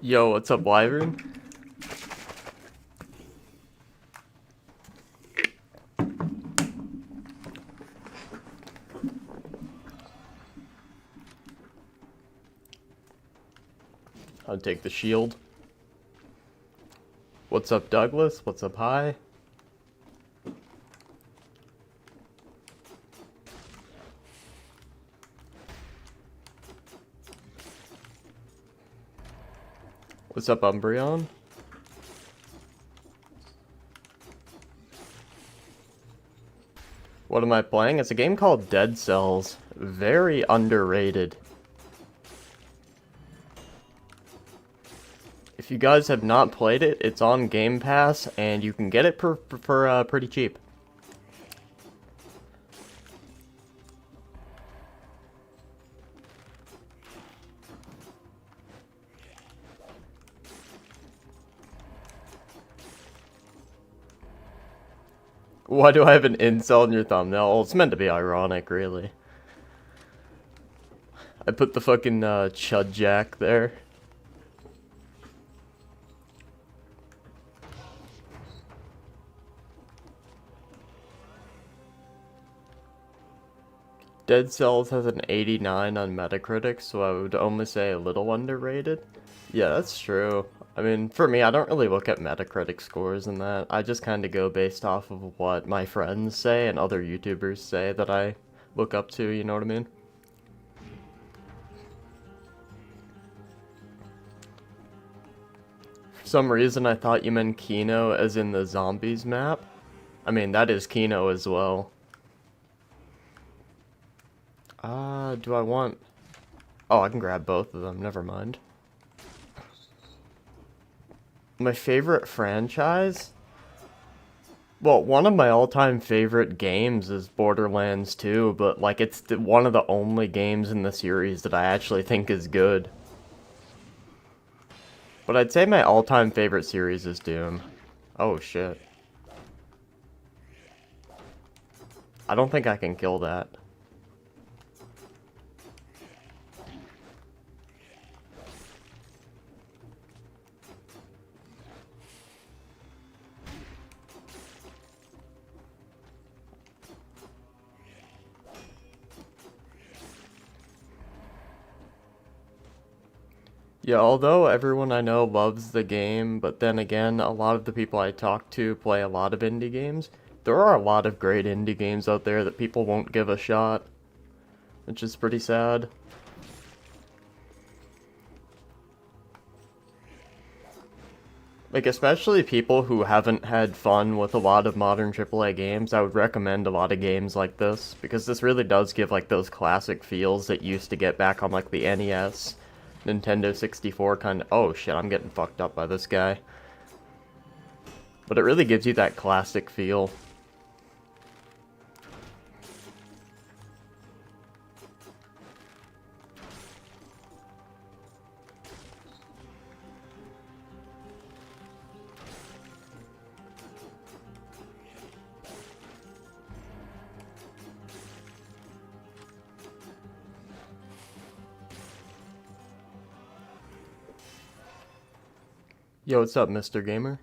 Yo, what's up, Wyvern? I'll take the shield. What's up, Douglas? What's up, Hi? What's up, Umbreon? What am I playing? It's a game called Dead Cells. Very underrated. If you guys have not played it, it's on Game Pass, and you can get it for pretty cheap. Why do I have an incel in your thumbnail? Well, it's meant to be ironic, really. I put the fucking Chud Jack there. Dead Cells has an 89 on Metacritic, so I would only say a little underrated. Yeah, that's true. I mean, for me, I don't really look at Metacritic scores and that. I just kind of go based off of what my friends say and other YouTubers say that I look up to, you know what I mean? For some reason, I thought you meant Kino as in the zombies map. I mean, that is Kino as well. Do I want... Oh, I can grab both of them, never mind. My favorite franchise? Well, one of my all-time favorite games is Borderlands 2, but, like, it's one of the only games in the series that I actually think is good. But I'd say my all-time favorite series is Doom. Oh, shit. I don't think I can kill that. Yeah, although everyone I know loves the game, but then again, a lot of the people I talk to play a lot of indie games. There are a lot of great indie games out there that people won't give a shot, which is pretty sad. Like, especially people who haven't had fun with a lot of modern AAA games, I would recommend a lot of games like this, because this really does give, like, those classic feels that you used to get back on, like, the NES. Nintendo 64 kind of... Oh shit, I'm getting fucked up by this guy. But it really gives you that classic feel. Yo, what's up, Mr. Gamer?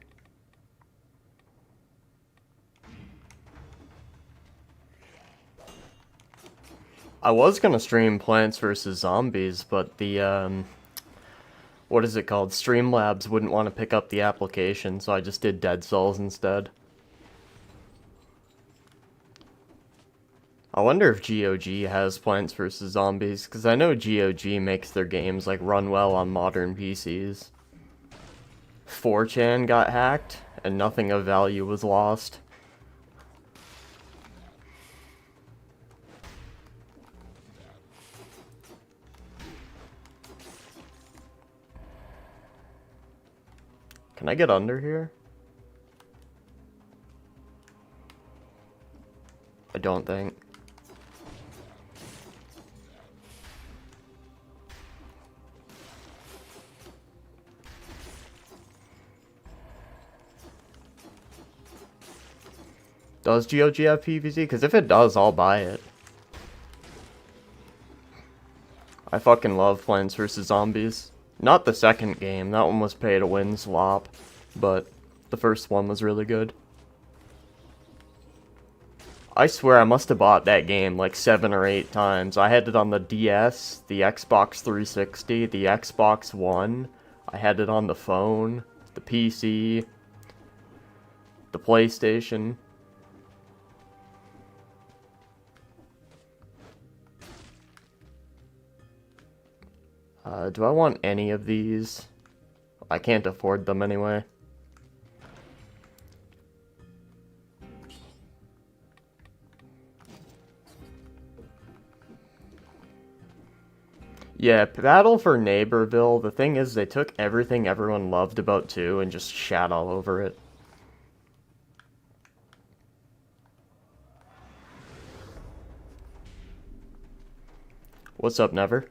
I was gonna stream Plants vs. Zombies, but the, what is it called? Streamlabs wouldn't want to pick up the application, so I just did Dead Cells instead. I wonder if GOG has Plants vs. Zombies, because I know GOG makes their games, like, run well on modern PCs. 4chan got hacked, and nothing of value was lost. Can I get under here? I don't think. Does GOG have PvZ? Because if it does, I'll buy it. I fucking love Plants vs. Zombies. Not the second game, that one was pay to win slop, but the first one was really good. I swear I must have bought that game like 7 or 8 times. I had it on the DS, the Xbox 360, the Xbox One. I had it on the phone, the PC, the PlayStation. Do I want any of these? I can't afford them anyway. Yeah, Battle for Neighborville, the thing is they took everything everyone loved about 2 and just shat all over it. What's up, Never?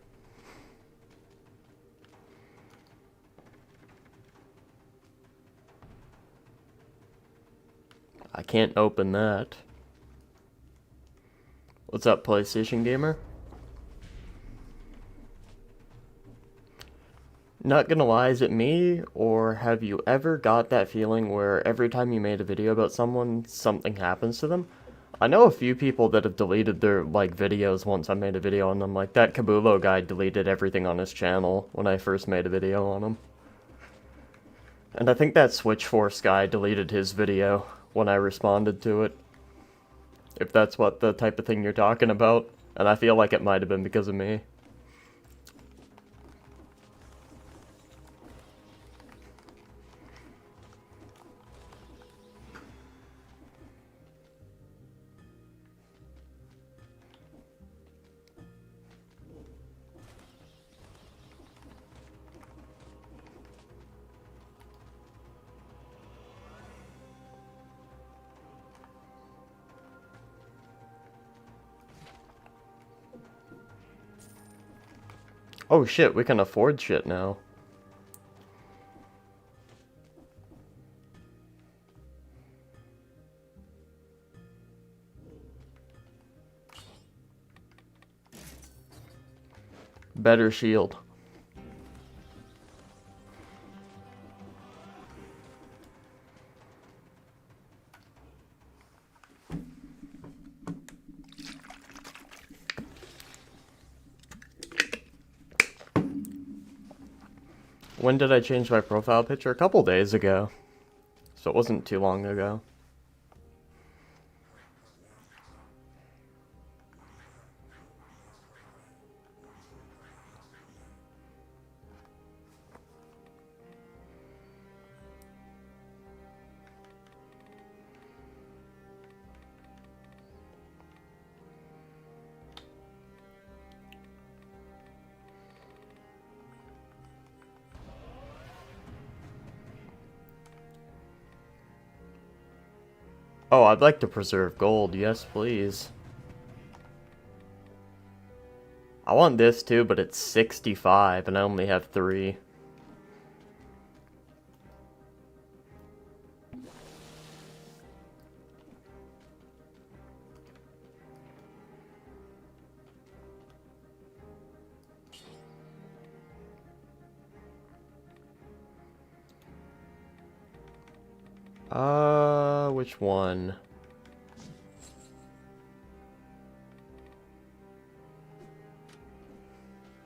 I can't open that. What's up, PlayStation Gamer? Not gonna lie, is it me, or have you ever got that feeling where every time you made a video about someone, something happens to them? I know a few people that have deleted their, like, videos once I made a video on them. Like, that Kabulo guy deleted everything on his channel when I first made a video on him. And I think that Switchforce guy deleted his video when I responded to it. If that's what the type of thing you're talking about. And I feel like it might have been because of me. Oh shit, we can afford shit now. Better shield. When did I change my profile picture? A couple days ago. So it wasn't too long ago. Oh, I'd like to preserve gold. Yes, please. I want this too, but it's 65 and I only have 3. Which one?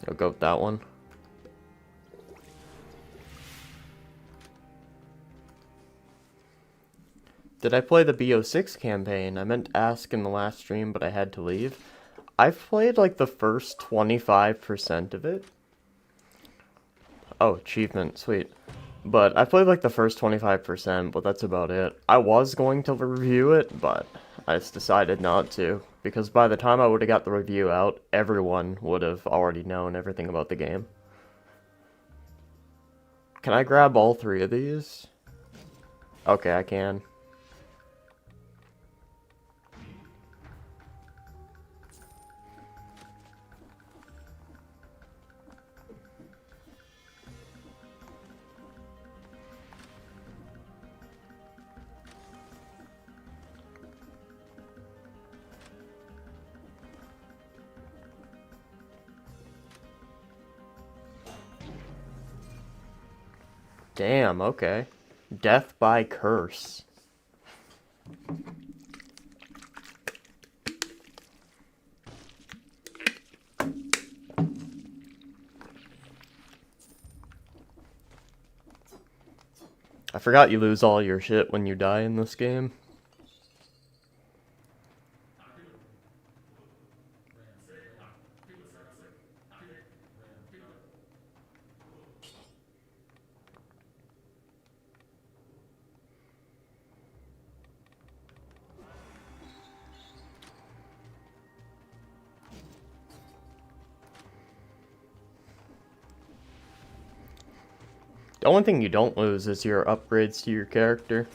I'll go with that one. Did I play the BO6 campaign? I meant to ask in the last stream, but I had to leave. I've played like the first 25% of it. Oh, achievement, sweet. But I played like the first 25%, but that's about it. I was going to review it, but I just decided not to. Because by the time I would have got the review out, everyone would have already known everything about the game. Can I grab all 3 of these? Okay, I can. Damn, okay. Death by curse. I forgot you lose all your shit when you die in this game. The only thing you don't lose is your upgrades to your character.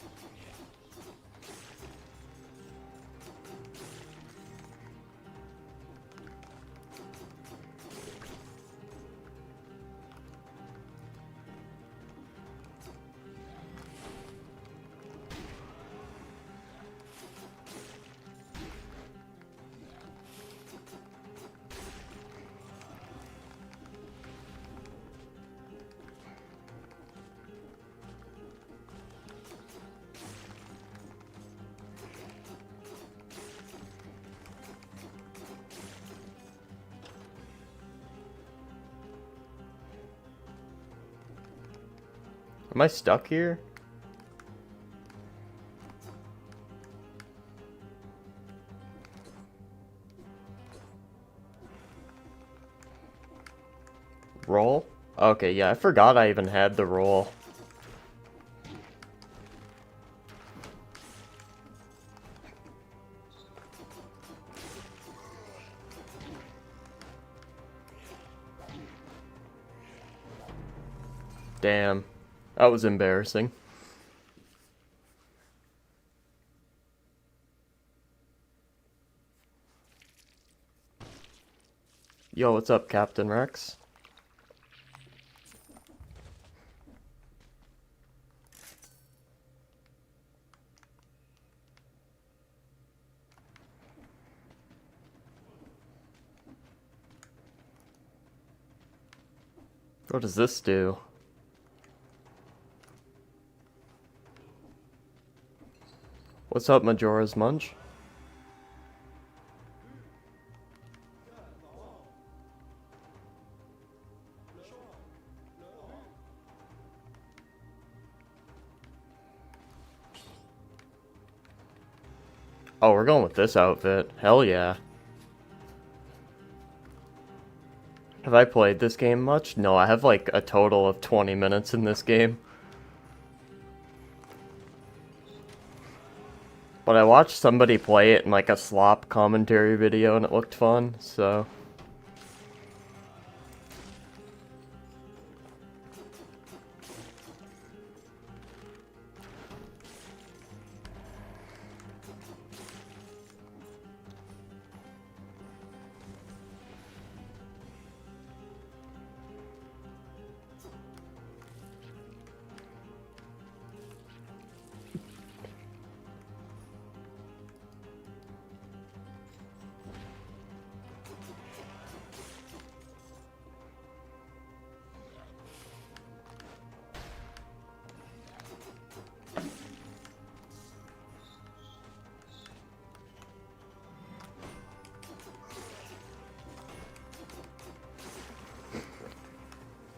Am I stuck here? Roll? Okay, yeah, I forgot I even had the roll. Damn. That was embarrassing. Yo, what's up, Captain Rex? What does this do? What's up, Majora's Munch? Oh, we're going with this outfit. Hell yeah. Have I played this game much? No, I have like a total of 20 minutes in this game. But I watched somebody play it in like a slop commentary video and it looked fun, so...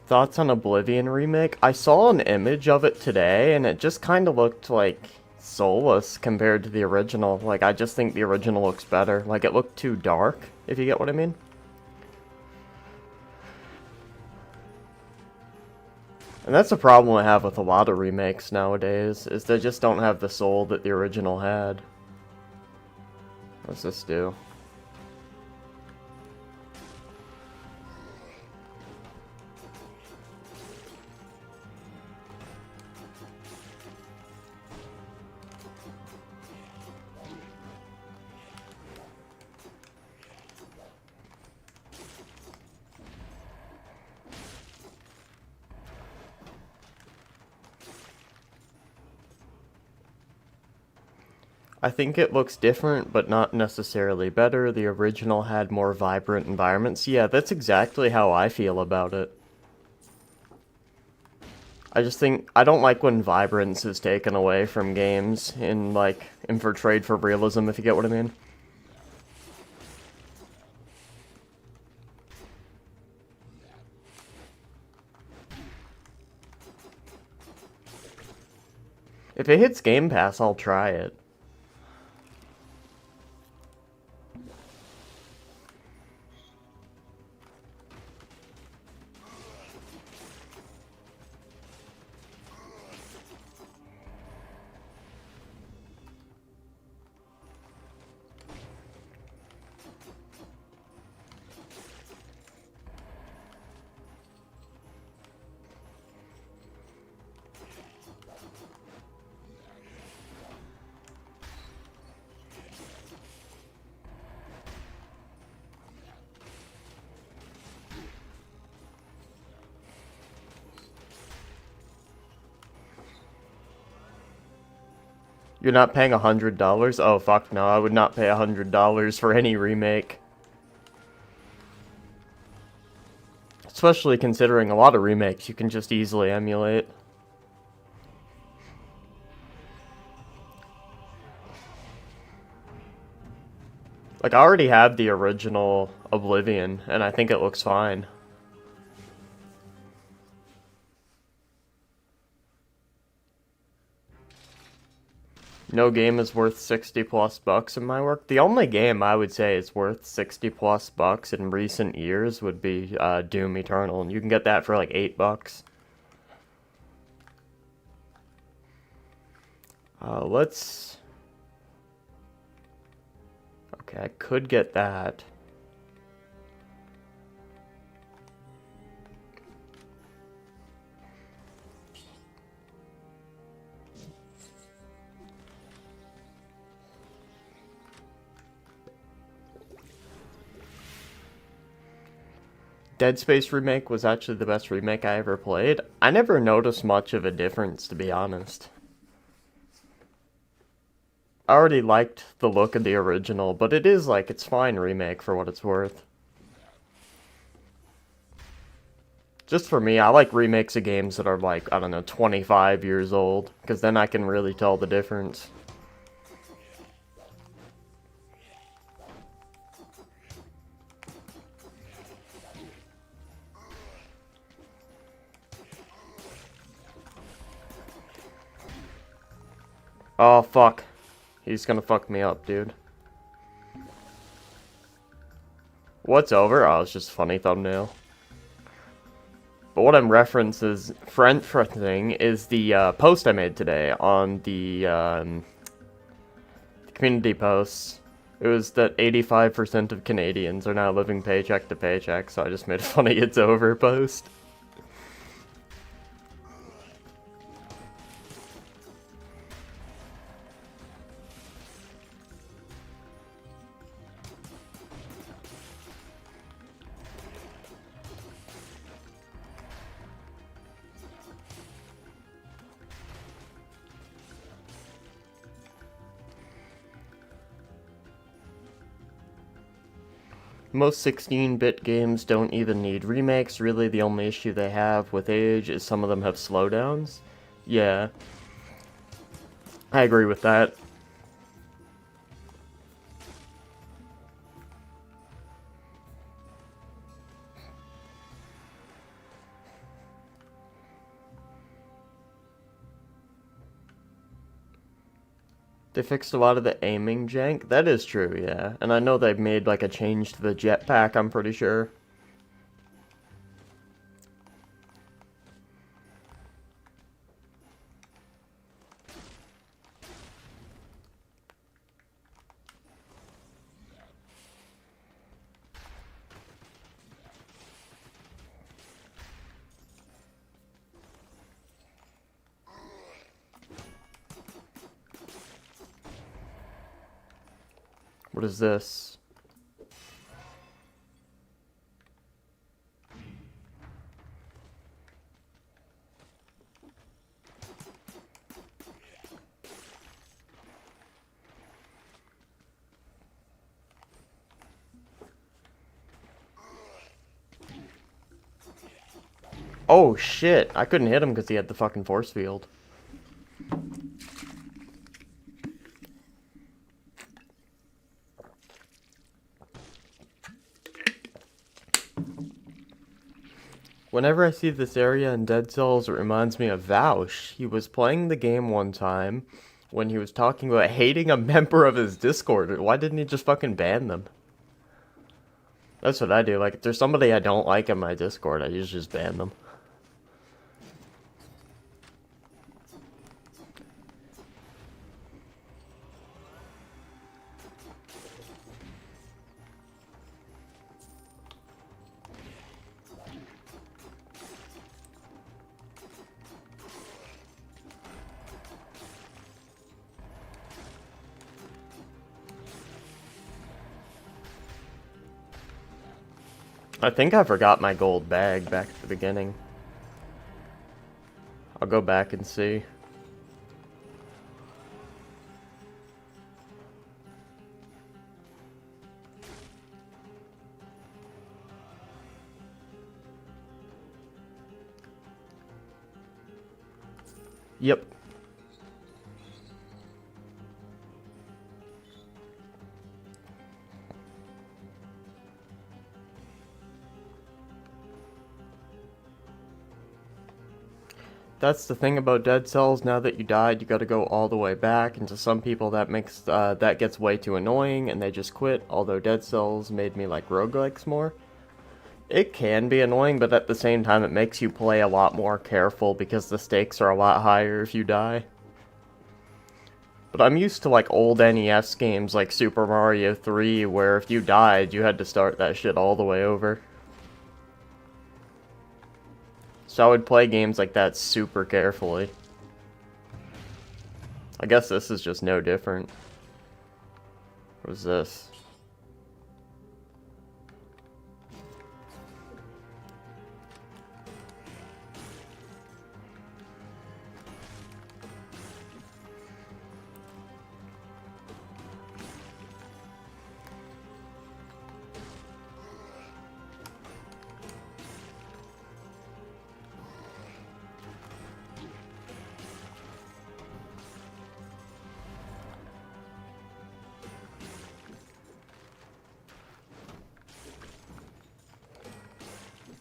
Thoughts on Oblivion Remake? I saw an image of it today, and it just kind of looked, like, soulless compared to the original. Like, I just think the original looks better. Like, it looked too dark, if you get what I mean. And that's a problem I have with a lot of remakes nowadays, is they just don't have the soul that the original had. What's this do? I think it looks different, but not necessarily better. The original had more vibrant environments. Yeah, that's exactly how I feel about it. I just think I don't like when vibrance is taken away from games in for trade for realism, if you get what I mean. If it hits Game Pass, I'll try it. You're not paying $100? Oh, fuck no, I would not pay $100 for any remake. Especially considering a lot of remakes you can just easily emulate. Like, I already have the original Oblivion, and I think it looks fine. No game is worth 60 plus bucks in my work. The only game I would say is worth 60 plus bucks in recent years would be Doom Eternal, and you can get that for like $8. Let's... Okay, I could get that. Dead Space remake was actually the best remake I ever played. I never noticed much of a difference, to be honest. I already liked the look of the original, but it is it's fine remake for what it's worth. Just for me, I like remakes of games that are I don't know, 25 years old, because then I can really tell the difference. Oh, fuck. He's gonna fuck me up, dude. What's over? Oh, it's just a funny thumbnail. But what I'm referencing is the post I made today on the community posts. It was that 85% of Canadians are now living paycheck to paycheck, so I just made a funny "it's over" post. Most 16-bit games don't even need remakes. Really, the only issue they have with age is some of them have slowdowns. Yeah, I agree with that. They fixed a lot of the aiming jank. That is true, yeah. And I know they've made a change to the jetpack, I'm pretty sure. What is this? Oh shit, I couldn't hit him because he had the fucking force field. Whenever I see this area in Dead Cells, it reminds me of Vaush. He was playing the game one time when he was talking about hating a member of his Discord. Why didn't he just fucking ban them? That's what I do. Like, if there's somebody I don't like in my Discord, I usually just ban them. I think I forgot my gold bag back at the beginning. I'll go back and see. Yep. That's the thing about Dead Cells. Now that you died, you gotta go all the way back, and to some people that gets way too annoying and they just quit, although Dead Cells made me like roguelikes more. It can be annoying, but at the same time it makes you play a lot more careful because the stakes are a lot higher if you die. But I'm used to like old NES games like Super Mario 3 where if you died, you had to start that shit all the way over. So I would play games like that super carefully. I guess this is just no different. What was this?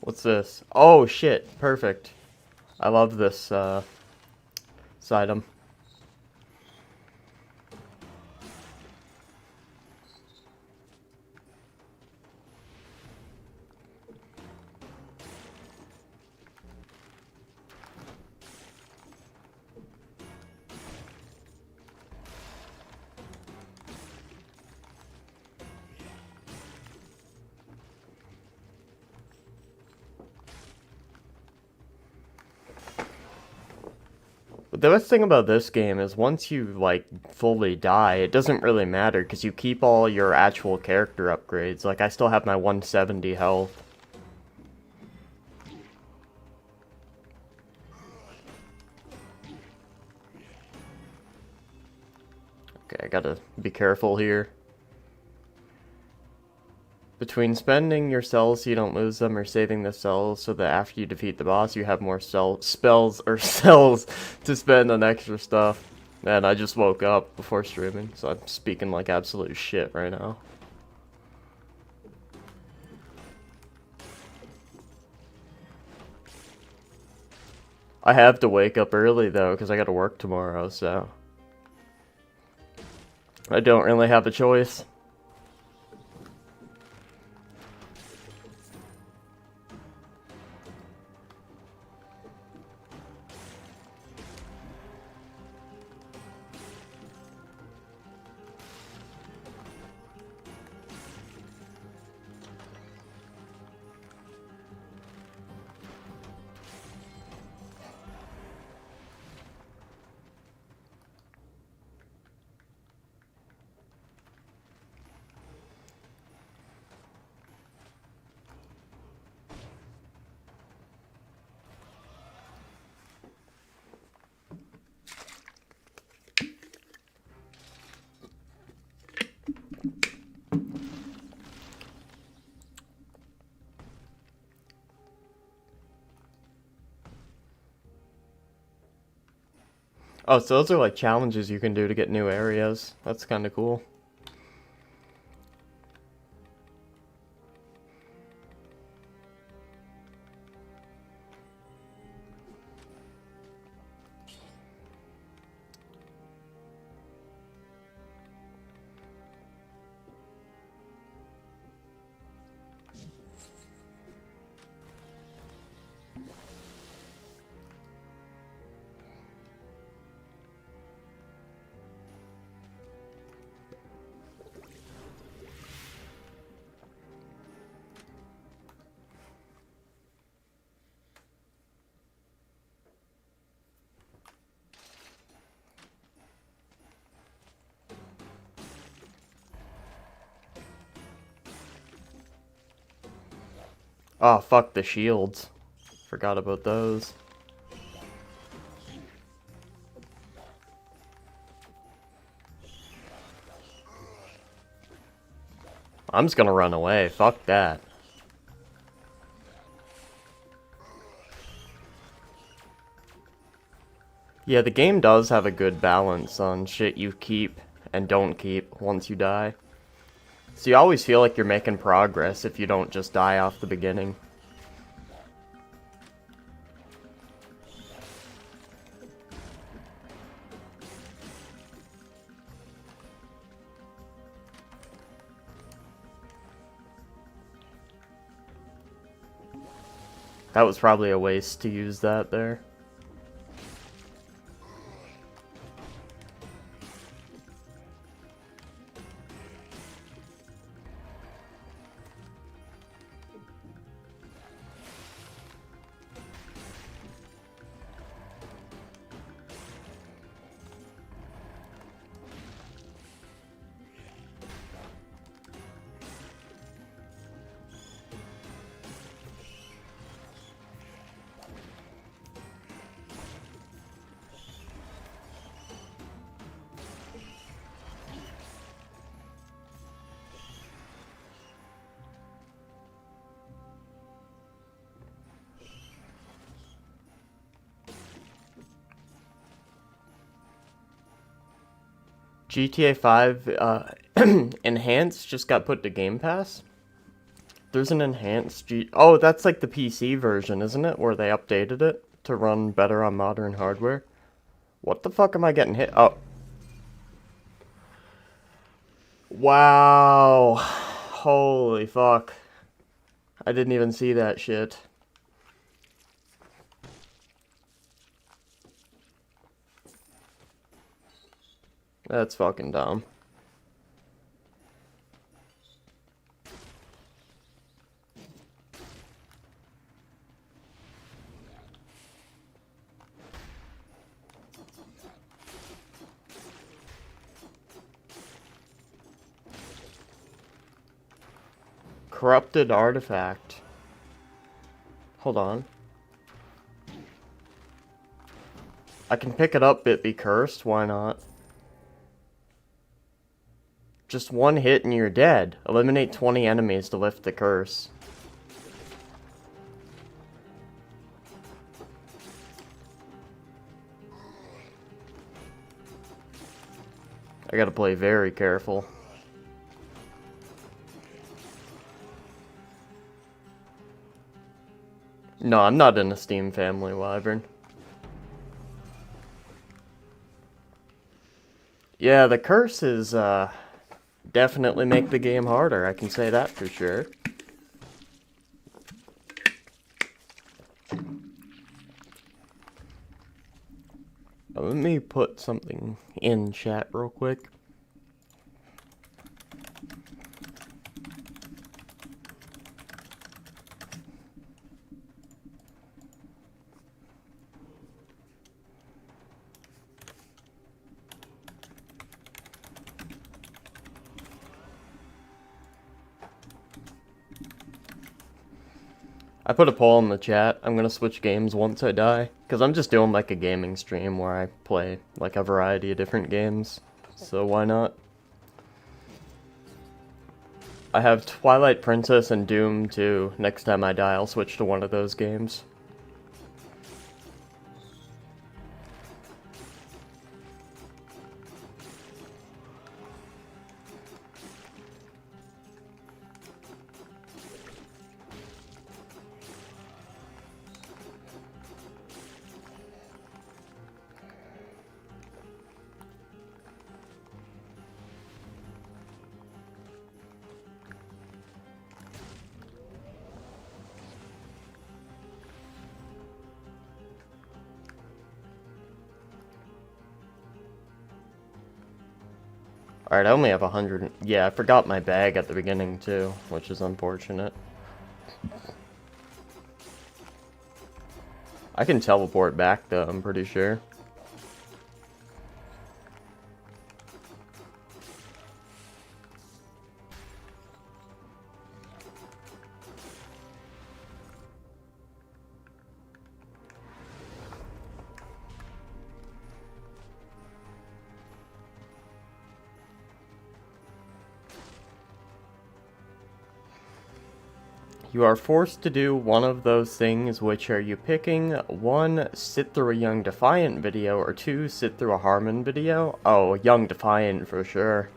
What's this? Oh shit, perfect. I love this item. But the best thing about this game is once you, like, fully die, it doesn't really matter, because you keep all your actual character upgrades. Like, I still have my 170 health. Okay, I gotta be careful here. Between spending your cells so you don't lose them, or saving the cells so that after you defeat the boss you have more spells or cells to spend on extra stuff. And I just woke up before streaming, so I'm speaking like absolute shit right now. I have to wake up early though, because I gotta work tomorrow, so I don't really have a choice. Oh, so those are like challenges you can do to get new areas. That's kind of cool. Oh, fuck the shields. Forgot about those. I'm just gonna run away. Fuck that. Yeah, the game does have a good balance on shit you keep and don't keep once you die. So you always feel like you're making progress if you don't just die off the beginning. That was probably a waste to use that there. GTA 5 Enhanced just got put to Game Pass. There's an enhanced Oh, that's like the PC version, isn't it? Where they updated it to run better on modern hardware. What the fuck am I getting hit? Oh. Wow. Holy fuck. I didn't even see that shit. That's fucking dumb. Corrupted artifact. Hold on. I can pick it up, it be cursed, why not? Just one hit and you're dead. Eliminate 20 enemies to lift the curse. I gotta play very careful. No, I'm not in a Steam family, Wyvern. Yeah, the curses, definitely make the game harder, I can say that for sure. Let me put something in chat real quick. I put a poll in the chat. I'm gonna switch games once I die. Because I'm just doing like a gaming stream where I play like a variety of different games. So why not? I have Twilight Princess and Doom 2. Next time I die, I'll switch to one of those games. Alright, I only have 100. Yeah, I forgot my bag at the beginning too, which is unfortunate. I can teleport back though, I'm pretty sure. You are forced to do one of those things. Which are you picking? 1, sit through a Young Defiant video, or 2, sit through a Harmon video? Oh, Young Defiant for sure.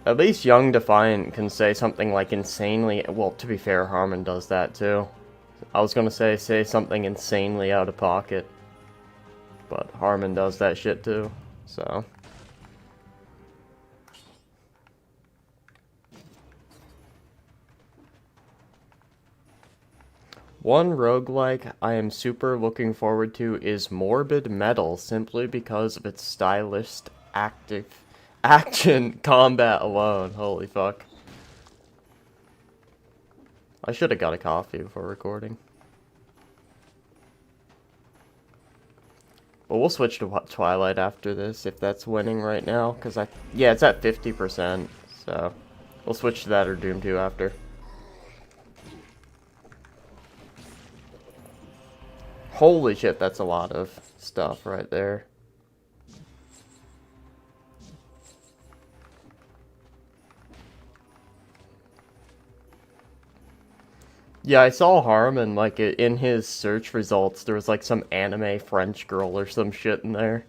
At least Young Defiant can say something like insanely... Well, to be fair, Harmon does that too. I was gonna say something insanely out of pocket. But Harmon does that shit too, so... One roguelike I am super looking forward to is Morbid Metal, simply because of its stylish active action combat alone. Holy fuck. I should have got a coffee before recording. But we'll switch to Twilight after this, if that's winning right now, because yeah, it's at 50%, so we'll switch to that or Doom 2 after. Holy shit, that's a lot of stuff right there. Yeah, I saw Harmon, like, in his search results, there was, like, some anime French girl or some shit in there.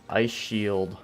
Ice Shield.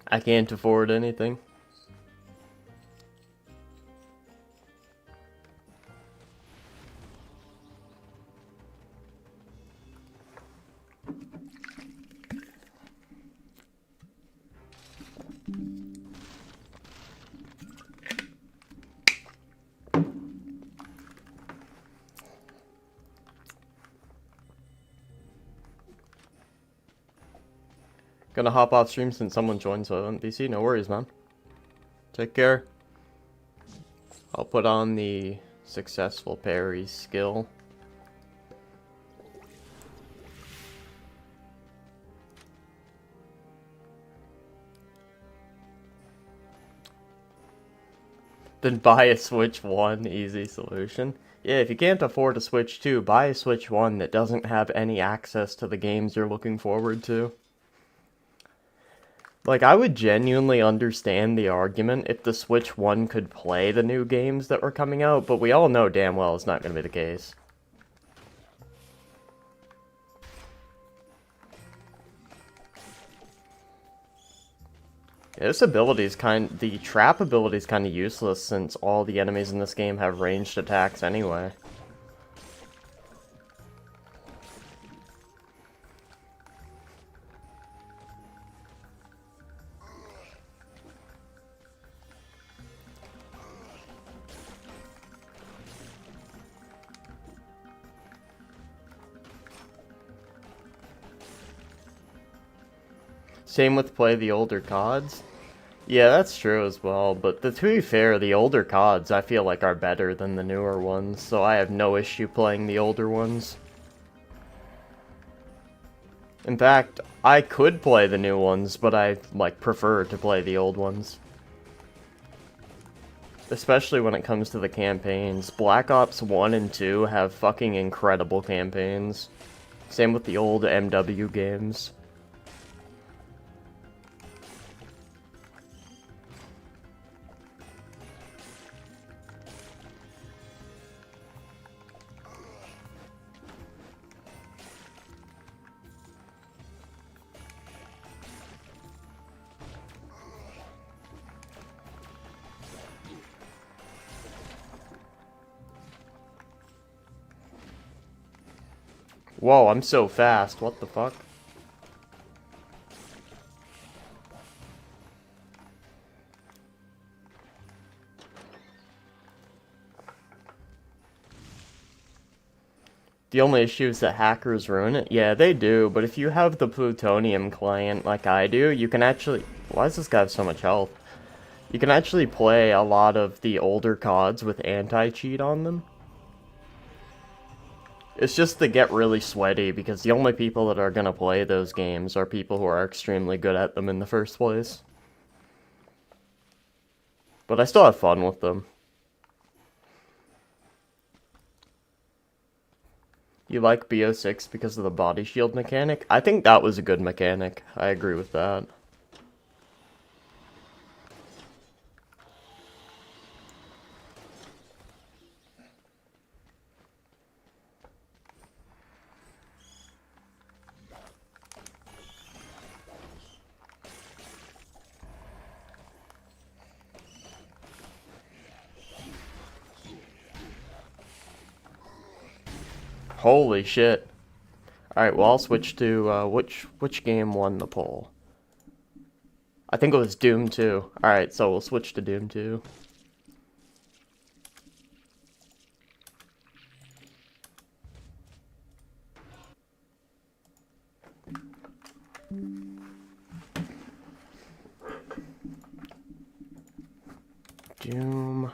I can't afford anything. Gonna hop off stream since someone joined, so I won't be seen. No worries, man. Take care. I'll put on the successful parry skill. Then buy a Switch 1, easy solution. Yeah, if you can't afford a Switch 2, buy a Switch 1 that doesn't have any access to the games you're looking forward to. Like, I would genuinely understand the argument if the Switch 1 could play the new games that were coming out, but we all know damn well it's not going to be the case. Yeah, the trap ability is kind of useless since all the enemies in this game have ranged attacks anyway. Same with play the older CODs. Yeah, that's true as well, but to be fair, the older CODs I feel like are better than the newer ones, so I have no issue playing the older ones. In fact, I could play the new ones, but I prefer to play the old ones. Especially when it comes to the campaigns. Black Ops 1 and 2 have fucking incredible campaigns. Same with the old MW games. Whoa, I'm so fast. What the fuck? The only issue is that hackers ruin it. Yeah, they do, but if you have the plutonium client like I do, you can actually... Why does this guy have so much health? You can actually play a lot of the older CODs with anti-cheat on them. It's just to get really sweaty, because the only people that are gonna play those games are people who are extremely good at them in the first place. But I still have fun with them. You like BO6 because of the body shield mechanic? I think that was a good mechanic. I agree with that. Holy shit. Alright, well I'll switch to, which game won the poll? I think it was Doom 2. Alright, so we'll switch to Doom 2. Doom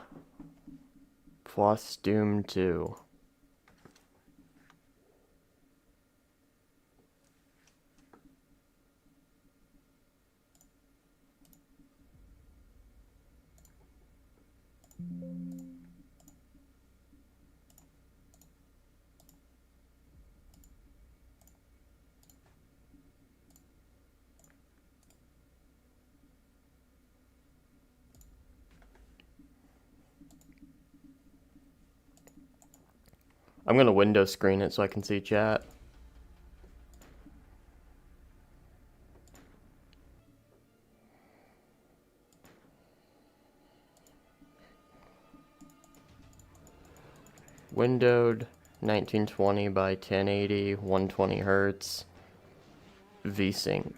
plus Doom 2. I'm gonna window screen it so I can see chat. Windowed 1920 by 1080, 120 hertz, VSync.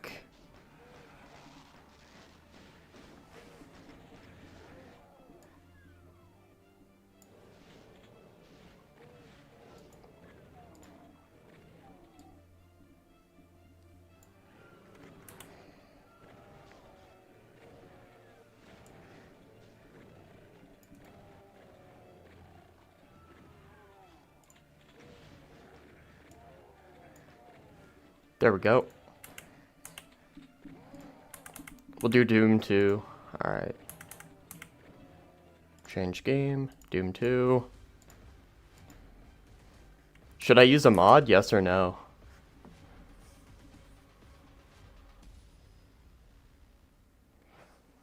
There we go. We'll do Doom 2. Alright. Change game. Doom 2. Should I use a mod? Yes or no?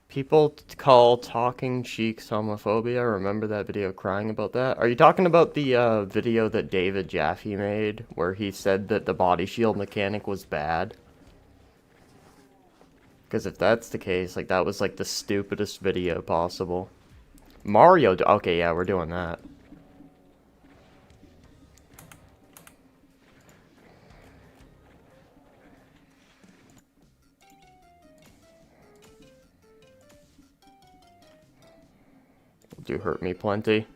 People call talking cheeks homophobia. Remember that video crying about that? Are you talking about the video that David Jaffe made where he said that the body shield mechanic was bad? Because if that's the case, like, that was, like, the stupidest video possible. Mario... Okay, yeah, we're doing that. Do hurt me plenty.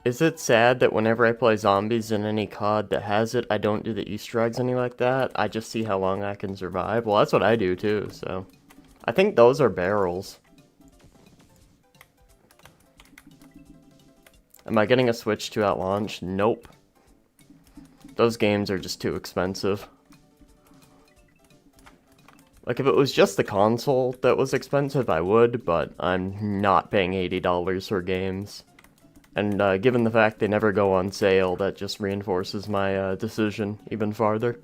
Is it sad that whenever I play zombies in any COD that has it, I don't do the Easter eggs any like that? I just see how long I can survive. Well, that's what I do too, so... I think those are barrels. Am I getting a Switch 2 at launch? Nope. Those games are just too expensive. Like, if it was just the console that was expensive, I would, but I'm not paying $80 for games. And given the fact they never go on sale, that just reinforces my decision even farther.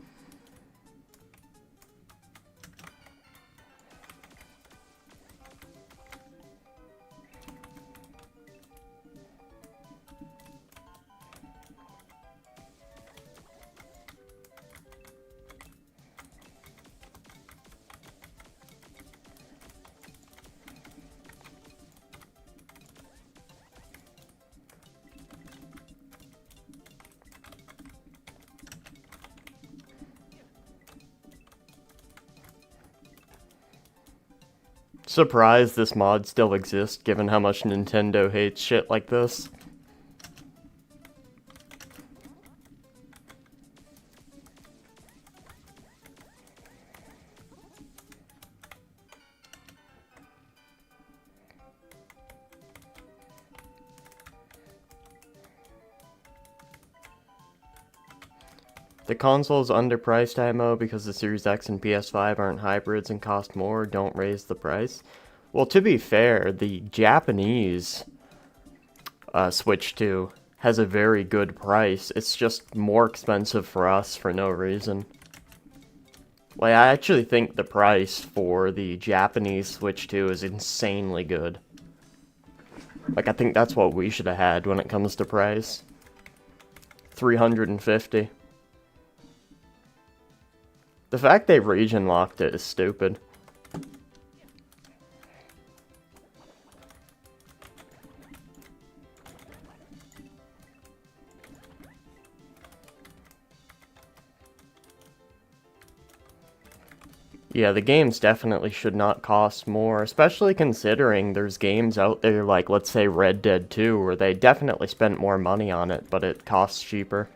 Surprised this mod still exists, given how much Nintendo hates shit like this. The console's underpriced, IMO, because the Series X and PS5 aren't hybrids and cost more. Don't raise the price. Well, to be fair, the Japanese Switch 2 has a very good price. It's just more expensive for us for no reason. Like, I actually think the price for the Japanese Switch 2 is insanely good. Like, I think that's what we should have had when it comes to price. $350. The fact they region locked it is stupid. Yeah, the games definitely should not cost more, especially considering there's games out there like, let's say, Red Dead 2, where they definitely spent more money on it, but it costs cheaper.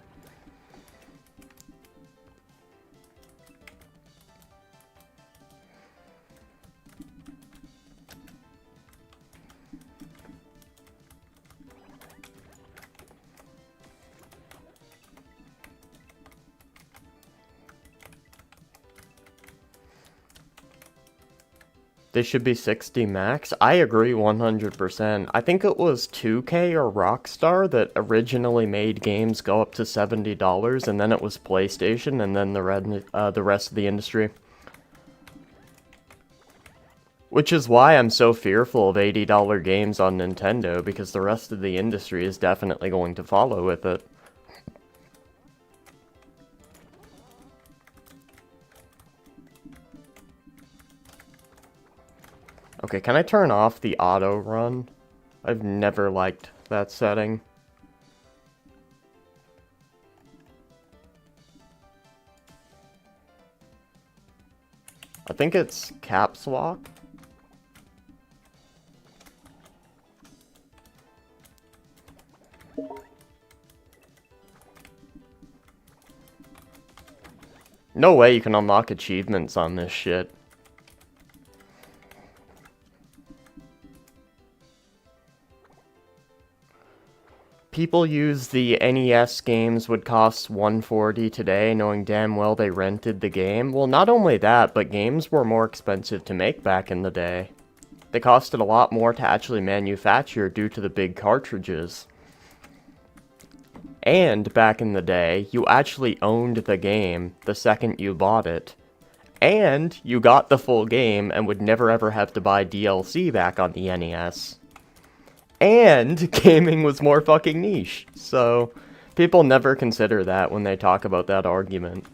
They should be 60 max. I agree 100%. I think it was 2K or Rockstar that originally made games go up to $70, and then it was PlayStation, and then the rest of the industry. Which is why I'm so fearful of $80 games on Nintendo, because the rest of the industry is definitely going to follow with it. Okay, can I turn off the auto run? I've never liked that setting. I think it's caps lock. No way you can unlock achievements on this shit. People use the NES games would cost $140 today, knowing damn well they rented the game. Well, not only that, but games were more expensive to make back in the day. They costed a lot more to actually manufacture due to the big cartridges. And back in the day, you actually owned the game the second you bought it. And you got the full game and would never ever have to buy DLC back on the NES. And gaming was more fucking niche. So, People never consider that when they talk about that argument.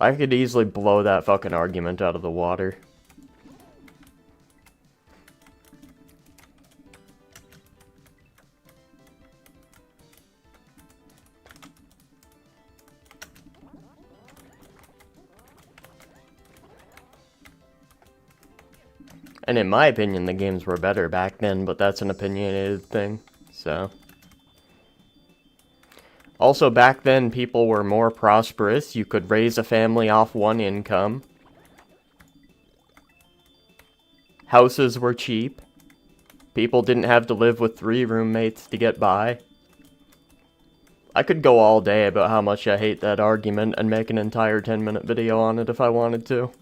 I could easily blow that fucking argument out of the water. And in my opinion, the games were better back then, but that's an opinionated thing, so. Also, back then, people were more prosperous. You could raise a family off one income. Houses were cheap. People didn't have to live with 3 roommates to get by. I could go all day about how much I hate that argument and make an entire 10-minute video on it if I wanted to.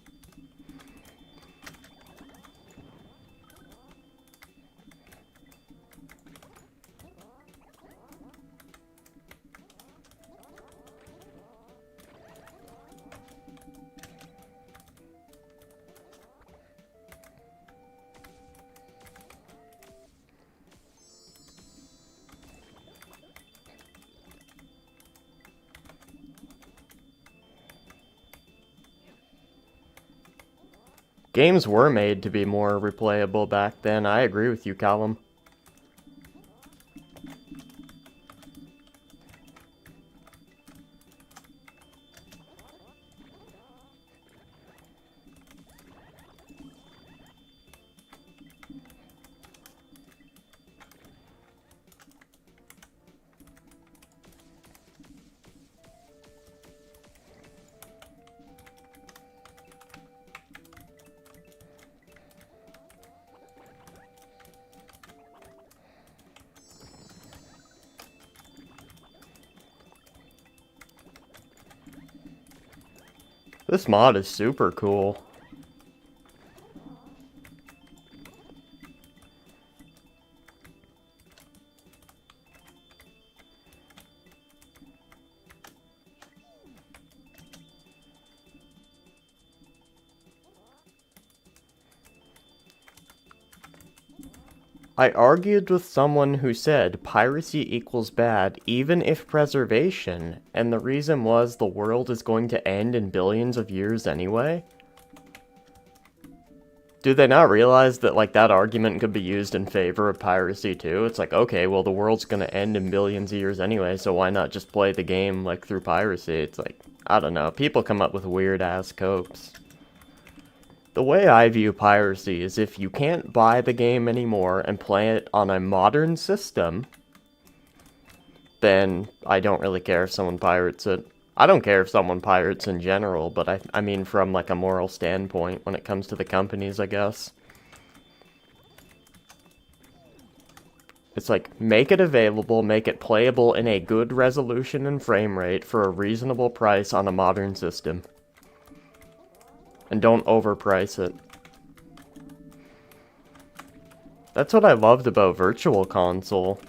Games were made to be more replayable back then. I agree with you, Callum. This mod is super cool. I argued with someone who said piracy equals bad even if preservation, and the reason was the world is going to end in billions of years anyway. Do they not realize that, like, that argument could be used in favor of piracy too? It's like, okay, well, the world's gonna end in billions of years anyway, so why not just play the game, like, through piracy? It's like, I don't know, people come up with weird-ass copes. The way I view piracy is if you can't buy the game anymore and play it on a modern system, then I don't really care if someone pirates it. I don't care if someone pirates in general, but I mean from like a moral standpoint when it comes to the companies, I guess. It's like, make it available, make it playable in a good resolution and frame rate for a reasonable price on a modern system. And don't overprice it. That's what I loved about Virtual Console.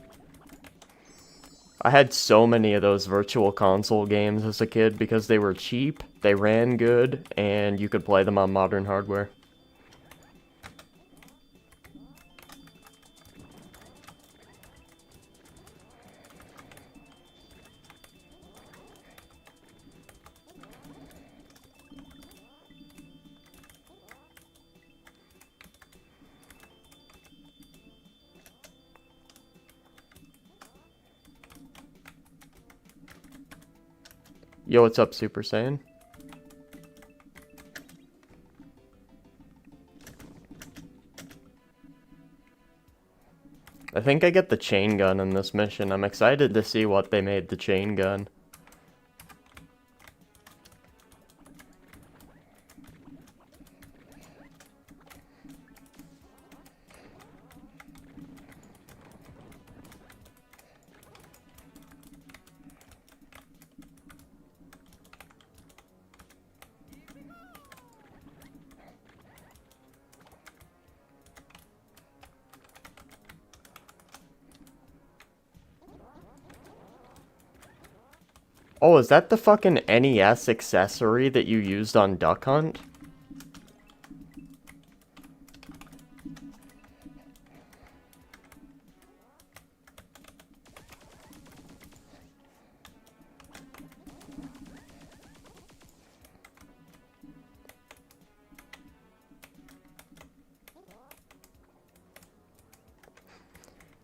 I had so many of those Virtual Console games as a kid because they were cheap, they ran good, and you could play them on modern hardware. Yo, what's up, Super Saiyan? I think I get the chain gun in this mission. I'm excited to see what they made the chain gun. Oh, is that the fucking NES accessory that you used on Duck Hunt?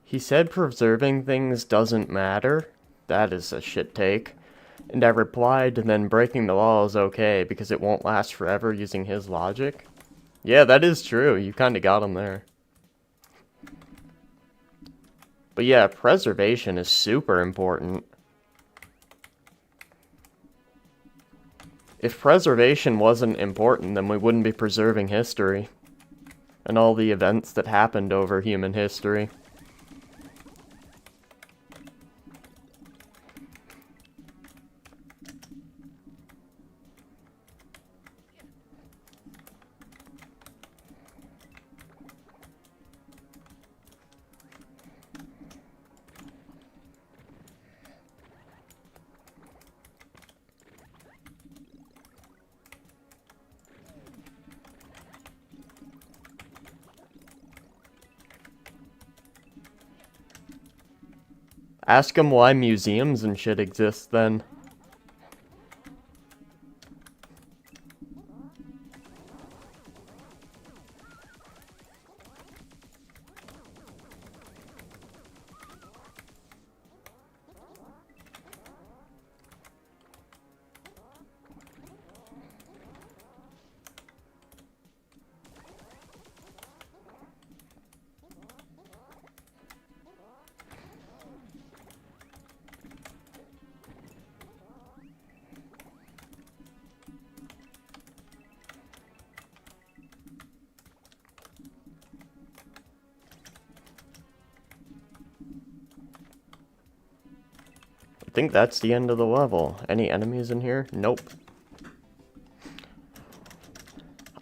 He said preserving things doesn't matter. That is a shit take. And I replied, then breaking the law is okay because it won't last forever using his logic. Yeah, that is true. You kinda got him there. But yeah, preservation is super important. If preservation wasn't important, then we wouldn't be preserving history. And all the events that happened over human history. Ask him why museums and shit exist then. I think that's the end of the level. Any enemies in here? Nope.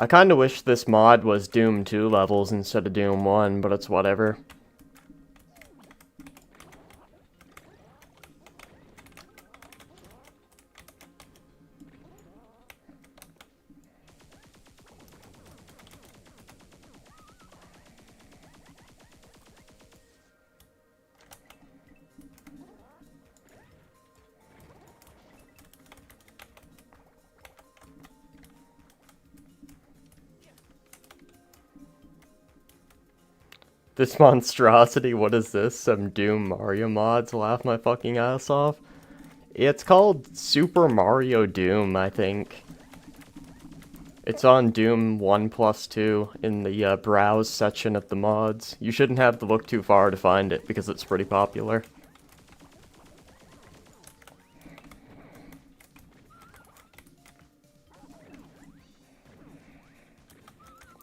I kinda wish this mod was Doom 2 levels instead of Doom 1, but it's whatever. This monstrosity, what is this? Some Doom Mario mods? Laugh my fucking ass off. It's called Super Mario Doom, I think. It's on Doom 1+2 in the browse section of the mods. You shouldn't have to look too far to find it because it's pretty popular.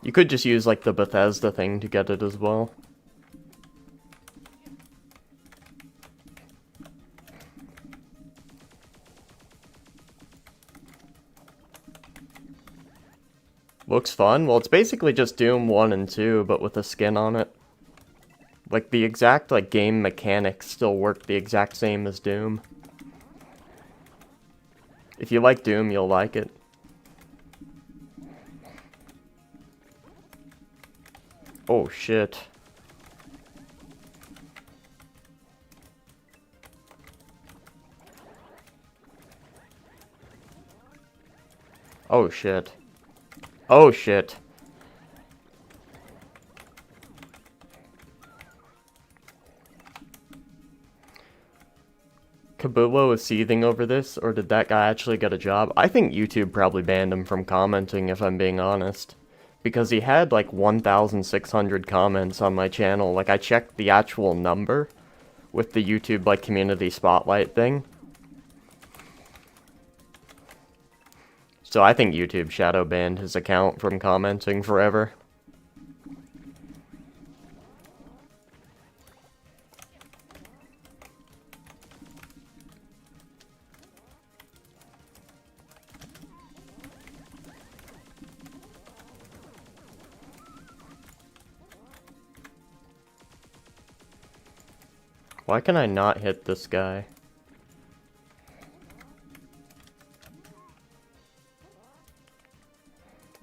You could just use like the Bethesda thing to get it as well. Looks fun? Well, it's basically just Doom 1 and 2, but with a skin on it. Like, the exact, like, game mechanics still work the exact same as Doom. If you like Doom, you'll like it. Oh, shit. Oh, shit. Oh, shit. Kabulo is seething over this, or did that guy actually get a job? I think YouTube probably banned him from commenting, if I'm being honest. Because he had like 1,600 comments on my channel. Like, I checked the actual number with the YouTube, like, community spotlight thing. So I think YouTube shadow banned his account from commenting forever. Why can I not hit this guy?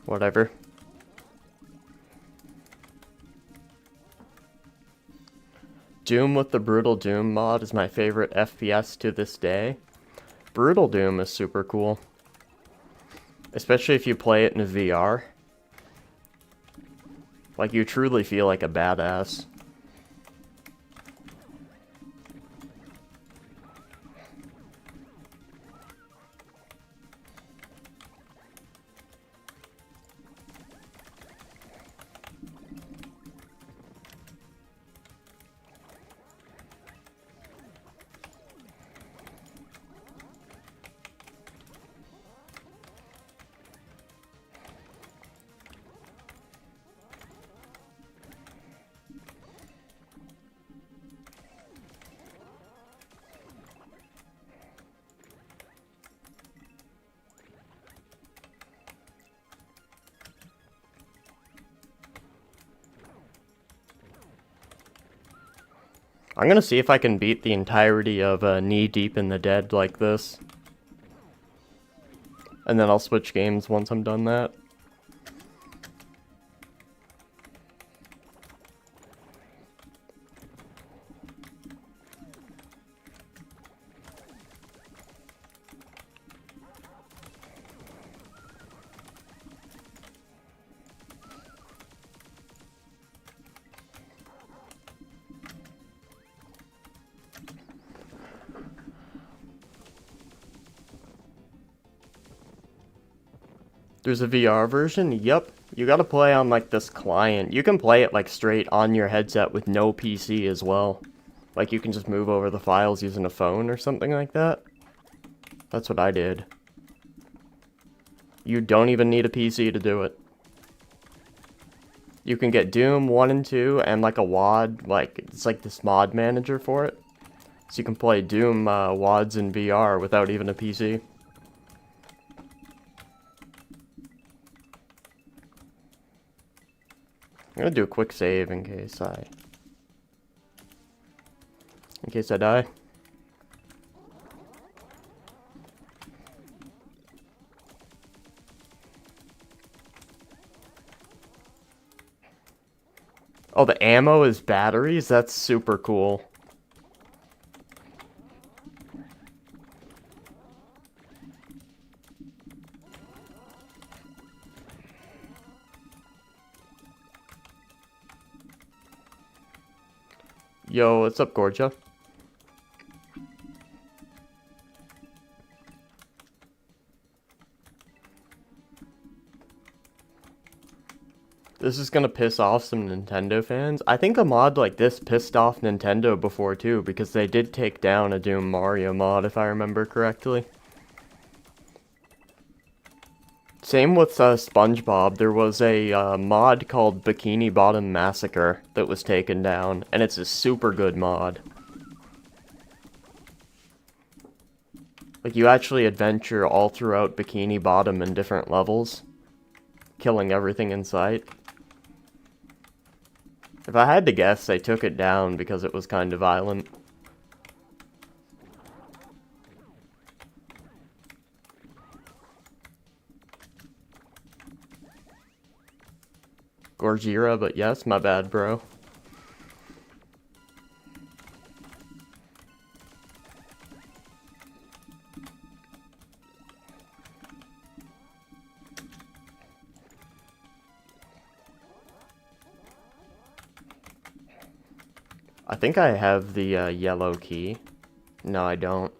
Whatever. Doom with the Brutal Doom mod is my favorite FPS to this day. Brutal Doom is super cool. Especially if you play it in VR. Like, you truly feel like a badass. I'm gonna see if I can beat the entirety of Knee Deep in the Dead like this. And then I'll switch games once I'm done that. There's a VR version? Yep. You gotta play on, like, this client. You can play it, like, straight on your headset with no PC as well. Like, you can just move over the files using a phone or something like that. That's what I did. You don't even need a PC to do it. You can get Doom 1 and 2 and, like, a WAD. Like, it's like this mod manager for it. So you can play Doom WADs in VR without even a PC. I'm gonna do a quick save in case I die. Oh, the ammo is batteries? That's super cool. Yo, what's up, Gorgia? This is gonna piss off some Nintendo fans. I think a mod like this pissed off Nintendo before too, because they did take down a Doom Mario mod, if I remember correctly. Same with SpongeBob. There was a mod called Bikini Bottom Massacre that was taken down, and it's a super good mod. Like, you actually adventure all throughout Bikini Bottom in different levels, killing everything in sight. If I had to guess, they took it down because it was kind of violent. Gorgira, but yes, my bad, bro. I think I have the yellow key. No, I don't.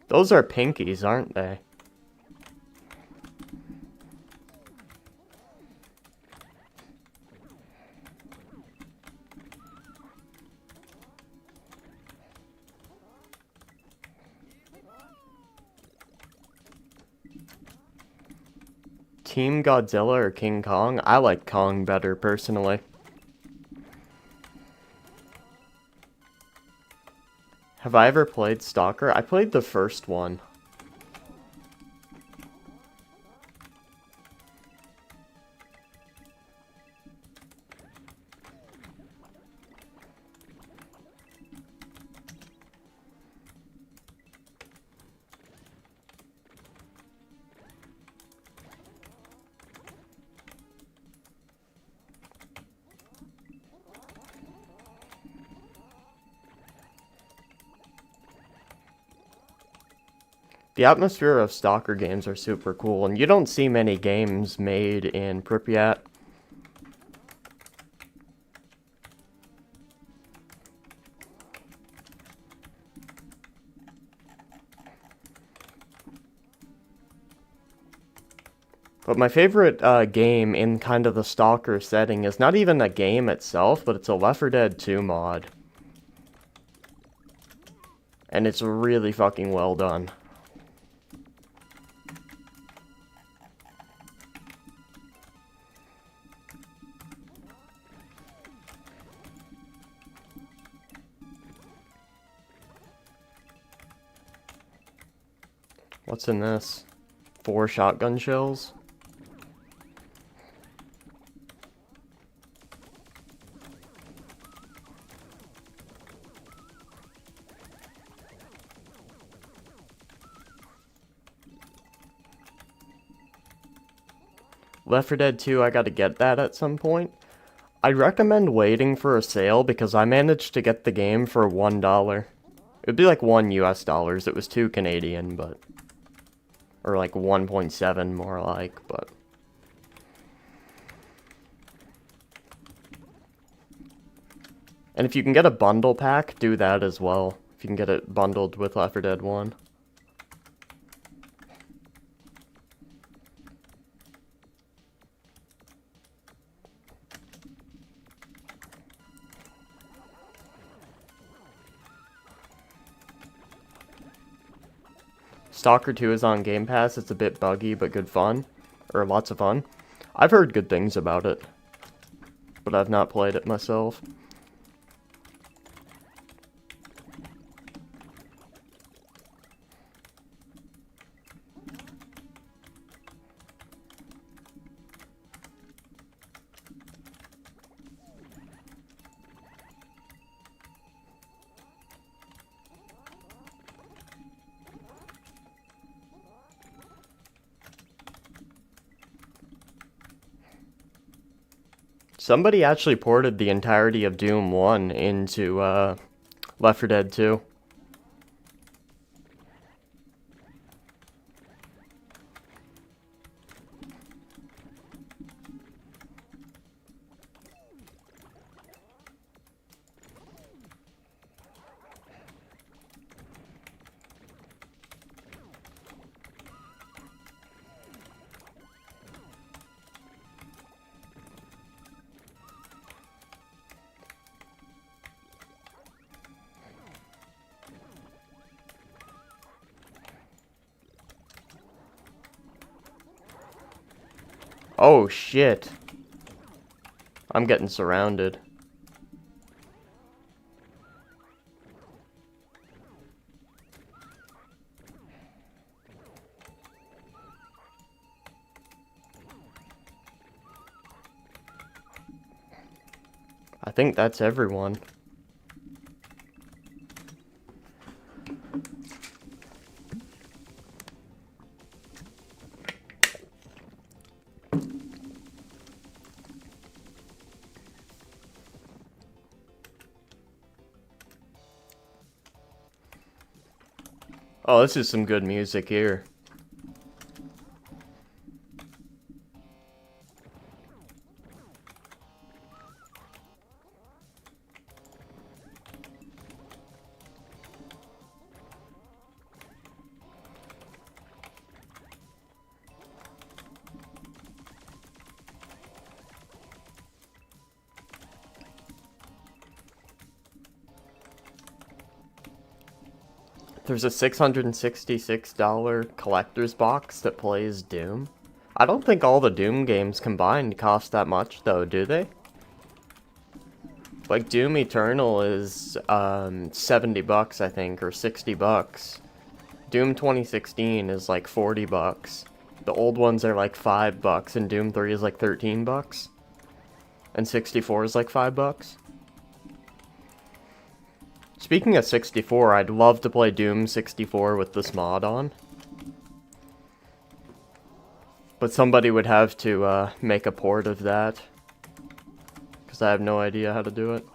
Those are pinkies, aren't they? Team Godzilla or King Kong? I like Kong better, personally. Have I ever played Stalker? I played the first one. The atmosphere of Stalker games are super cool, and you don't see many games made in Pripyat. But my favorite game in kind of the Stalker setting is not even a game itself, but it's a Left 4 Dead 2 mod. And it's really fucking well done. What's in this? 4 shotgun shells? Left 4 Dead 2, I gotta get that at some point. I recommend waiting for a sale because I managed to get the game for $1. It'd be like $1 US. It was 2 Canadian, but... Or like 1.7 more like, but... And if you can get a bundle pack, do that as well. If you can get it bundled with Left 4 Dead 1. Stalker 2 is on Game Pass. It's a bit buggy, but good fun. Or lots of fun. I've heard good things about it, but I've not played it myself. Somebody actually ported the entirety of Doom 1 into Left 4 Dead 2. Oh shit. I'm getting surrounded. I think that's everyone. Oh, this is some good music here. There's a $666 collector's box that plays Doom. I don't think all the Doom games combined cost that much, though, do they? Like, Doom Eternal is, 70 bucks, I think, or 60 bucks. Doom 2016 is like 40 bucks. The old ones are like 5 bucks, and Doom 3 is like 13 bucks. And 64 is like 5 bucks. Speaking of 64, I'd love to play Doom 64 with this mod on. But somebody would have to make a port of that, because I have no idea how to do it.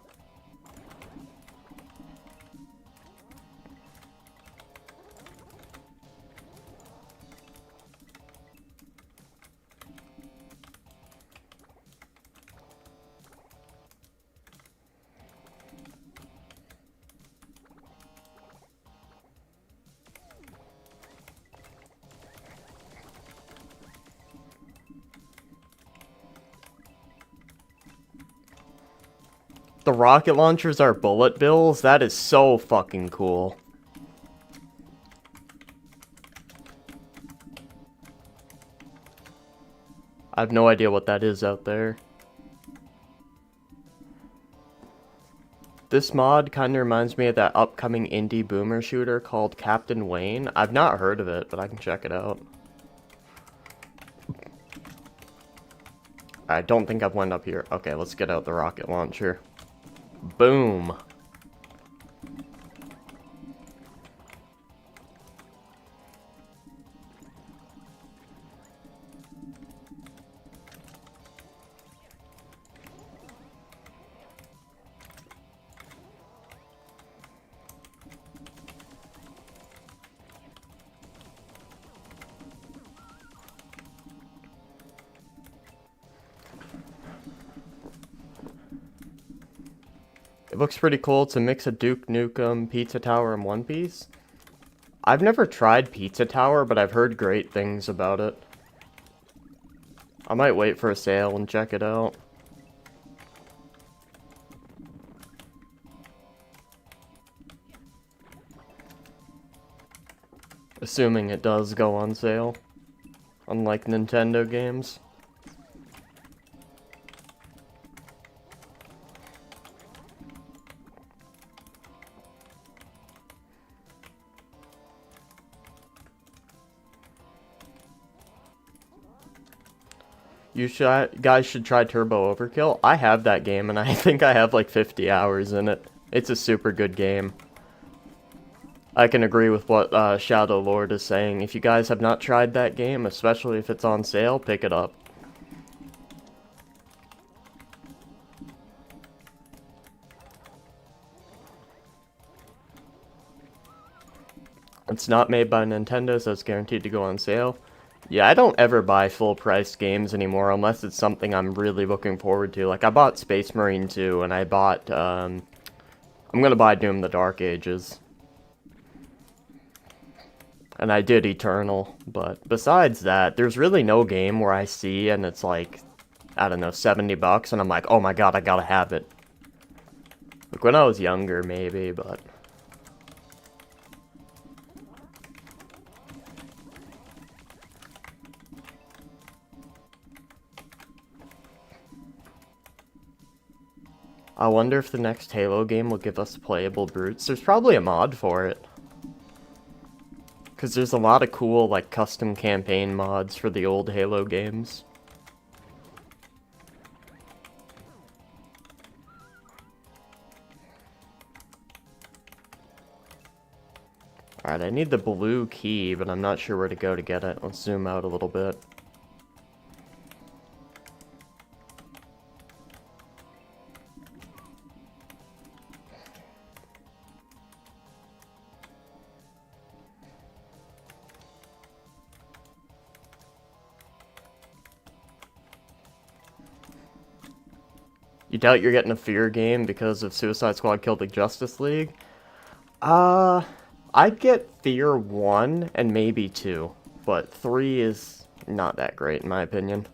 The rocket launchers are bullet bills? That is so fucking cool. I have no idea what that is out there. This mod kind of reminds me of that upcoming indie boomer shooter called Captain Wayne. I've not heard of it, but I can check it out. I don't think I've went up here. Okay, let's get out the rocket launcher. Boom. It looks pretty cool. It's a mix of Duke Nukem, Pizza Tower, and One Piece. I've never tried Pizza Tower, but I've heard great things about it. I might wait for a sale and check it out. Assuming it does go on sale. Unlike Nintendo games. Guys should try Turbo Overkill. I have that game, and I think I have like 50 hours in it. It's a super good game. I can agree with what Shadow Lord is saying. If you guys have not tried that game, especially if it's on sale, pick it up. It's not made by Nintendo, so it's guaranteed to go on sale. Yeah, I don't ever buy full-priced games anymore unless it's something I'm really looking forward to. Like, I bought Space Marine 2, and I bought, I'm gonna buy Doom the Dark Ages. And I did Eternal, but besides that, there's really no game where I see and it's like, I don't know, 70 bucks, and I'm like, oh my god, I gotta have it. Like, when I was younger, maybe, but... I wonder if the next Halo game will give us playable brutes. There's probably a mod for it. Because there's a lot of cool, like, custom campaign mods for the old Halo games. Alright, I need the blue key, but I'm not sure where to go to get it. Let's zoom out a little bit. You doubt you're getting a fear game because of Suicide Squad killed the Justice League? I'd get Fear 1 and maybe 2, but 3 is not that great in my opinion.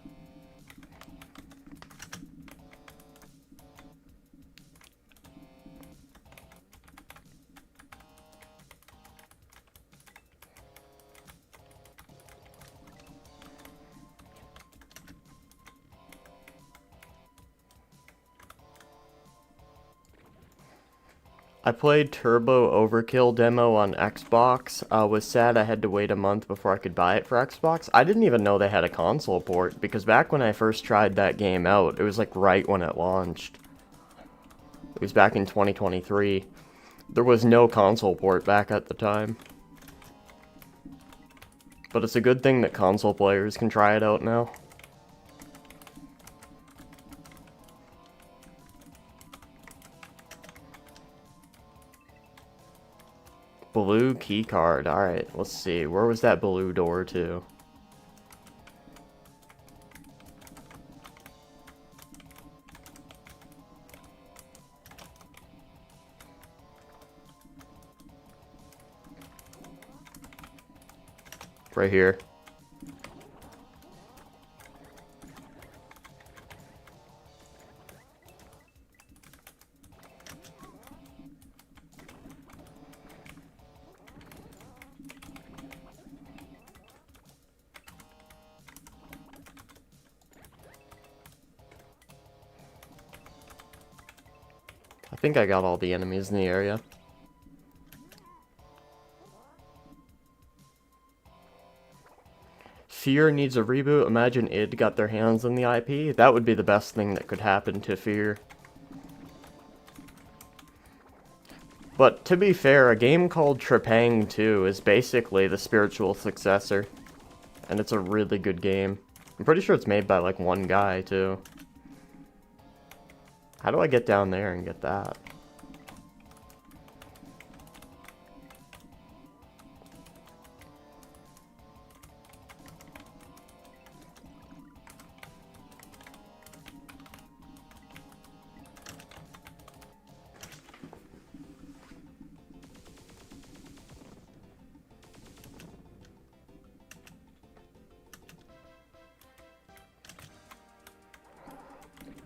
I played Turbo Overkill demo on Xbox. Was sad I had to wait a month before I could buy it for Xbox. I didn't even know they had a console port, because back when I first tried that game out, it was like right when it launched. It was back in 2023. There was no console port back at the time. But it's a good thing that console players can try it out now. Blue keycard. Alright, let's see. Where was that blue door to? Right here. I think I got all the enemies in the area. Fear needs a reboot. Imagine id got their hands on the IP. That would be the best thing that could happen to Fear. But to be fair, a game called Trepang 2 is basically the spiritual successor. And it's a really good game. I'm pretty sure it's made by like one guy too. How do I get down there and get that?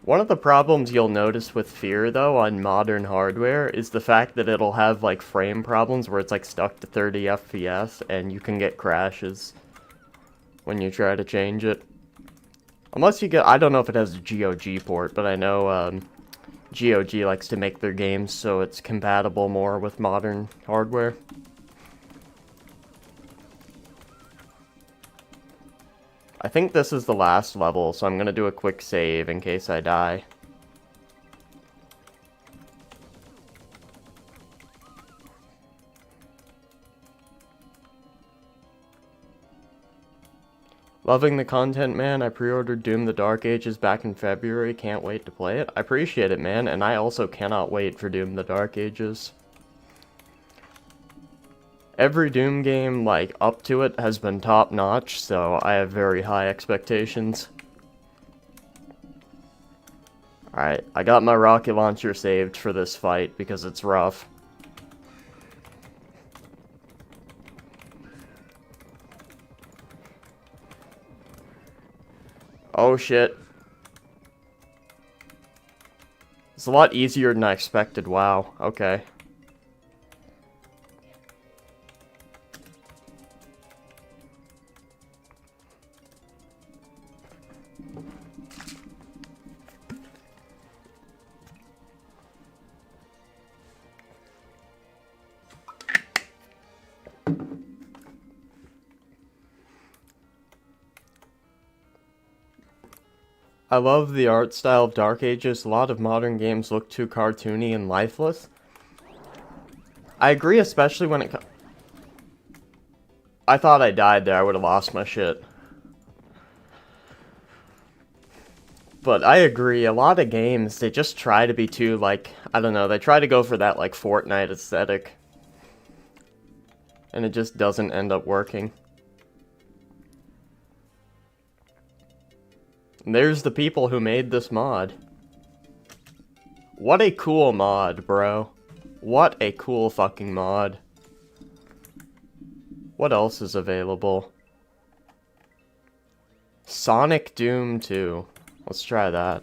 One of the problems you'll notice with Fear, though, on modern hardware is the fact that it'll have, like, frame problems where it's, like, stuck to 30 FPS, and you can get crashes when you try to change it. Unless you get... I don't know if it has a GOG port, but I know, GOG likes to make their games so it's compatible more with modern hardware. I think this is the last level, so I'm gonna do a quick save in case I die. Loving the content, man. I pre-ordered Doom the Dark Ages back in February. Can't wait to play it. I appreciate it, man, and I also cannot wait for Doom the Dark Ages. Every Doom game, like, up to it has been top-notch, so I have very high expectations. Alright, I got my rocket launcher saved for this fight because it's rough. Oh shit. It's a lot easier than I expected, wow, okay. I love the art style of Dark Ages. A lot of modern games look too cartoony and lifeless. I agree, especially when it I thought I died there. I would have lost my shit. But I agree, a lot of games, they just try to be too, like, I don't know, they try to go for that, like, Fortnite aesthetic. And it just doesn't end up working. And there's the people who made this mod. What a cool mod, bro. What a cool fucking mod. What else is available? Sonic Doom 2. Let's try that.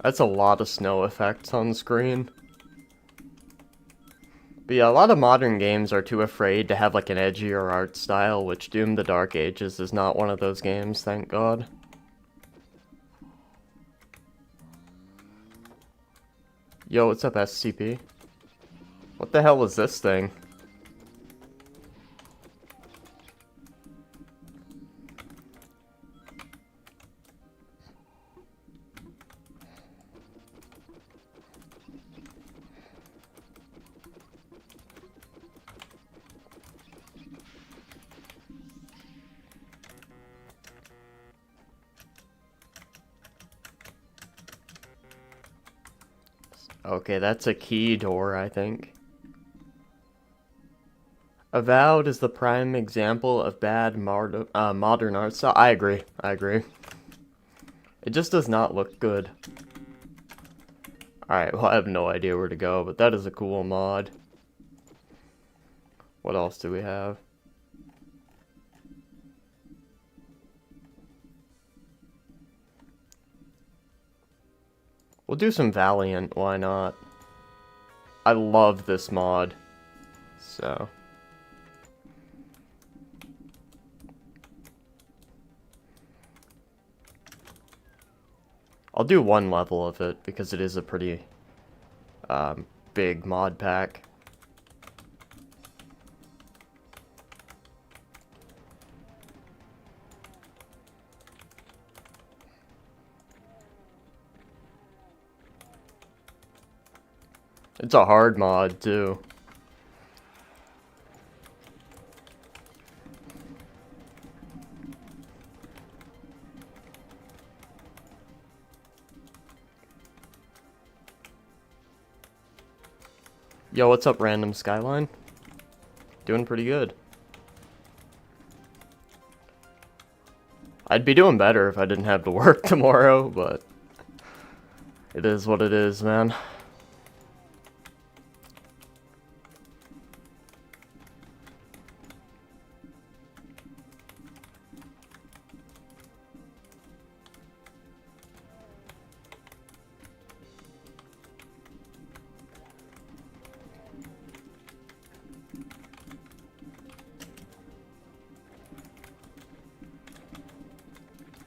That's a lot of snow effects on screen. But yeah, a lot of modern games are too afraid to have like an edgier art style, which Doom the Dark Ages is not one of those games, thank God. Yo, what's up, SCP? What the hell is this thing? Okay, that's a key door, I think. Avowed is the prime example of bad modern art style. I agree, I agree. It just does not look good. Alright, well I have no idea where to go, but that is a cool mod. What else do we have? We'll do some Valiant, why not? I love this mod. So. I'll do one level of it because it is a pretty big mod pack. It's a hard mod too. Yo, what's up, Random Skyline? Doing pretty good. I'd be doing better if I didn't have to work tomorrow, but it is what it is, man.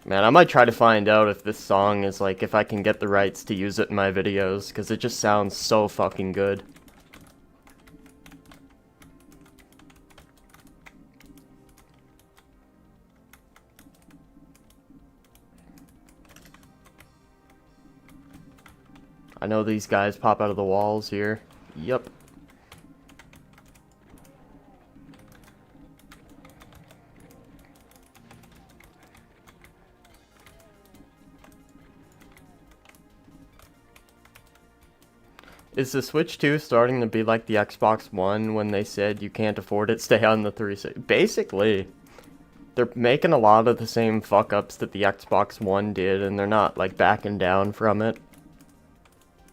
Man, I might try to find out if this song is like, if I can get the rights to use it in my videos, because it just sounds so fucking good. I know these guys pop out of the walls here. Yup. Is the Switch 2 starting to be like the Xbox One when they said you can't afford it, stay on the 360? Basically, they're making a lot of the same fuck-ups that the Xbox One did, and they're not, like, backing down from it.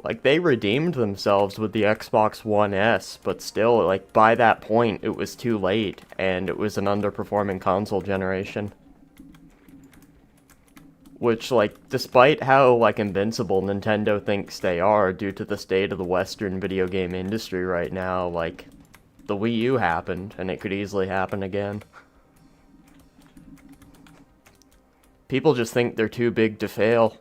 Like, they redeemed themselves with the Xbox One S, but still, like, by that point, it was too late, and it was an underperforming console generation. Which, like, despite how, like, invincible Nintendo thinks they are due to the state of the Western video game industry right now, like, the Wii U happened, and it could easily happen again. People just think they're too big to fail.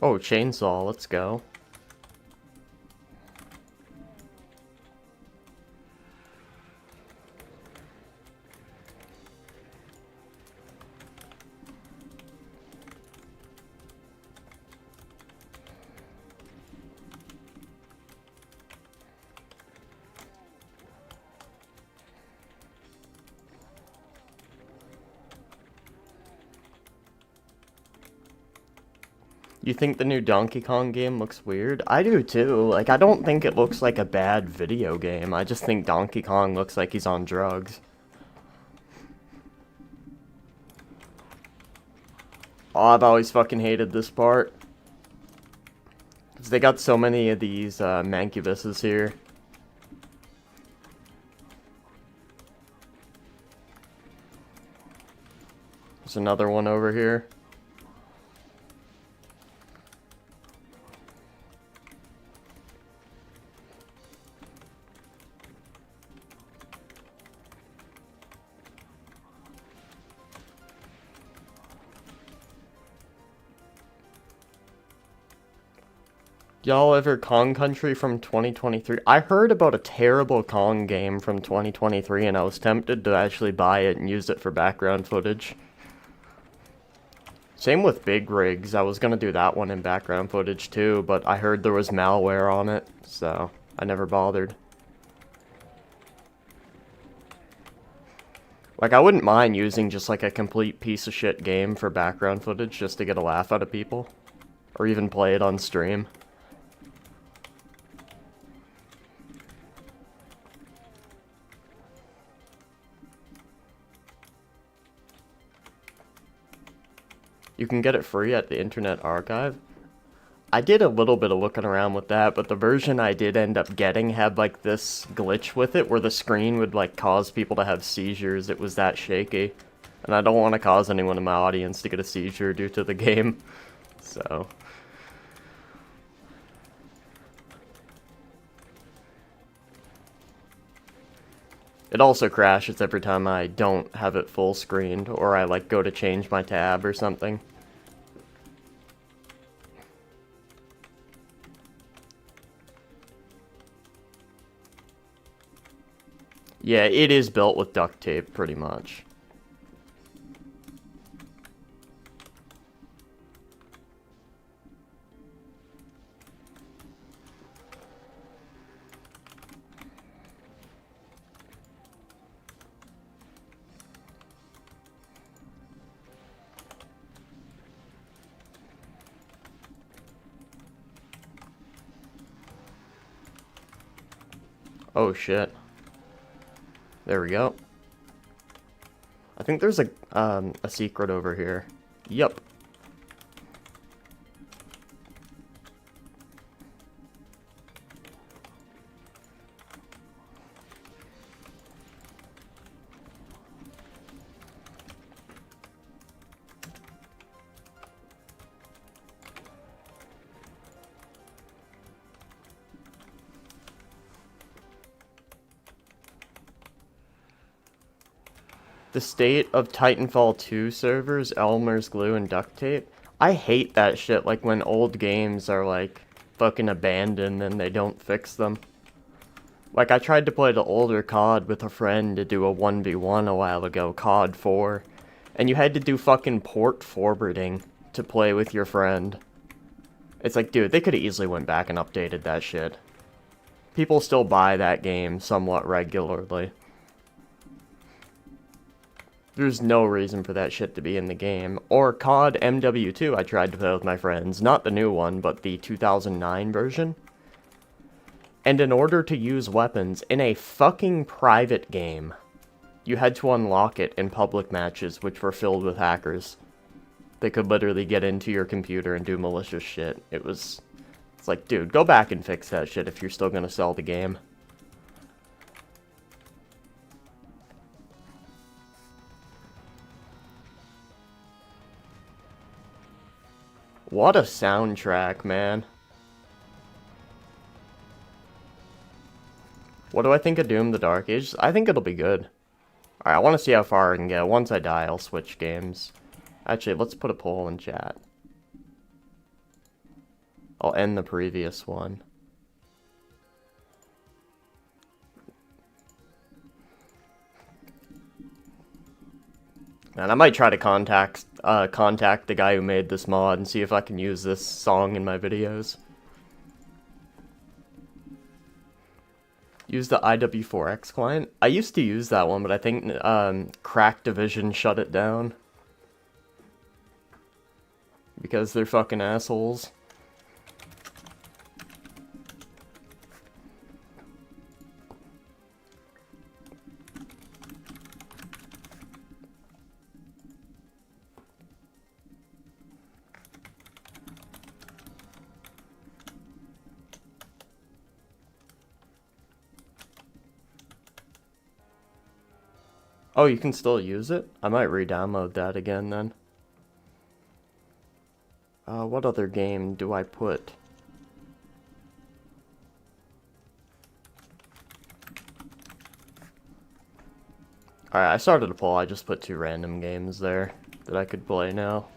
Oh, chainsaw, let's go. You think the new Donkey Kong game looks weird? I do too. Like, I don't think it looks like a bad video game. I just think Donkey Kong looks like he's on drugs. Oh, I've always fucking hated this part. Because they got so many of these mancubuses here. There's another one over here. Y'all ever Kong Country from 2023? I heard about a terrible Kong game from 2023 and I was tempted to actually buy it and use it for background footage. Same with Big Rigs. I was gonna do that one in background footage too, but I heard there was malware on it, so I never bothered. Like, I wouldn't mind using just like a complete piece of shit game for background footage just to get a laugh out of people. Or even play it on stream. You can get it free at the Internet Archive. I did a little bit of looking around with that, but the version I did end up getting had like this glitch with it where the screen would like cause people to have seizures. It was that shaky. And I don't want to cause anyone in my audience to get a seizure due to the game. So... It also crashes every time I don't have it full screened, or I like go to change my tab or something. Yeah, it is built with duct tape, pretty much. Oh shit. There we go. I think there's a secret over here. Yup. The state of Titanfall 2 servers, Elmer's glue, and duct tape. I hate that shit, like when old games are like fucking abandoned and they don't fix them. Like I tried to play the older COD with a friend to do a 1v1 a while ago, COD 4. And you had to do fucking port forwarding to play with your friend. It's like, dude, they could have easily went back and updated that shit. People still buy that game somewhat regularly. There's no reason for that shit to be in the game. Or COD MW2 I tried to play with my friends. Not the new one, but the 2009 version. And in order to use weapons in a fucking private game, you had to unlock it in public matches, which were filled with hackers. They could literally get into your computer and do malicious shit. It's like, dude, go back and fix that shit if you're still gonna sell the game. What a soundtrack, man. What do I think of Doom the Dark Ages? I think it'll be good. Alright, I want to see how far I can get. Once I die, I'll switch games. Actually, let's put a poll in chat. I'll end the previous one. And I might try to contact the guy who made this mod and see if I can use this song in my videos. Use the IW4X client. I used to use that one, but I think Crack Division shut it down. Because they're fucking assholes. Oh, you can still use it? I might re-download that again then. What other game do I put? Alright, I started a poll. I just put 2 random games there that I could play now.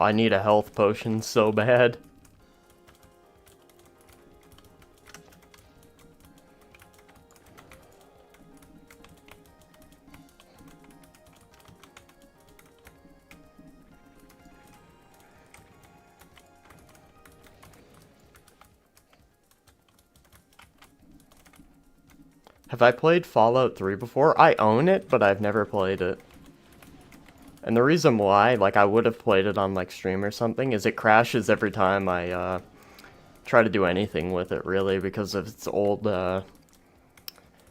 I need a health potion so bad. Have I played Fallout 3 before? I own it, but I've never played it. And the reason why, like, I would have played it on, like, stream or something, is it crashes every time I, try to do anything with it, really, because of its old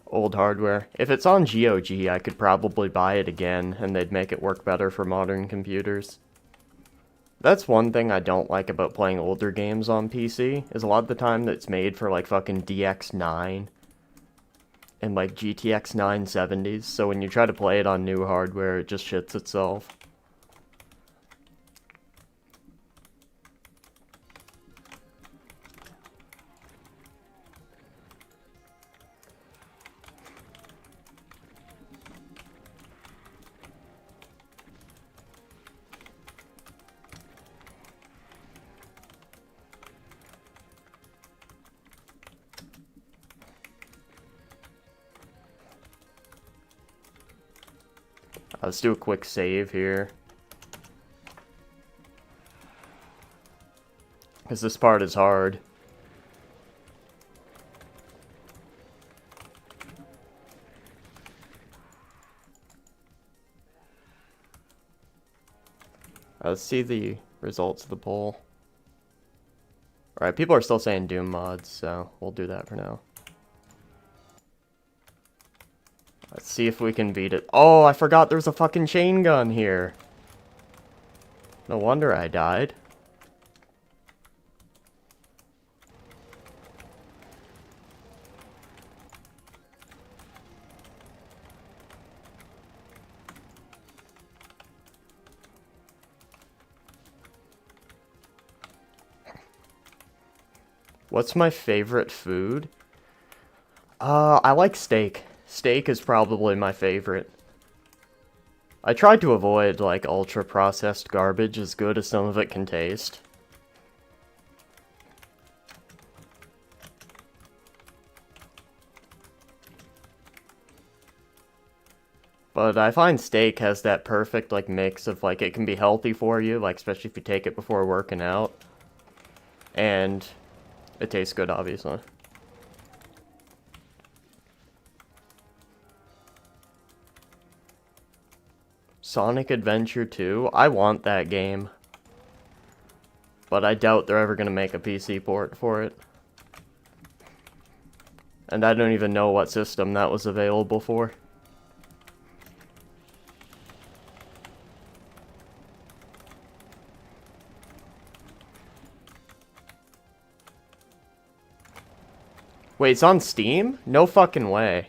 hardware. If it's on GOG, I could probably buy it again, and they'd make it work better for modern computers. That's one thing I don't like about playing older games on PC, is a lot of the time it's made for, like, fucking DX9 and like GTX 970s, so when you try to play it on new hardware, it just shits itself. Let's do a quick save here, because this part is hard. Let's see the results of the poll. Alright, people are still saying Doom mods, so we'll do that for now. Let's see if we can beat it. Oh, I forgot there's a fucking chain gun here. No wonder I died. What's my favorite food? I like steak. Steak is probably my favorite. I tried to avoid, like, ultra-processed garbage as good as some of it can taste. But I find steak has that perfect, like, mix of, like, it can be healthy for you, like, especially if you take it before working out. And it tastes good, obviously. Sonic Adventure 2? I want that game. But I doubt they're ever gonna make a PC port for it. And I don't even know what system that was available for. Wait, it's on Steam? No fucking way.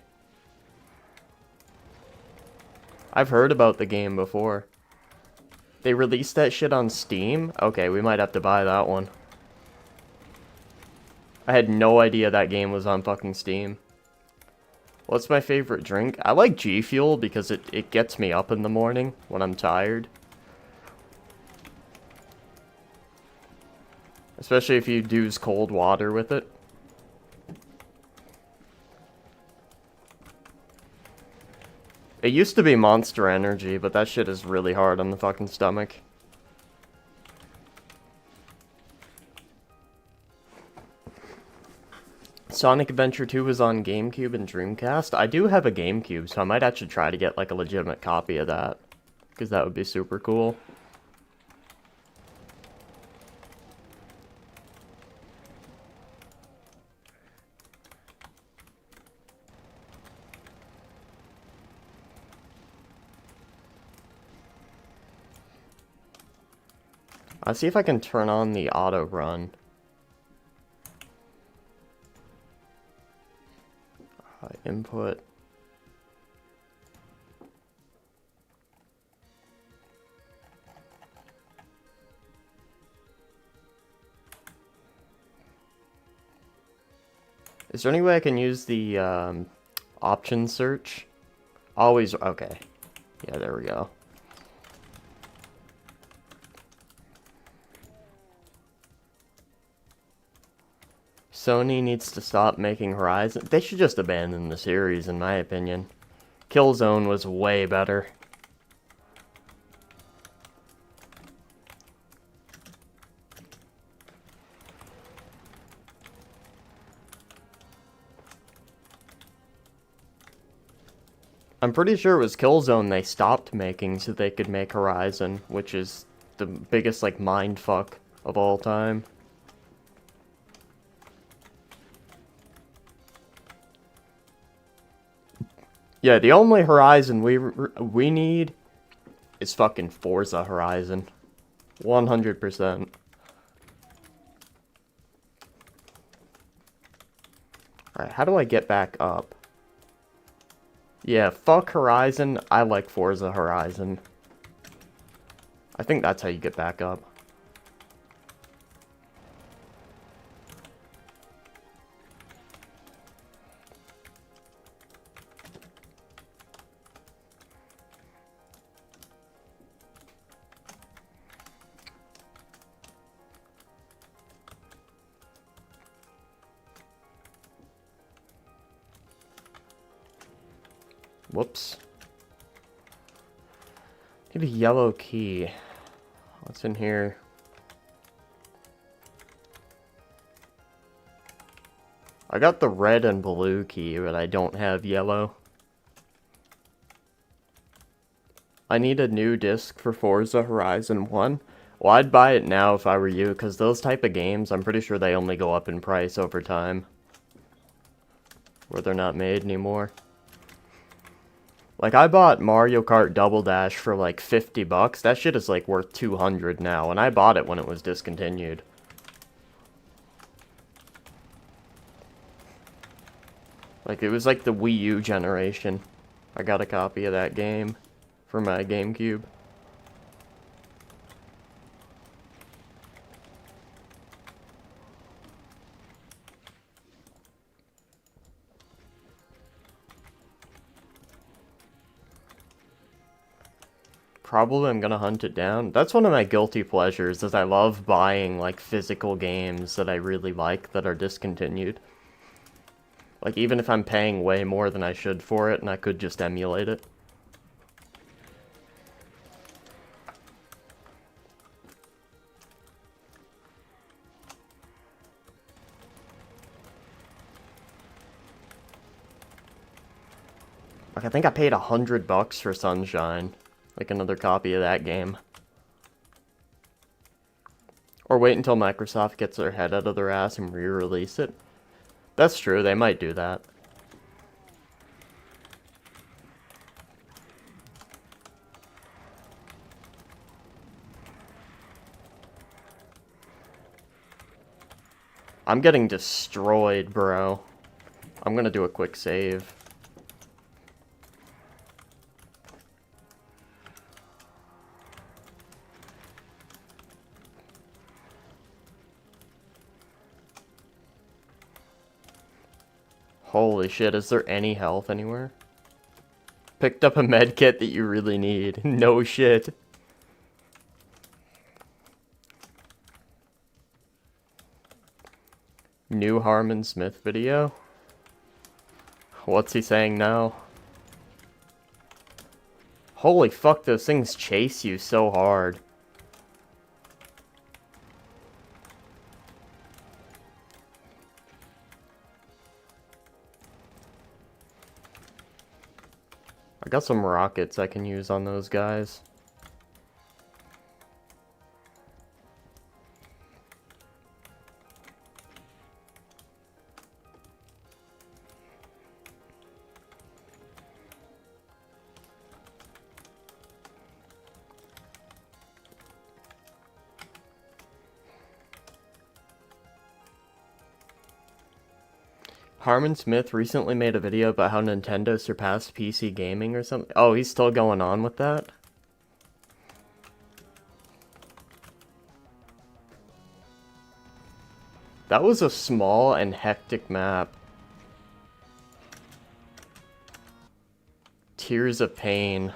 I've heard about the game before. They released that shit on Steam? Okay, we might have to buy that one. I had no idea that game was on fucking Steam. What's my favorite drink? I like G Fuel because it gets me up in the morning when I'm tired. Especially if you use cold water with it. It used to be Monster Energy, but that shit is really hard on the fucking stomach. Sonic Adventure 2 was on GameCube and Dreamcast. I do have a GameCube, so I might actually try to get like a legitimate copy of that, because that would be super cool. I'll see if I can turn on the auto run. Input. Is there any way I can use the option search? Always, okay. Yeah, there we go. Sony needs to stop making Horizon. They should just abandon the series, in my opinion. Killzone was way better. I'm pretty sure it was Killzone they stopped making so they could make Horizon, which is the biggest, like, mindfuck of all time. Yeah, the only Horizon we need is fucking Forza Horizon. 100%. Alright, how do I get back up? Yeah, fuck Horizon. I like Forza Horizon. I think that's how you get back up. Whoops. Need a yellow key. What's in here? I got the red and blue key, but I don't have yellow. I need a new disc for Forza Horizon 1. Well, I'd buy it now if I were you, because those type of games, I'm pretty sure they only go up in price over time. Where they're not made anymore. Like, I bought Mario Kart Double Dash for like 50 bucks. That shit is like worth 200 now, and I bought it when it was discontinued. Like, it was like the Wii U generation. I got a copy of that game for my GameCube. Probably I'm gonna hunt it down. That's one of my guilty pleasures, is I love buying, like, physical games that I really like that are discontinued. Like, even if I'm paying way more than I should for it, and I could just emulate it. Like, I think I paid $100 for Sunshine. Like, another copy of that game. Or wait until Microsoft gets their head out of their ass and re-release it. That's true, they might do that. I'm getting destroyed, bro. I'm gonna do a quick save. Holy shit, is there any health anywhere? Picked up a med kit that you really need. No shit. New Harmon Smith video? What's he saying now? Holy fuck, those things chase you so hard. I got some rockets I can use on those guys. Harmon Smith recently made a video about how Nintendo surpassed PC gaming or something. Oh, he's still going on with that? That was a small and hectic map. Tears of Pain.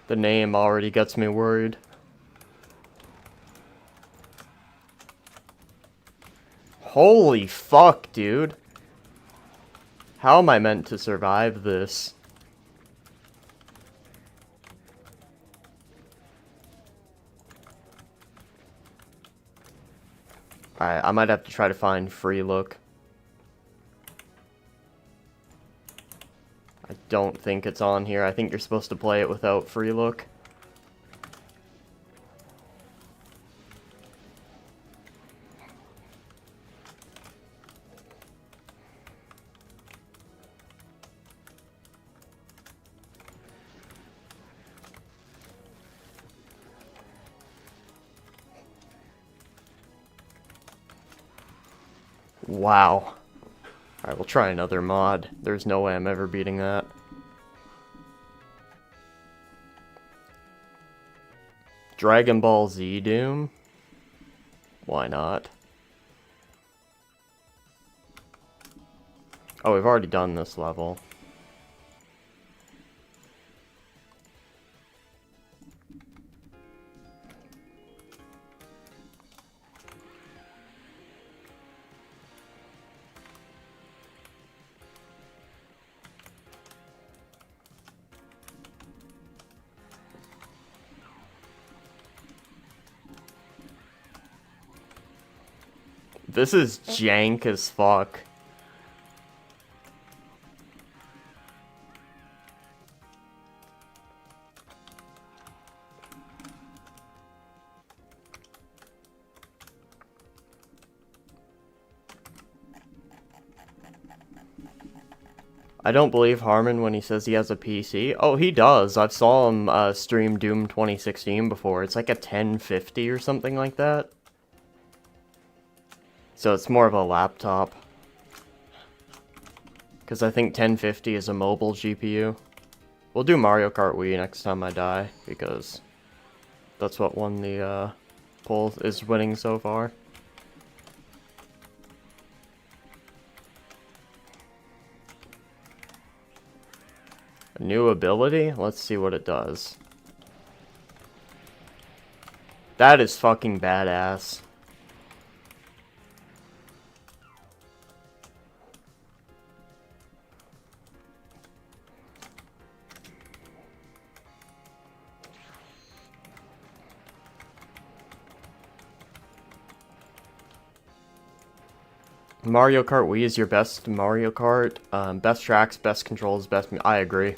The name already gets me worried. Holy fuck, dude. How am I meant to survive this? Alright, I might have to try to find free look. I don't think it's on here. I think you're supposed to play it without free look. Wow. Alright, we'll try another mod. There's no way I'm ever beating that. Dragon Ball Z Doom? Why not? Oh, we've already done this level. This is jank as fuck. I don't believe Harmon when he says he has a PC. Oh, he does. I've saw him stream Doom 2016 before. It's like a 1050 or something like that. So it's more of a laptop. Because I think 1050 is a mobile GPU. We'll do Mario Kart Wii next time I die, because that's what won the poll, is winning so far. A new ability? Let's see what it does. That is fucking badass. Mario Kart Wii is your best Mario Kart. Best tracks, best controls, best... I agree.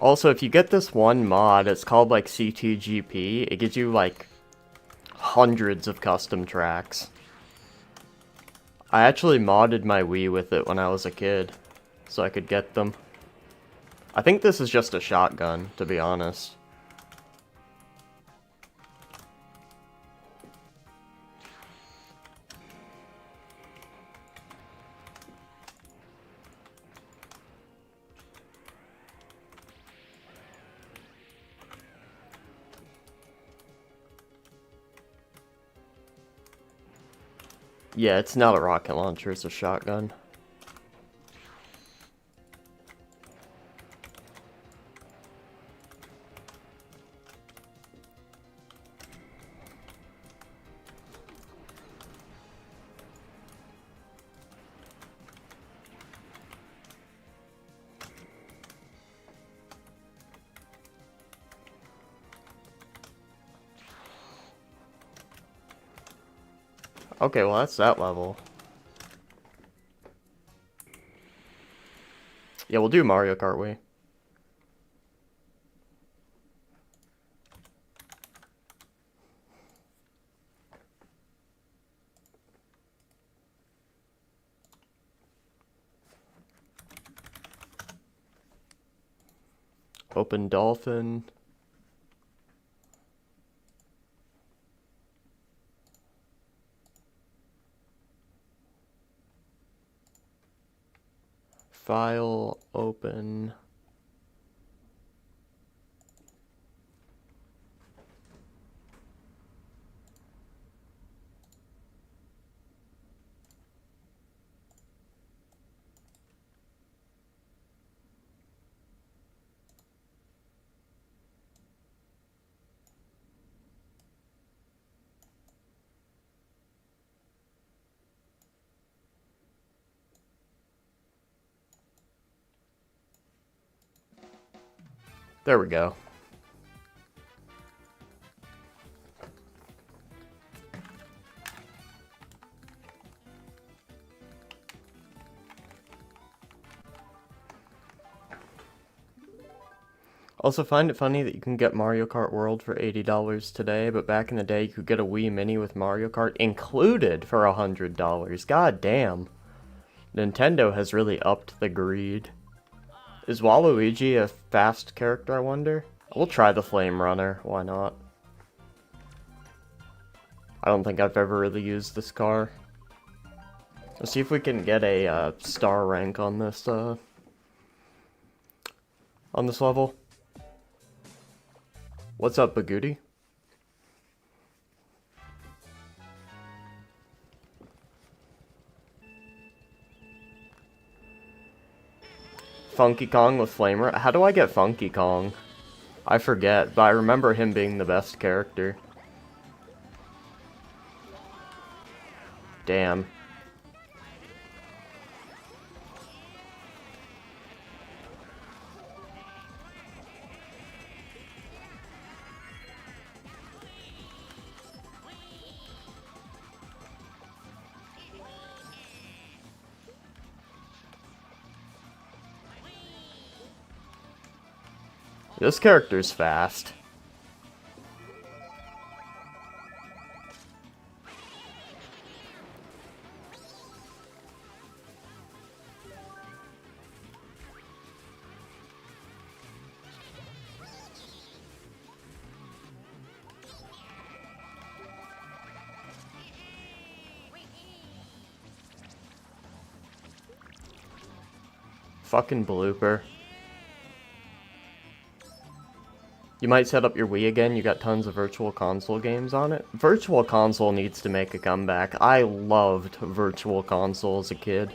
Also, if you get this one mod, it's called like CTGP. It gives you like hundreds of custom tracks. I actually modded my Wii with it when I was a kid, so I could get them. I think this is just a shotgun, to be honest. Yeah, it's not a rocket launcher, it's a shotgun. Okay, well that's that level. Yeah, we'll do Mario Kart Wii. Open Dolphin. File, open. There we go. Also, find it funny that you can get Mario Kart World for $80 today, but back in the day you could get a Wii Mini with Mario Kart included for $100. God damn. Nintendo has really upped the greed. Is Waluigi a fast character, I wonder? We'll try the Flame Runner, why not? I don't think I've ever really used this car. Let's see if we can get a star rank on this level. What's up, Bagooty? Funky Kong with Flamer. How do I get Funky Kong? I forget, but I remember him being the best character. Damn. This character's fast. Fucking blooper. You might set up your Wii again, you got tons of Virtual Console games on it. Virtual Console needs to make a comeback. I loved Virtual Console as a kid.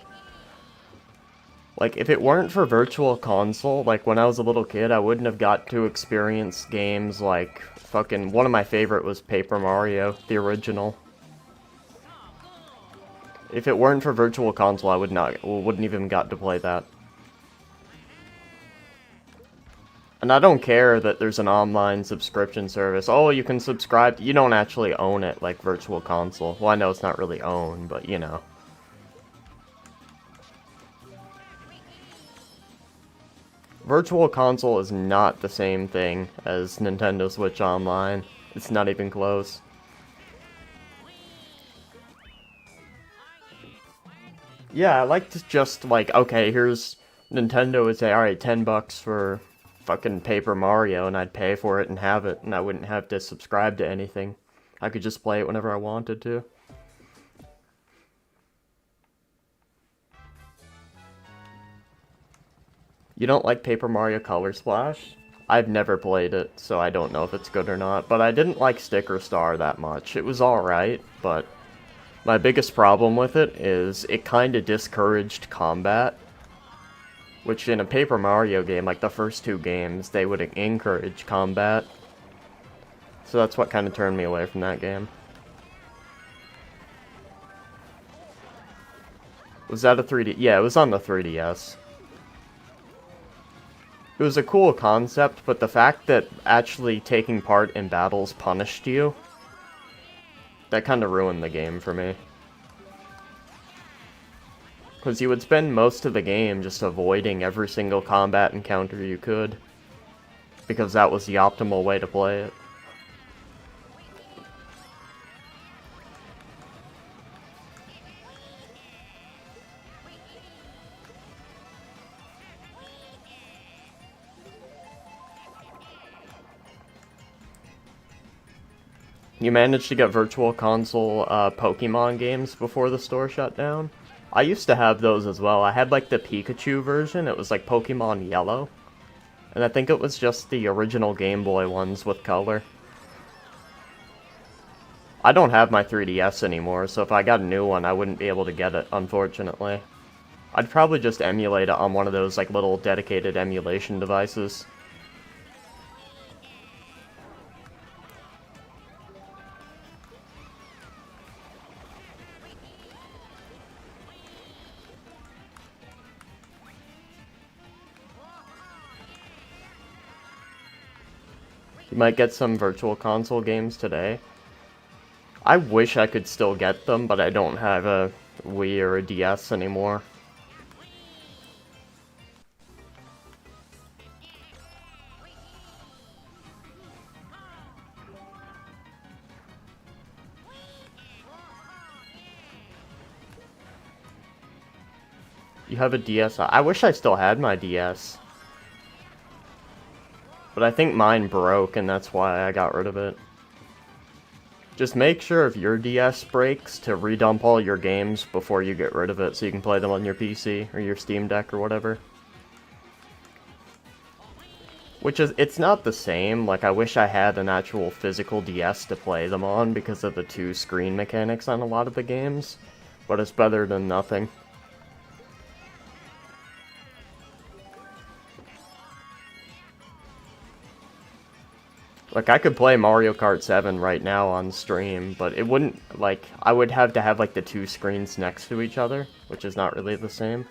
Like, if it weren't for Virtual Console, like, when I was a little kid, I wouldn't have got to experience games like, fucking, one of my favorite was Paper Mario, the original. If it weren't for Virtual Console, I wouldn't even got to play that. And I don't care that there's an online subscription service. Oh, you can subscribe. You don't actually own it like Virtual Console. Well, I know it's not really owned, but you know. Virtual Console is not the same thing as Nintendo Switch Online. It's not even close. Yeah, I like to just, like, okay, here's Nintendo would say, alright, $10 for fucking Paper Mario, and I'd pay for it and have it, and I wouldn't have to subscribe to anything. I could just play it whenever I wanted to. You don't like Paper Mario Color Splash? I've never played it, so I don't know if it's good or not, but I didn't like Sticker Star that much. It was alright, but my biggest problem with it is it kinda discouraged combat. Which in a Paper Mario game, like the first two games, they would encourage combat. So that's what kind of turned me away from that game. Was that a 3D? Yeah, it was on the 3DS. It was a cool concept, but the fact that actually taking part in battles punished you, that kind of ruined the game for me. Because you would spend most of the game just avoiding every single combat encounter you could. Because that was the optimal way to play it. You managed to get Virtual Console Pokemon games before the store shut down? I used to have those as well. I had like the Pikachu version, it was like Pokemon Yellow. And I think it was just the original Game Boy ones with color. I don't have my 3DS anymore, so if I got a new one, I wouldn't be able to get it, unfortunately. I'd probably just emulate it on one of those like little dedicated emulation devices. You might get some Virtual Console games today. I wish I could still get them, but I don't have a Wii or a DS anymore. You have a DS? I wish I still had my DS. But I think mine broke, and that's why I got rid of it. Just make sure if your DS breaks to redump all your games before you get rid of it so you can play them on your PC or your Steam Deck or whatever. Which is, it's not the same, like I wish I had an actual physical DS to play them on because of the two screen mechanics on a lot of the games, but it's better than nothing. Like, I could play Mario Kart 7 right now on stream, but it wouldn't, like, I would have to have, like, the two screens next to each other, which is not really the same.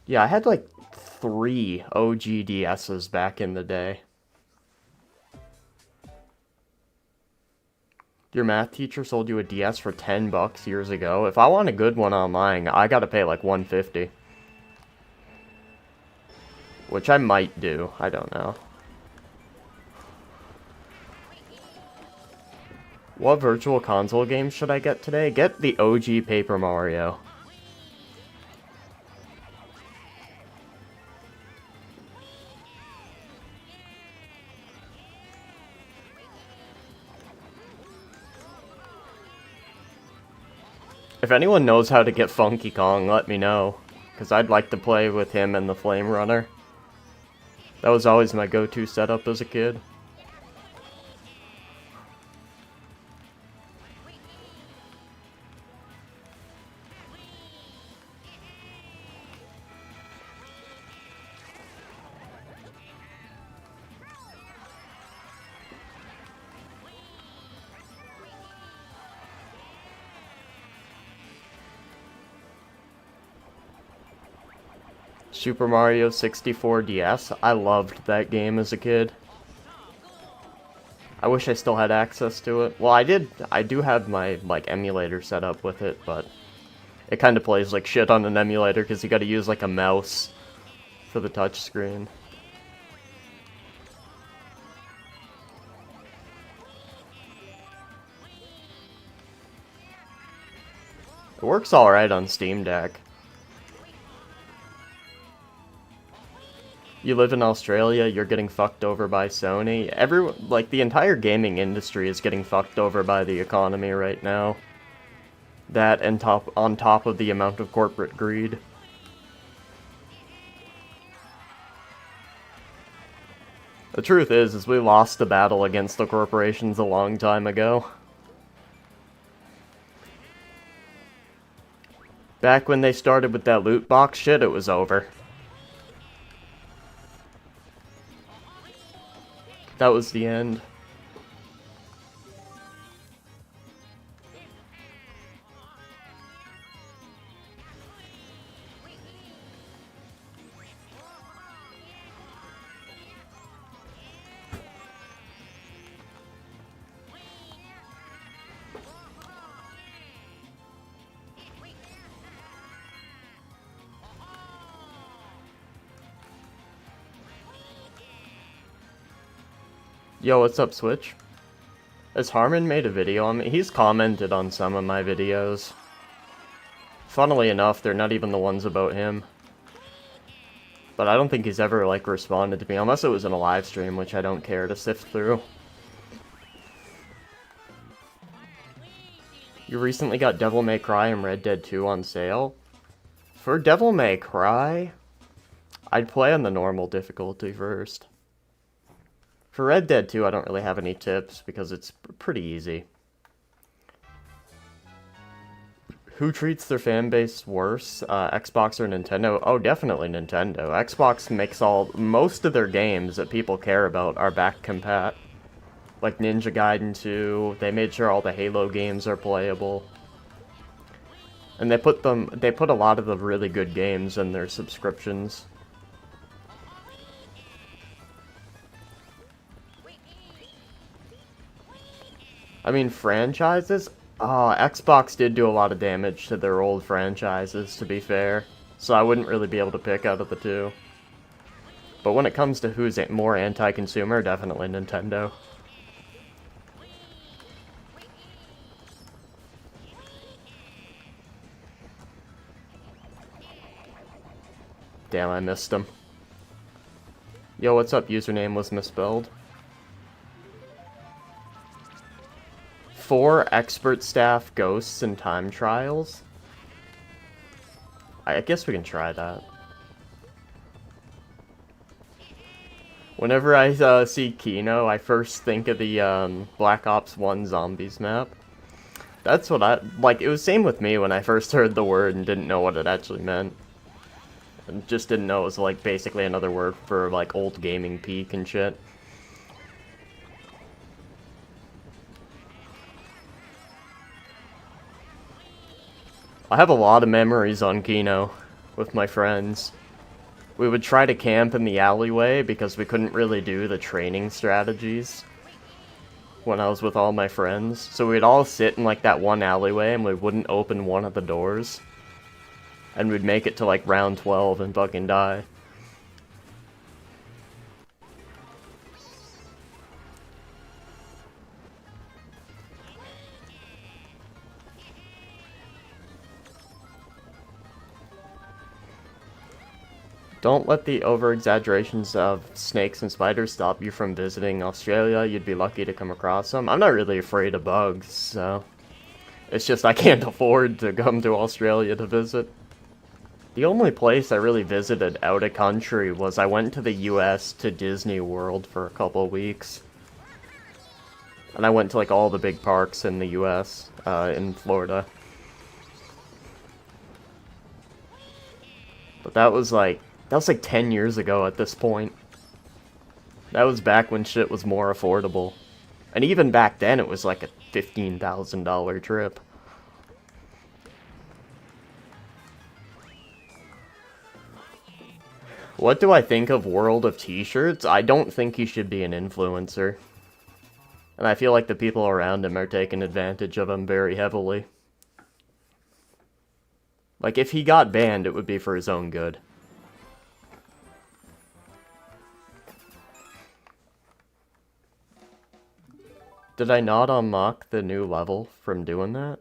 Yeah, I had, like, 3 OG DSs back in the day. Your math teacher sold you a DS for $10 years ago. If I want a good one online, I gotta pay like $150. Which I might do. I don't know. What Virtual Console games should I get today? Get the OG Paper Mario. If anyone knows how to get Funky Kong, let me know. Because I'd like to play with him and the Flame Runner. That was always my go-to setup as a kid. Super Mario 64 DS. I loved that game as a kid. I wish I still had access to it. Well, I do have my, like, emulator set up with it, but it kind of plays like shit on an emulator because you gotta use, like, a mouse for the touchscreen. It works alright on Steam Deck. You live in Australia, you're getting fucked over by Sony. Like, the entire gaming industry is getting fucked over by the economy right now. That and on top of the amount of corporate greed. The truth is we lost the battle against the corporations a long time ago. Back when they started with that loot box shit, it was over. That was the end. Yo, what's up, Switch? Has Harmon made a video on me? He's commented on some of my videos. Funnily enough, they're not even the ones about him. But I don't think he's ever, like, responded to me, unless it was in a live stream, which I don't care to sift through. You recently got Devil May Cry and Red Dead 2 on sale? For Devil May Cry, I'd play on the normal difficulty first. For Red Dead 2, I don't really have any tips, because it's pretty easy. Who treats their fan base worse, Xbox or Nintendo? Oh, definitely Nintendo. Xbox makes most of their games that people care about are back compat. Like Ninja Gaiden 2, they made sure all the Halo games are playable. And they put a lot of the really good games in their subscriptions. I mean, franchises? Xbox did do a lot of damage to their old franchises, to be fair. So I wouldn't really be able to pick out of the two. But when it comes to who's more anti-consumer, definitely Nintendo. Damn, I missed him. Yo, what's up? Username was misspelled. 4 expert staff ghosts and time trials? I guess we can try that. Whenever I see Kino, I first think of the Black Ops 1 Zombies map. That's what it was same with me when I first heard the word and didn't know what it actually meant. And just didn't know it was like basically another word for like old gaming peak and shit. I have a lot of memories on Kino with my friends. We would try to camp in the alleyway because we couldn't really do the training strategies when I was with all my friends. So we'd all sit in like that one alleyway and we wouldn't open one of the doors. And we'd make it to like round 12 and fucking die. Don't let the over-exaggerations of snakes and spiders stop you from visiting Australia. You'd be lucky to come across them. I'm not really afraid of bugs, so... It's just I can't afford to come to Australia to visit. The only place I really visited out of country was I went to the US to Disney World for a couple of weeks. And I went to like all the big parks in the US, in Florida. But that was like 10 years ago at this point. That was back when shit was more affordable. And even back then it was like a $15,000 trip. What do I think of World of T-shirts? I don't think he should be an influencer. And I feel like the people around him are taking advantage of him very heavily. Like, if he got banned, it would be for his own good. Did I not unlock the new level from doing that?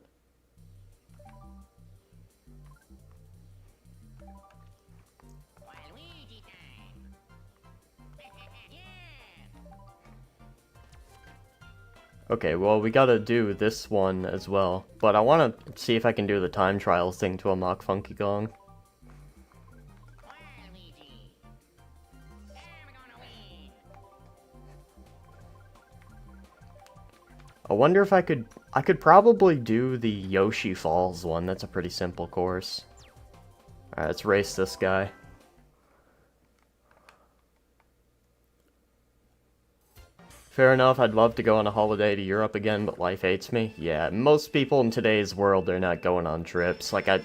Okay, well, we gotta do this one as well. But I wanna see if I can do the time trials thing to unlock Funky Kong. I wonder if I could probably do the Yoshi Falls one. That's a pretty simple course. Alright, let's race this guy. Fair enough, I'd love to go on a holiday to Europe again, but life hates me. Yeah, most people in today's world, they're not going on trips. Like, I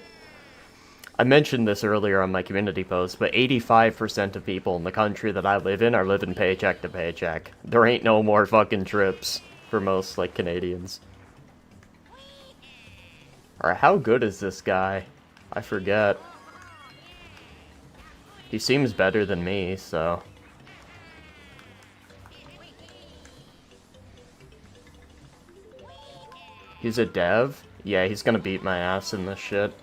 mentioned this earlier on my community post, but 85% of people in the country that I live in are living paycheck to paycheck. There ain't no more fucking trips for most, like, Canadians. Alright, how good is this guy? I forget. He seems better than me, so... He's a dev? Yeah, he's gonna beat my ass in this shit.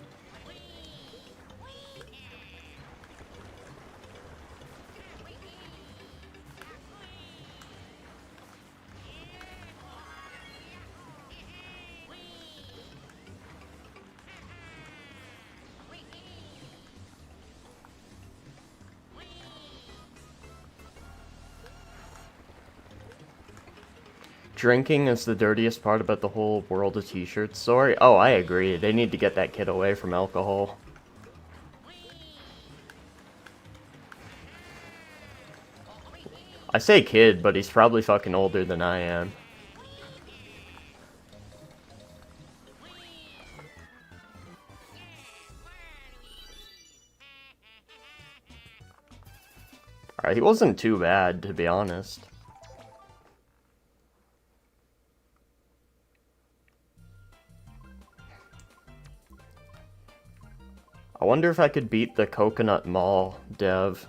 Drinking is the dirtiest part about the whole world of t-shirts. Sorry. Oh, I agree. They need to get that kid away from alcohol. I say kid, but he's probably fucking older than I am. He wasn't too bad, to be honest. I wonder if I could beat the Coconut Mall dev.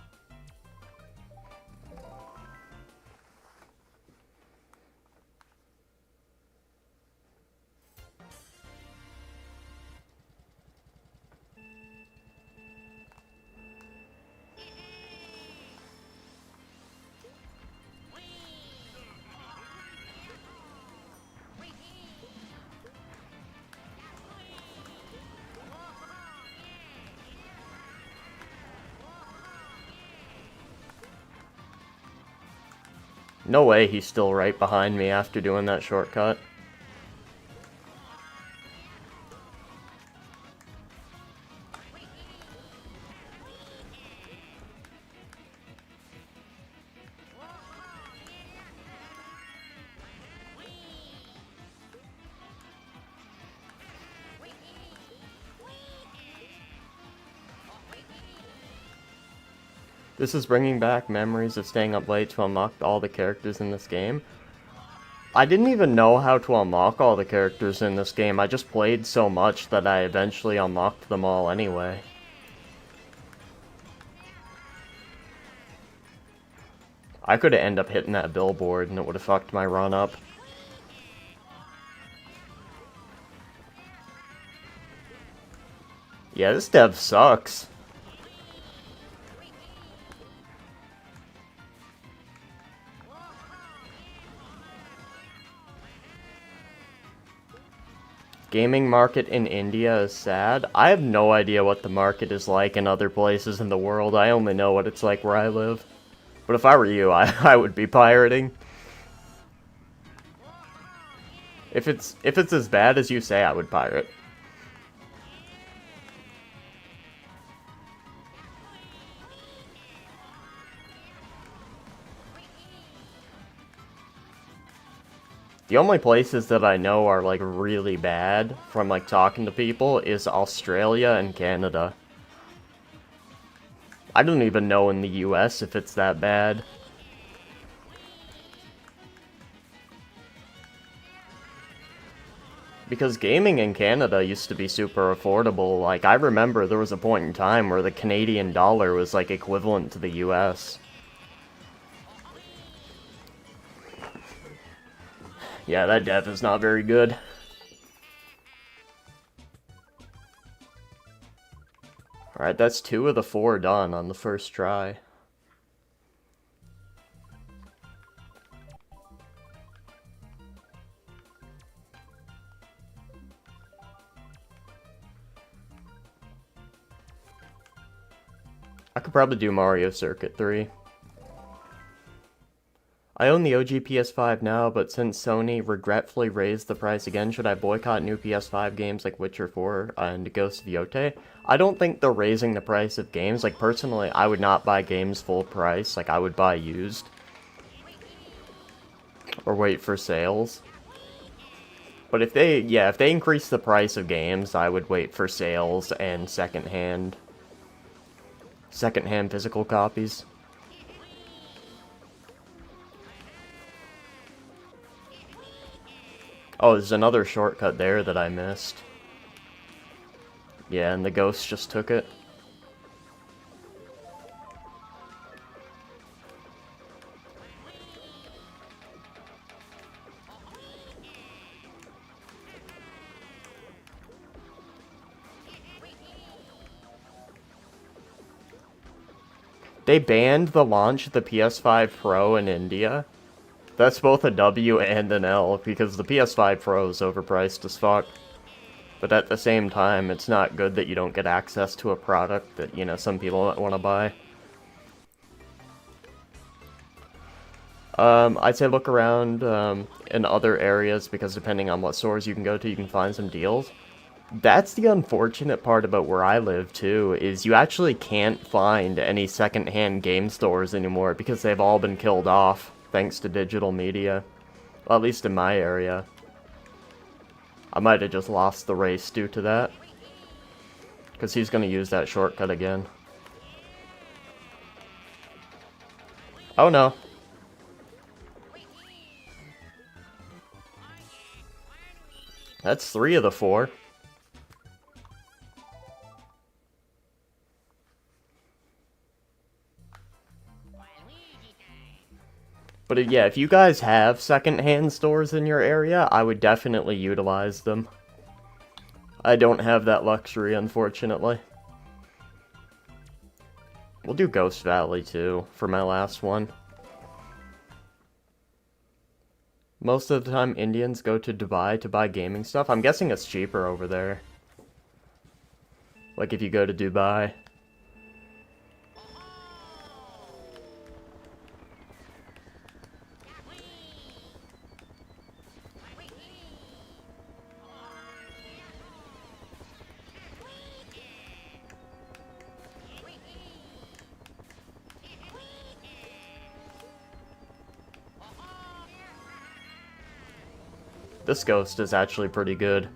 No way he's still right behind me after doing that shortcut. This is bringing back memories of staying up late to unlock all the characters in this game. I didn't even know how to unlock all the characters in this game. I just played so much that I eventually unlocked them all anyway. I could have ended up hitting that billboard and it would have fucked my run up. Yeah, this dev sucks. Gaming market in India is sad. I have no idea what the market is like in other places in the world. I only know what it's like where I live. But if I were you, I would be pirating. If it's as bad as you say, I would pirate. The only places that I know are, like, really bad from, like, talking to people is Australia and Canada. I don't even know in the US if it's that bad. Because gaming in Canada used to be super affordable. Like, I remember there was a point in time where the Canadian dollar was, like, equivalent to the US. Yeah, that dev is not very good. Alright, that's 2 of the 4 done on the first try. I could probably do Mario Circuit 3. I own the OG PS5 now, but since Sony regretfully raised the price again, should I boycott new PS5 games like Witcher 4 and Ghost of Yotei? I don't think they're raising the price of games. Like, personally, I would not buy games full price. Like, I would buy used. Or wait for sales. But if they increase the price of games, I would wait for sales and secondhand physical copies. Oh, there's another shortcut there that I missed. Yeah, and the ghost just took it. They banned the launch of the PS5 Pro in India. That's both a W and an L, because the PS5 Pro is overpriced as fuck. But at the same time, it's not good that you don't get access to a product that, you know, some people want to buy. I'd say look around in other areas, because depending on what stores you can go to, you can find some deals. That's the unfortunate part about where I live, too, is you actually can't find any secondhand game stores anymore, because they've all been killed off, thanks to digital media. Well, at least in my area. I might have just lost the race due to that. Because he's going to use that shortcut again. Oh no. That's 3 of the 4. But yeah, if you guys have secondhand stores in your area, I would definitely utilize them. I don't have that luxury, unfortunately. We'll do Ghost Valley, too, for my last one. Most of the time, Indians go to Dubai to buy gaming stuff. I'm guessing it's cheaper over there. Like, if you go to Dubai. This ghost is actually pretty good.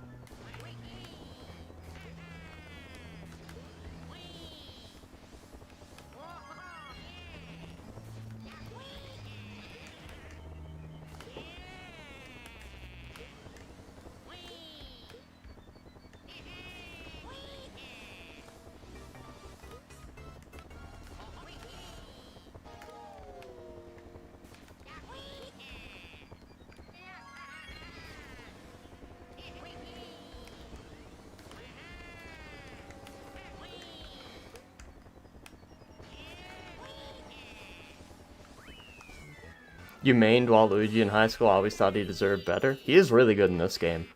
You mained Waluigi in high school, I always thought he deserved better. He is really good in this game.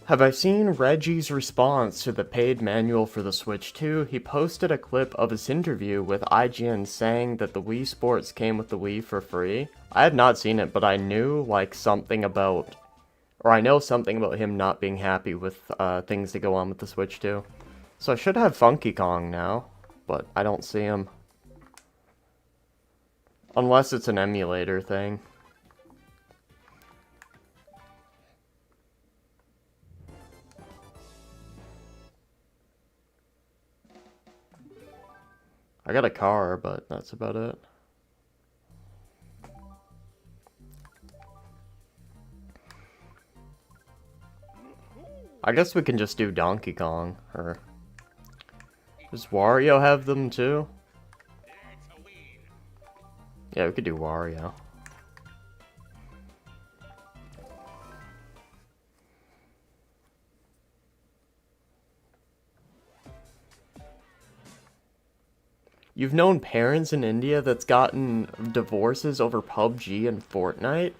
Have I seen Reggie's response to the paid manual for the Switch 2? He posted a clip of his interview with IGN saying that the Wii Sports came with the Wii for free. I have not seen it, but I knew, like, something about... Or I know something about him not being happy with things that go on with the Switch 2. So I should have Funky Kong now, but I don't see him. Unless it's an emulator thing. I got a car, but that's about it. I guess we can just do Donkey Kong, or... Does Wario have them too? Yeah, we could do Wario. You've known parents in India that's gotten divorces over PUBG and Fortnite?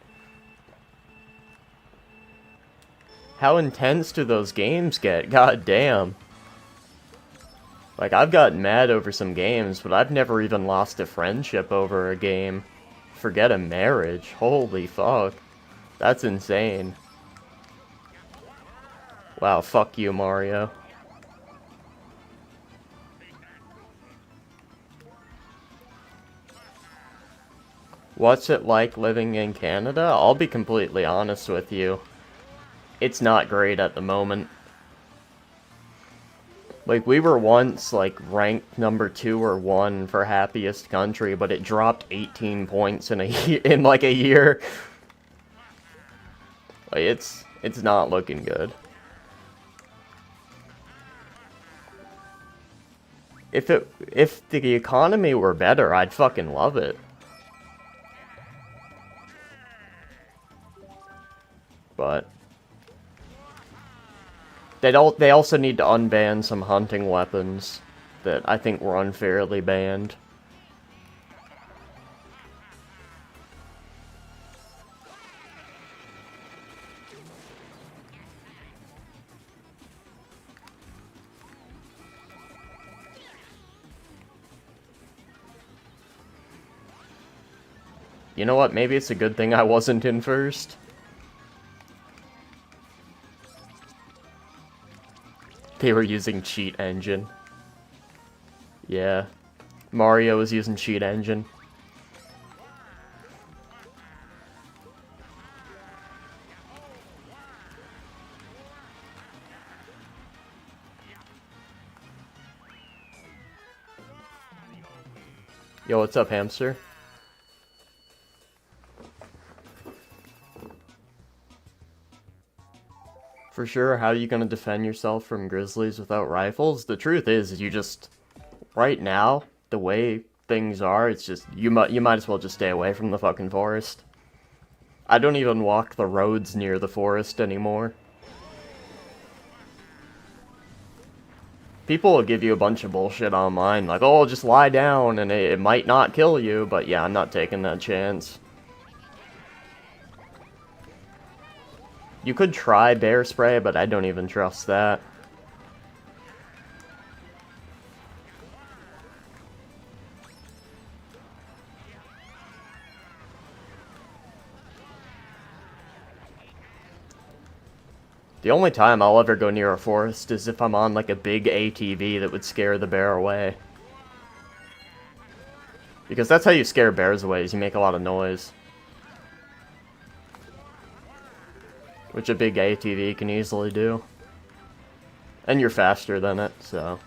How intense do those games get? God damn. Like, I've gotten mad over some games, but I've never even lost a friendship over a game. Forget a marriage. Holy fuck. That's insane. Wow, fuck you, Mario. What's it like living in Canada? I'll be completely honest with you. It's not great at the moment. Like, we were once, like, ranked number 2 or 1 for happiest country, but it dropped 18 points in in like a year. Like, it's not looking good. If the economy were better, I'd fucking love it. But they also need to unban some hunting weapons that I think were unfairly banned. You know what? Maybe it's a good thing I wasn't in first. They were using cheat engine. Yeah. Mario was using cheat engine. Yo, what's up, hamster? For sure, how are you gonna defend yourself from grizzlies without rifles? The truth is you just... Right now, the way things are, it's just... You might as well just stay away from the fucking forest. I don't even walk the roads near the forest anymore. People will give you a bunch of bullshit online, like, oh, just lie down and it might not kill you, but yeah, I'm not taking that chance. You could try bear spray, but I don't even trust that. The only time I'll ever go near a forest is if I'm on like a big ATV that would scare the bear away. Because that's how you scare bears away, is you make a lot of noise. Which a big ATV can easily do. And you're faster than it, so...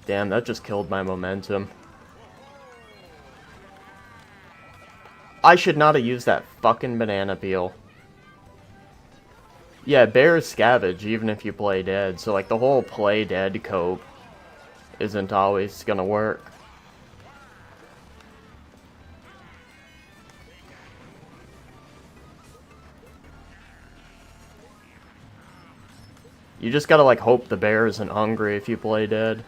Damn, that just killed my momentum. I should not have used that fucking banana peel. Yeah, bears scavenge even if you play dead, so like the whole play dead cope isn't always gonna work. You just gotta like hope the bear isn't hungry if you play dead.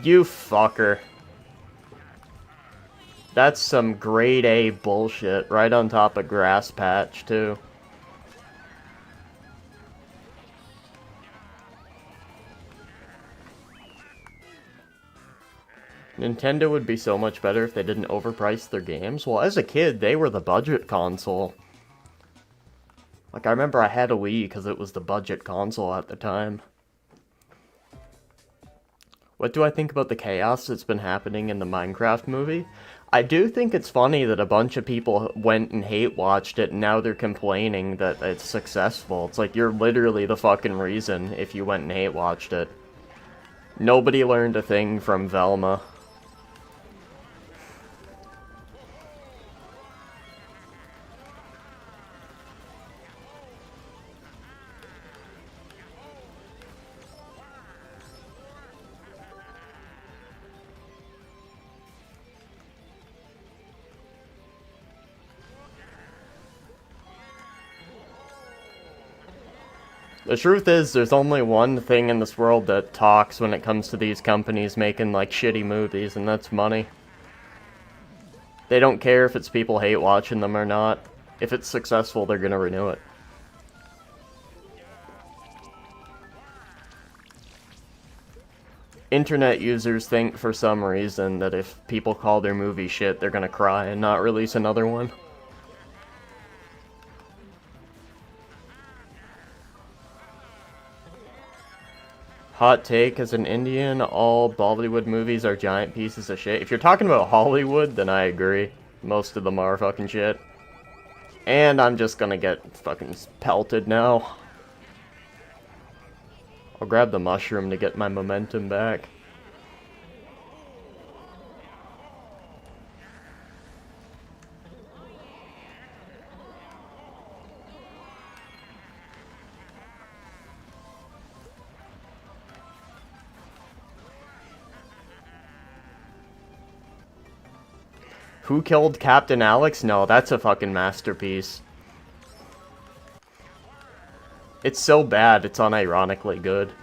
You fucker. That's some grade A bullshit, right on top of grass patch, too. Nintendo would be so much better if they didn't overprice their games. Well, as a kid, they were the budget console. Like, I remember I had a Wii because it was the budget console at the time. What do I think about the chaos that's been happening in the Minecraft movie? I do think it's funny that a bunch of people went and hate-watched it, and now they're complaining that it's successful. It's like, you're literally the fucking reason if you went and hate-watched it. Nobody learned a thing from Velma. The truth is, there's only one thing in this world that talks when it comes to these companies making, like, shitty movies, and that's money. They don't care if it's people hate watching them or not. If it's successful, they're gonna renew it. Internet users think, for some reason, that if people call their movie shit, they're gonna cry and not release another one. Hot take, as an Indian, all Bollywood movies are giant pieces of shit. If you're talking about Hollywood, then I agree. Most of them are fucking shit. And I'm just gonna get fucking pelted now. I'll grab the mushroom to get my momentum back. Who killed Captain Alex? No, that's a fucking masterpiece. It's so bad, it's unironically good.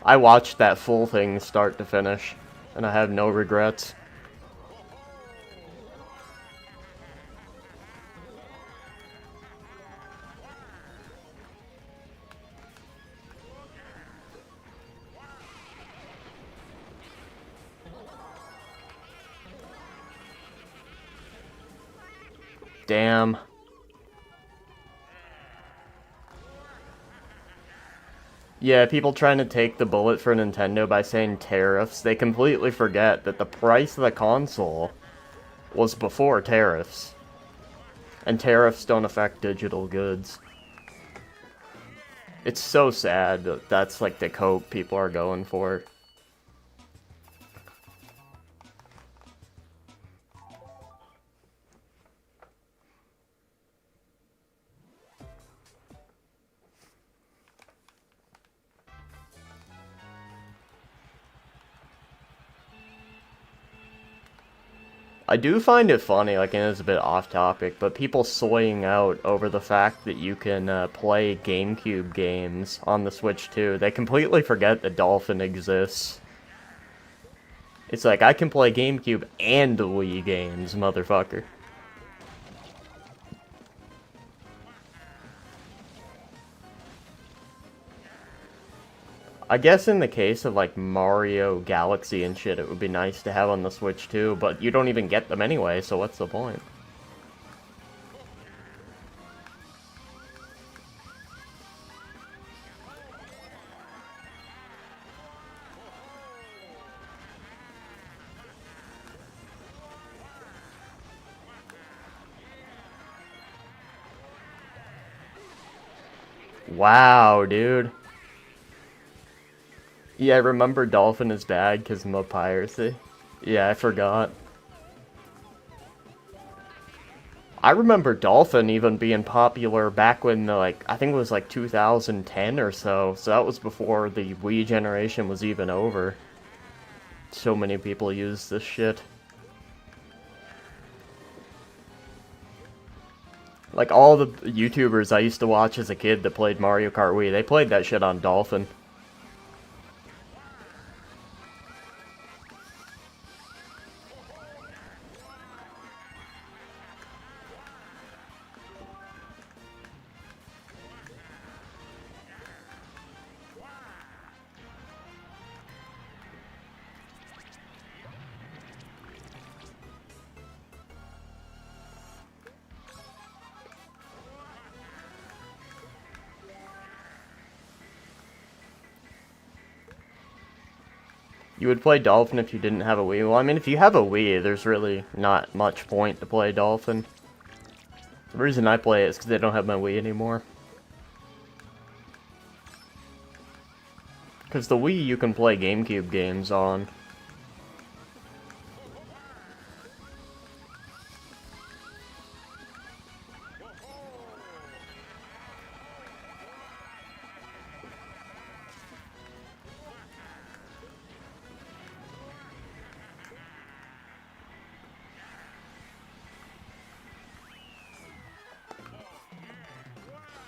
I watched that full thing start to finish, and I have no regrets. Damn. Yeah, people trying to take the bullet for Nintendo by saying tariffs, they completely forget that the price of the console was before tariffs. And tariffs don't affect digital goods. It's so sad that that's like the cope people are going for. I do find it funny, like, and it's a bit off topic, but people soying out over the fact that you can play GameCube games on the Switch too. They completely forget that Dolphin exists. It's like, I can play GameCube and the Wii games, motherfucker. I guess in the case of, like, Mario Galaxy and shit, it would be nice to have on the Switch too, but you don't even get them anyway, so what's the point? Wow, dude. Yeah, I remember Dolphin is bad because of piracy. Yeah, I forgot. I remember Dolphin even being popular back when, like, I think it was like 2010 or so. So that was before the Wii generation was even over. So many people use this shit. Like, all the YouTubers I used to watch as a kid that played Mario Kart Wii, they played that shit on Dolphin. You would play Dolphin if you didn't have a Wii. Well, I mean, if you have a Wii, there's really not much point to play Dolphin. The reason I play it is because I don't have my Wii anymore. Because the Wii you can play GameCube games on.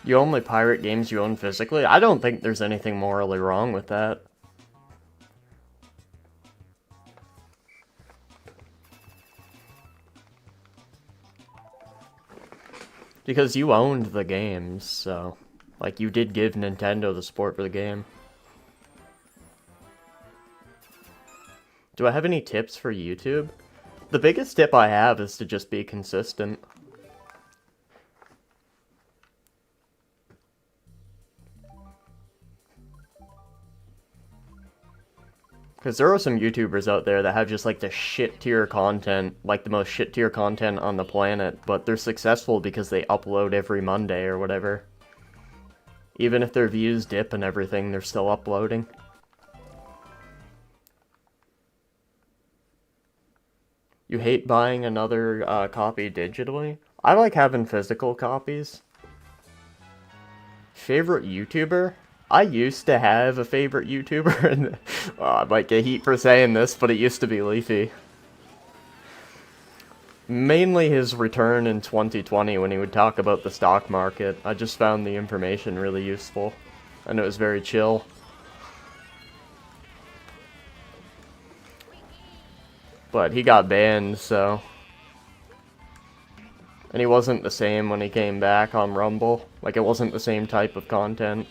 You only pirate games you own physically? I don't think there's anything morally wrong with that. Because you owned the games, so... Like, you did give Nintendo the support for the game. Do I have any tips for YouTube? The biggest tip I have is to just be consistent. Because there are some YouTubers out there that have just, like, the shit-tier content, like the most shit-tier content on the planet, but they're successful because they upload every Monday or whatever. Even if their views dip and everything, they're still uploading. You hate buying another copy digitally? I like having physical copies. Favorite YouTuber? I used to have a favorite YouTuber, and I might get heat for saying this, but it used to be Leafy. Mainly his return in 2020 when he would talk about the stock market. I just found the information really useful, and it was very chill. But he got banned, so... And he wasn't the same when he came back on Rumble. Like, it wasn't the same type of content.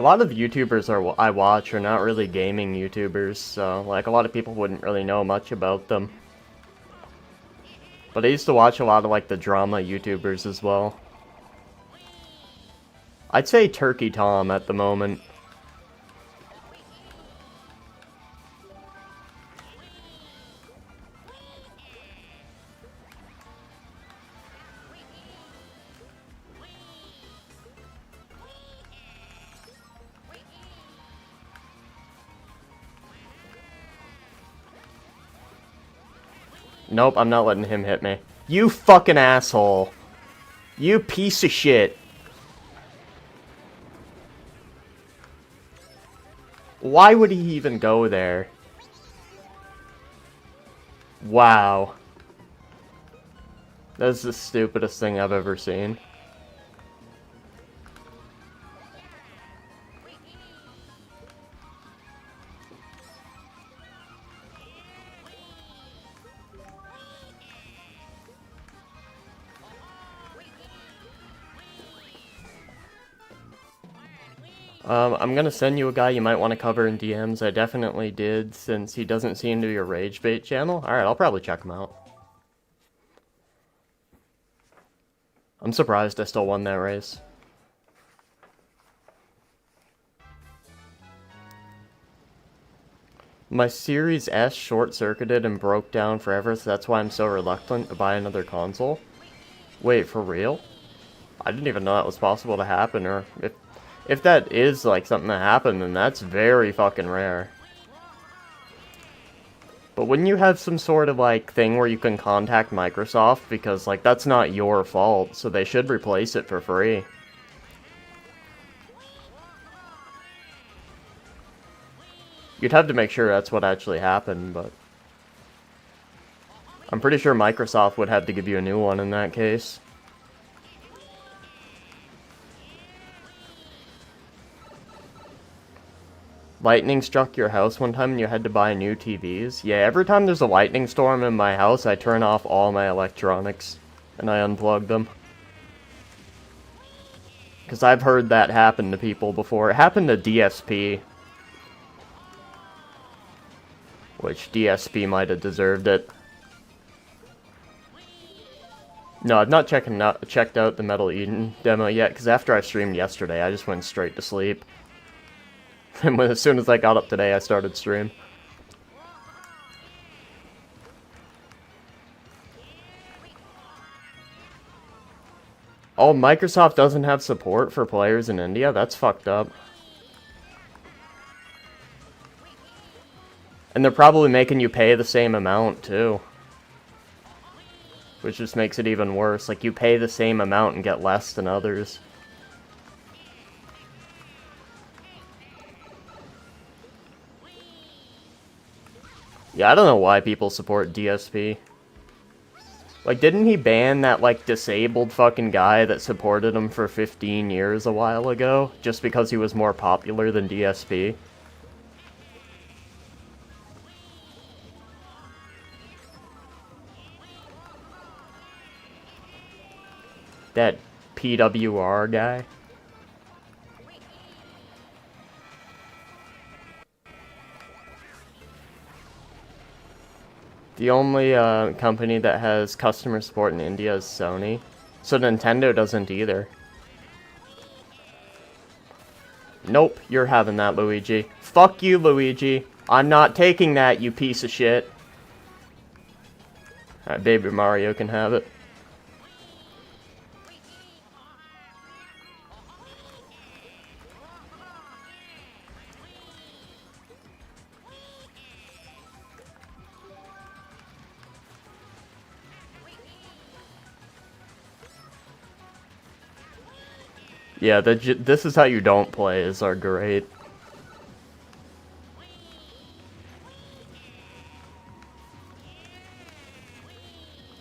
A lot of YouTubers I watch are not really gaming YouTubers, so like a lot of people wouldn't really know much about them. But I used to watch a lot of like the drama YouTubers as well. I'd say Turkey Tom at the moment. Nope, I'm not letting him hit me. You fucking asshole. You piece of shit. Why would he even go there? Wow. That's the stupidest thing I've ever seen. I'm gonna send you a guy you might want to cover in DMs. I definitely did, since he doesn't seem to be a rage bait channel. Alright, I'll probably check him out. I'm surprised I still won that race. My Series S short-circuited and broke down forever, so that's why I'm so reluctant to buy another console. Wait, for real? I didn't even know that was possible to happen, or if that is, like, something that happened, then that's very fucking rare. But wouldn't you have some sort of, like, thing where you can contact Microsoft? Because, like, that's not your fault, so they should replace it for free. You'd have to make sure that's what actually happened, but I'm pretty sure Microsoft would have to give you a new one in that case. Lightning struck your house one time and you had to buy new TVs? Yeah, every time there's a lightning storm in my house, I turn off all my electronics and I unplug them. Because I've heard that happen to people before. It happened to DSP. Which DSP might have deserved it. No, I've not checked out the Metal Eden demo yet, because after I streamed yesterday, I just went straight to sleep. And as soon as I got up today, I started stream. Oh, Microsoft doesn't have support for players in India? That's fucked up. And they're probably making you pay the same amount, too. Which just makes it even worse. Like, you pay the same amount and get less than others. Yeah, I don't know why people support DSP. Like, didn't he ban that, like, disabled fucking guy that supported him for 15 years a while ago? Just because he was more popular than DSP? That PWR guy? The only company that has customer support in India is Sony. So Nintendo doesn't either. Nope, you're having that, Luigi. Fuck you, Luigi. I'm not taking that, you piece of shit. Alright, Baby Mario can have it. Yeah, this is how you don't play is are great.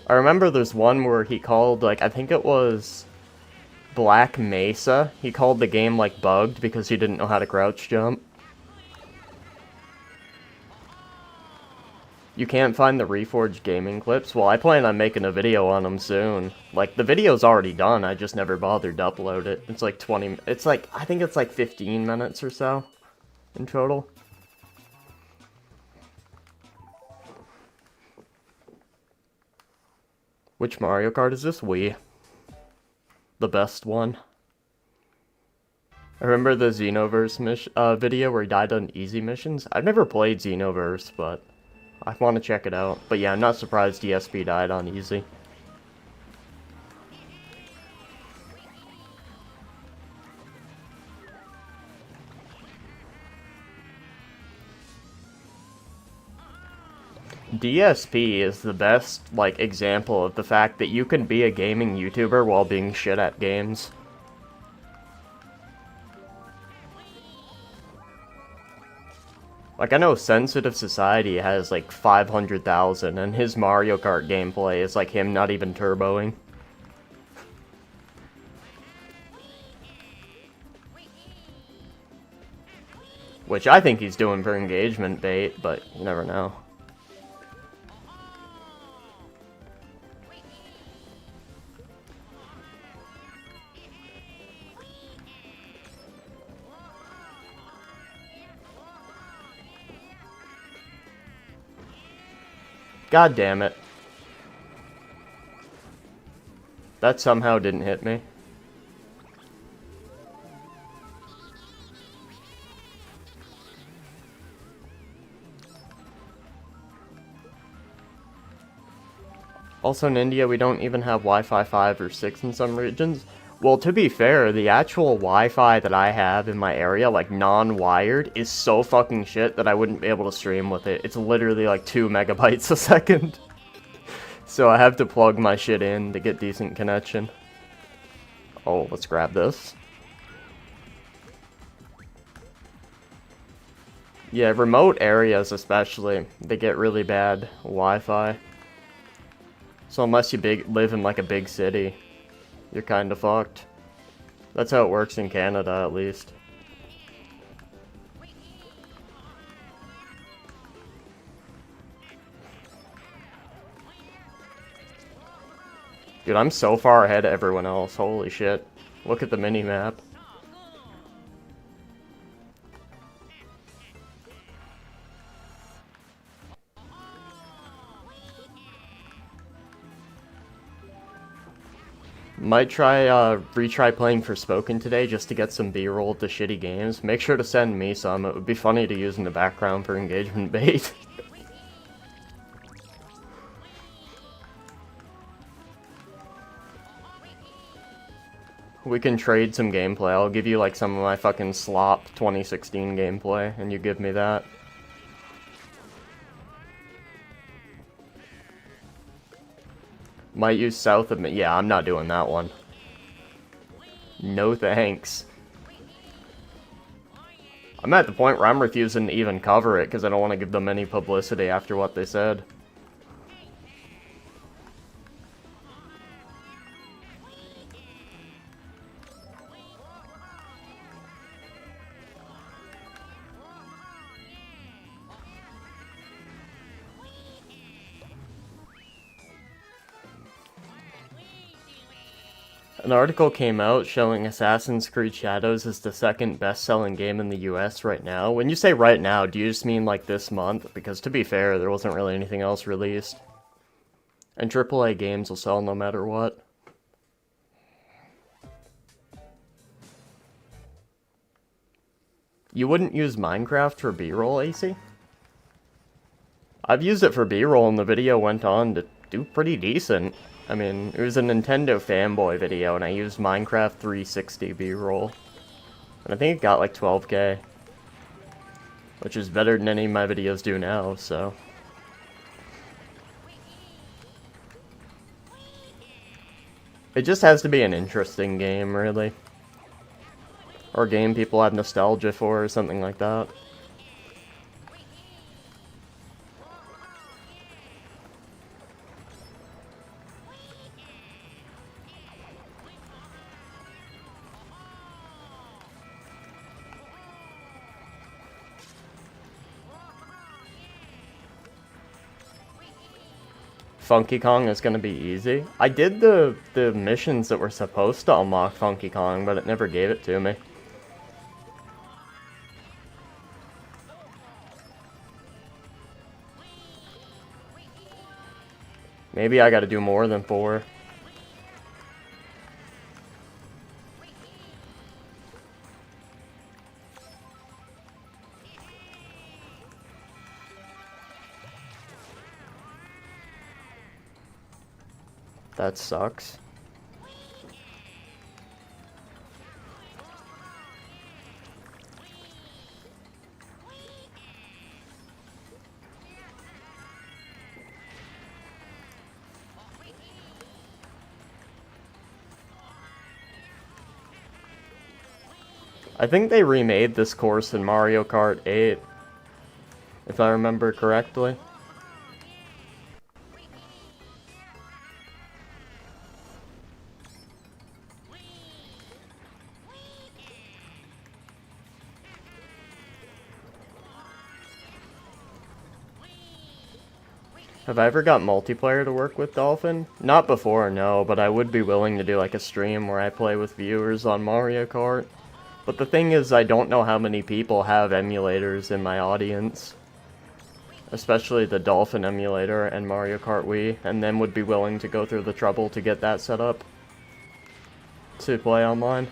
I remember there's one where he called, like, I think it was Black Mesa. He called the game, like, bugged because he didn't know how to crouch jump. You can't find the Reforged gaming clips? Well, I plan on making a video on them soon. Like, the video's already done, I just never bothered to upload it. It's like 20... It's like... I think it's like 15 minutes or so in total. Which Mario Kart is this? Wii. The best one. I remember the Xenoverse video where he died on easy missions. I've never played Xenoverse, but I want to check it out. But yeah, I'm not surprised DSP died on easy. DSP is the best, like, example of the fact that you can be a gaming YouTuber while being shit at games. Like, I know Sensitive Society has, like, 500,000, and his Mario Kart gameplay is, like, him not even turboing. Which I think he's doing for engagement bait, but you never know. God damn it. That somehow didn't hit me. Also in India, we don't even have Wi-Fi 5 or 6 in some regions. Well, to be fair, the actual Wi-Fi that I have in my area, like non-wired, is so fucking shit that I wouldn't be able to stream with it. It's literally like 2 megabytes a second. So I have to plug my shit in to get decent connection. Oh, let's grab this. Yeah, remote areas especially, they get really bad Wi-Fi. So unless you live in like a big city, you're kinda fucked. That's how it works in Canada, at least. Dude, I'm so far ahead of everyone else, holy shit. Look at the mini-map. Might retry playing Forspoken today just to get some B-roll of the shitty games. Make sure to send me some, it would be funny to use in the background for engagement bait. We can trade some gameplay, I'll give you like some of my fucking slop 2016 gameplay, and you give me that. Might use south of me. Yeah, I'm not doing that one. No thanks. I'm at the point where I'm refusing to even cover it because I don't want to give them any publicity after what they said. An article came out showing Assassin's Creed Shadows is the second best-selling game in the US right now. When you say right now, do you just mean like this month? Because to be fair, there wasn't really anything else released. And AAA games will sell no matter what. You wouldn't use Minecraft for B-roll, AC? I've used it for B-roll and the video went on to do pretty decent. I mean, it was a Nintendo fanboy video, and I used Minecraft 360 B-roll. And I think it got like 12K. Which is better than any of my videos do now, so. It just has to be an interesting game, really. Or a game people have nostalgia for, or something like that. Funky Kong is gonna be easy. I did the missions that were supposed to unlock Funky Kong, but it never gave it to me. Maybe I gotta do more than 4. That sucks. I think they remade this course in Mario Kart 8, if I remember correctly. Have I ever got multiplayer to work with Dolphin? Not before, no, but I would be willing to do like a stream where I play with viewers on Mario Kart. But the thing is, I don't know how many people have emulators in my audience. Especially the Dolphin emulator and Mario Kart Wii, and then would be willing to go through the trouble to get that set up to play online.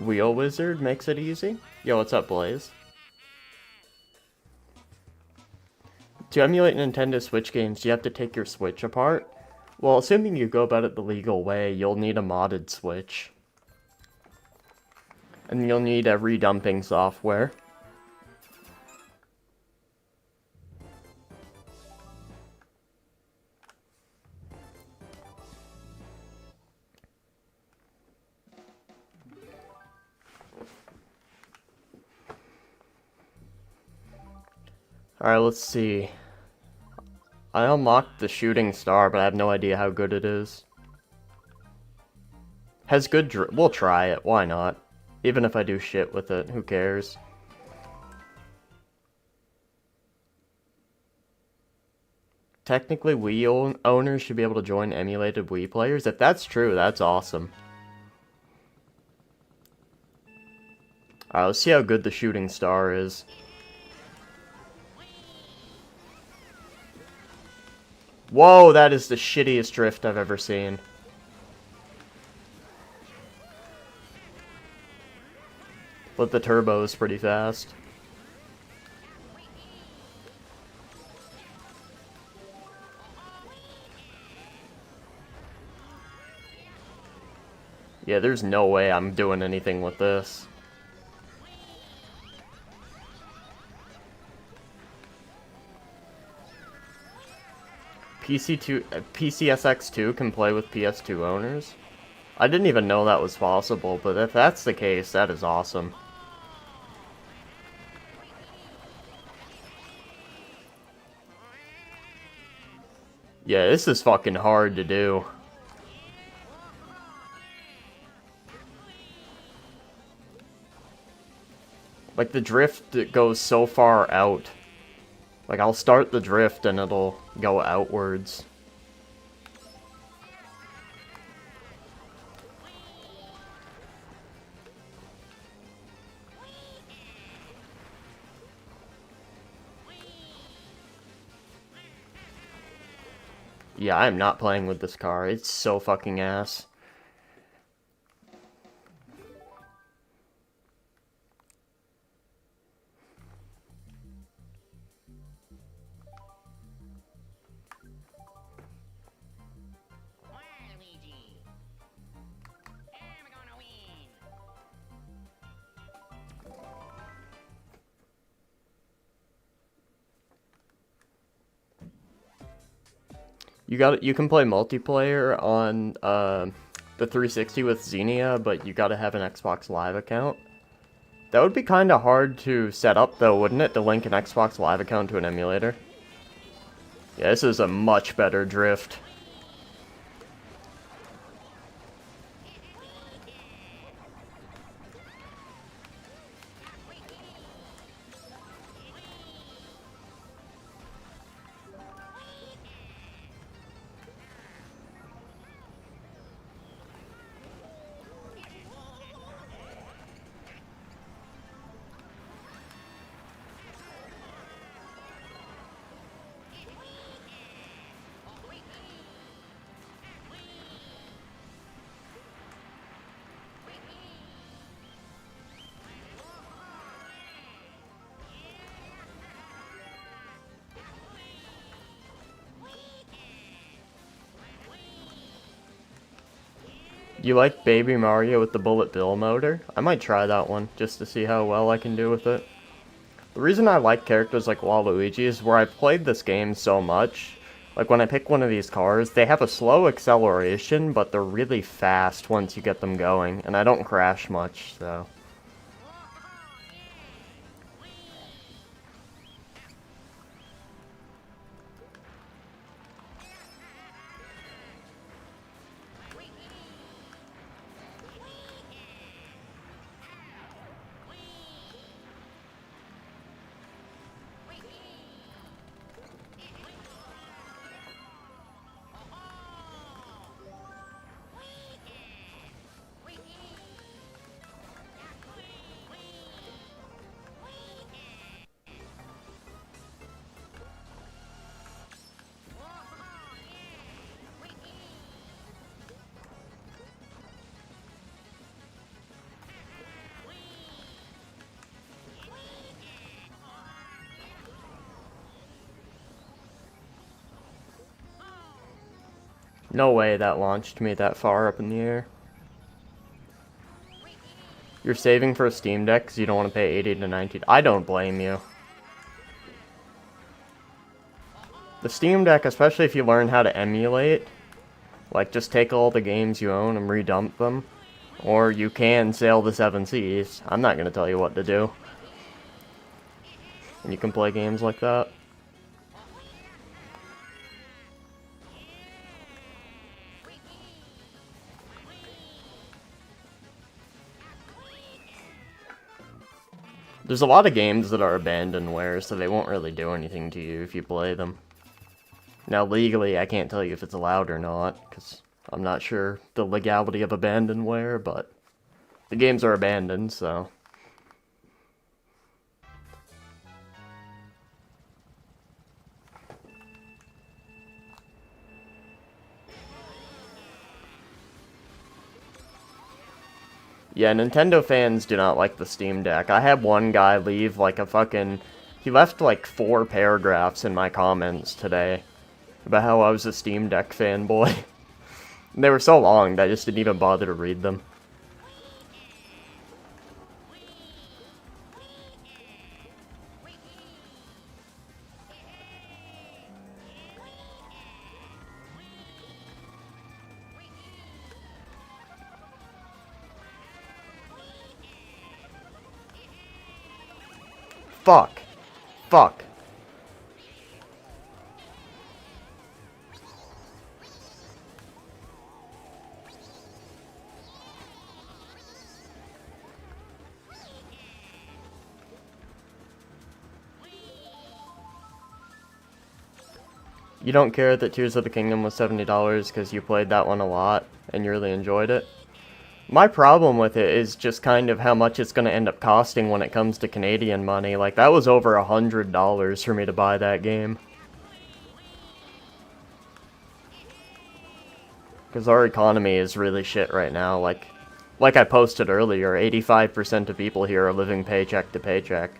Wheel Wizard makes it easy. Yo, what's up, Blaze? To emulate Nintendo Switch games, you have to take your Switch apart. Well, assuming you go about it the legal way, you'll need a modded Switch. And you'll need a redumping software. Alright, let's see. I unlocked the shooting star, but I have no idea how good it is. Has good we'll try it, why not? Even if I do shit with it, who cares? Technically, Wii owners should be able to join emulated Wii players. If that's true, that's awesome. Alright, let's see how good the shooting star is. Whoa, that is the shittiest drift I've ever seen. But the turbo is pretty fast. Yeah, there's no way I'm doing anything with this. PCSX2 can play with PS2 owners? I didn't even know that was possible, but if that's the case, that is awesome. Yeah, this is fucking hard to do. Like, the drift goes so far out. Like, I'll start the drift and it'll go outwards. Yeah, I'm not playing with this car. It's so fucking ass. You can play multiplayer on the 360 with Xenia, but you gotta have an Xbox Live account. That would be kinda hard to set up though, wouldn't it, to link an Xbox Live account to an emulator? Yeah, this is a much better drift. You like Baby Mario with the Bullet Bill motor? I might try that one, just to see how well I can do with it. The reason I like characters like Waluigi is where I've played this game so much, like when I pick one of these cars, they have a slow acceleration, but they're really fast once you get them going, and I don't crash much, so... No way that launched me that far up in the air. You're saving for a Steam Deck because you don't want to pay $80 to $90. I don't blame you. The Steam Deck, especially if you learn how to emulate, like just take all the games you own and redump them, or you can sail the seven seas. I'm not going to tell you what to do. And you can play games like that. There's a lot of games that are abandonware, so they won't really do anything to you if you play them. Now, legally, I can't tell you if it's allowed or not, because I'm not sure the legality of abandonware, but the games are abandoned, so... Yeah, Nintendo fans do not like the Steam Deck. I had one guy leave like a fucking... He left like 4 paragraphs in my comments today about how I was a Steam Deck fanboy. They were so long that I just didn't even bother to read them. Fuck. Fuck. You don't care that Tears of the Kingdom was $70 because you played that one a lot and you really enjoyed it? My problem with it is just kind of how much it's going to end up costing when it comes to Canadian money. Like, that was over $100 for me to buy that game. Because our economy is really shit right now. Like I posted earlier, 85% of people here are living paycheck to paycheck.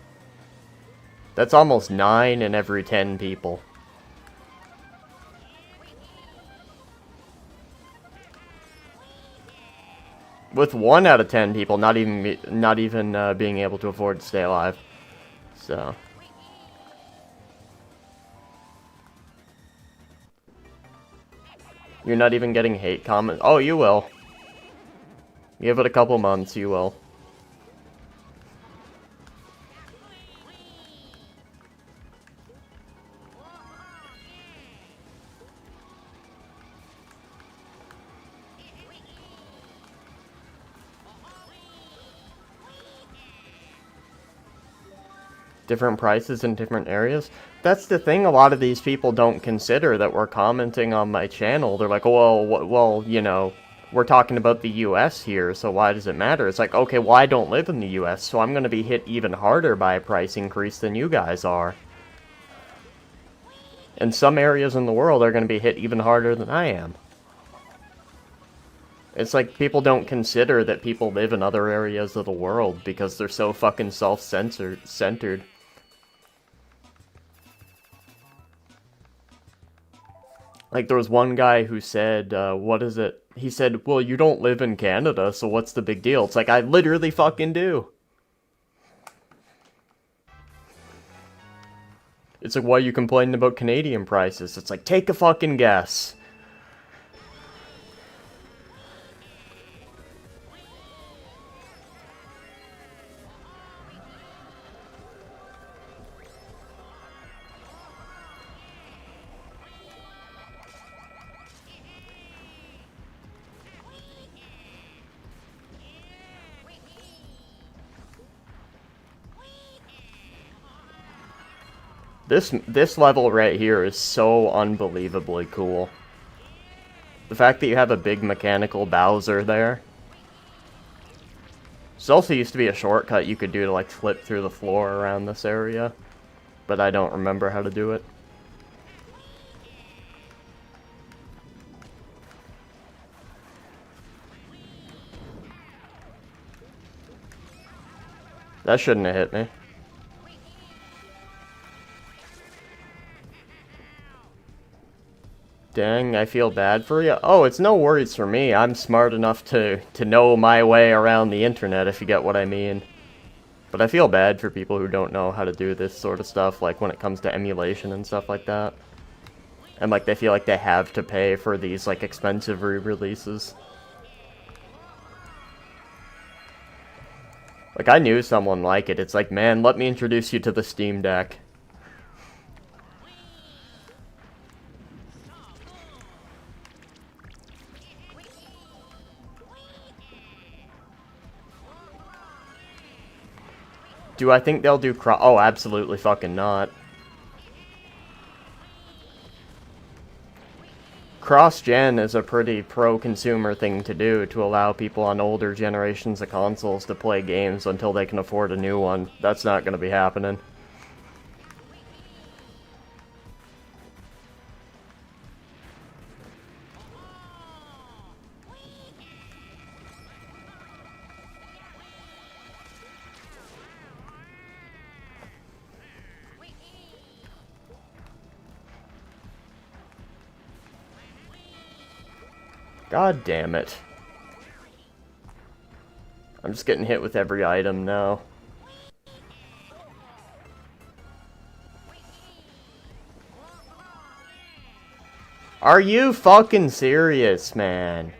That's almost 9 in every 10 people. With 1 out of 10 people not even being able to afford to stay alive. So... You're not even getting hate comments? Oh, you will. Give it a couple months, you will. Different prices in different areas. That's the thing a lot of these people don't consider that were commenting on my channel. They're like, well, you know, we're talking about the US here, so why does it matter? It's like, okay, well, I don't live in the US, so I'm going to be hit even harder by a price increase than you guys are. And some areas in the world are going to be hit even harder than I am. It's like people don't consider that people live in other areas of the world because they're so fucking self-centered. Like, there was one guy who said, what is it? he said, well, you don't live in Canada, so what's the big deal? It's like, I literally fucking do. It's like, why are you complaining about Canadian prices? It's like, take a fucking guess. This level right here is so unbelievably cool. The fact that you have a big mechanical Bowser there. This also used to be a shortcut you could do to like flip through the floor around this area, but I don't remember how to do it. That shouldn't have hit me. Dang, I feel bad for you. Oh, it's no worries for me. I'm smart enough to know my way around the internet, if you get what I mean. But I feel bad for people who don't know how to do this sort of stuff, like when it comes to emulation and stuff like that. And like they feel like they have to pay for these like expensive re-releases. Like I knew someone like it. It's like, man, let me introduce you to the Steam Deck. Do I think they'll do oh, absolutely fucking not. Cross-gen is a pretty pro-consumer thing to do to allow people on older generations of consoles to play games until they can afford a new one. That's not going to be happening. God damn it. I'm just getting hit with every item now. Are you fucking serious, man?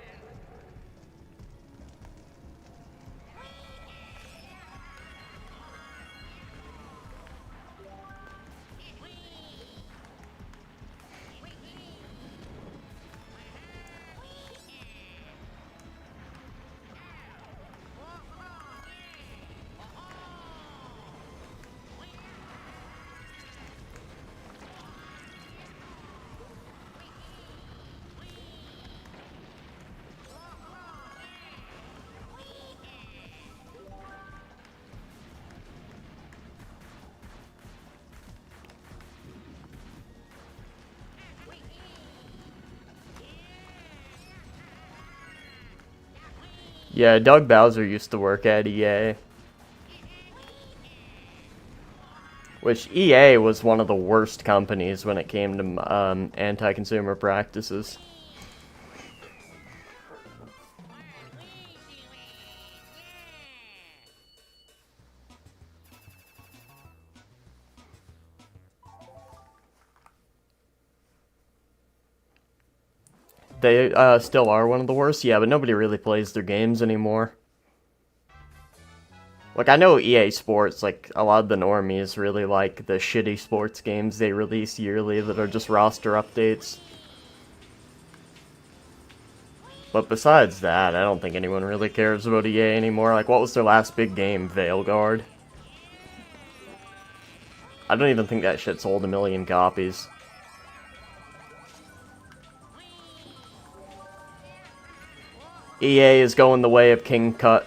Yeah, Doug Bowser used to work at EA. Which EA was one of the worst companies when it came to anti-consumer practices. They still are one of the worst, yeah, but nobody really plays their games anymore. Like, I know EA Sports, like, a lot of the normies really like the shitty sports games they release yearly that are just roster updates. But besides that, I don't think anyone really cares about EA anymore. Like, what was their last big game? Veilguard? I don't even think that shit sold 1 million copies. EA is going the way of King Tut.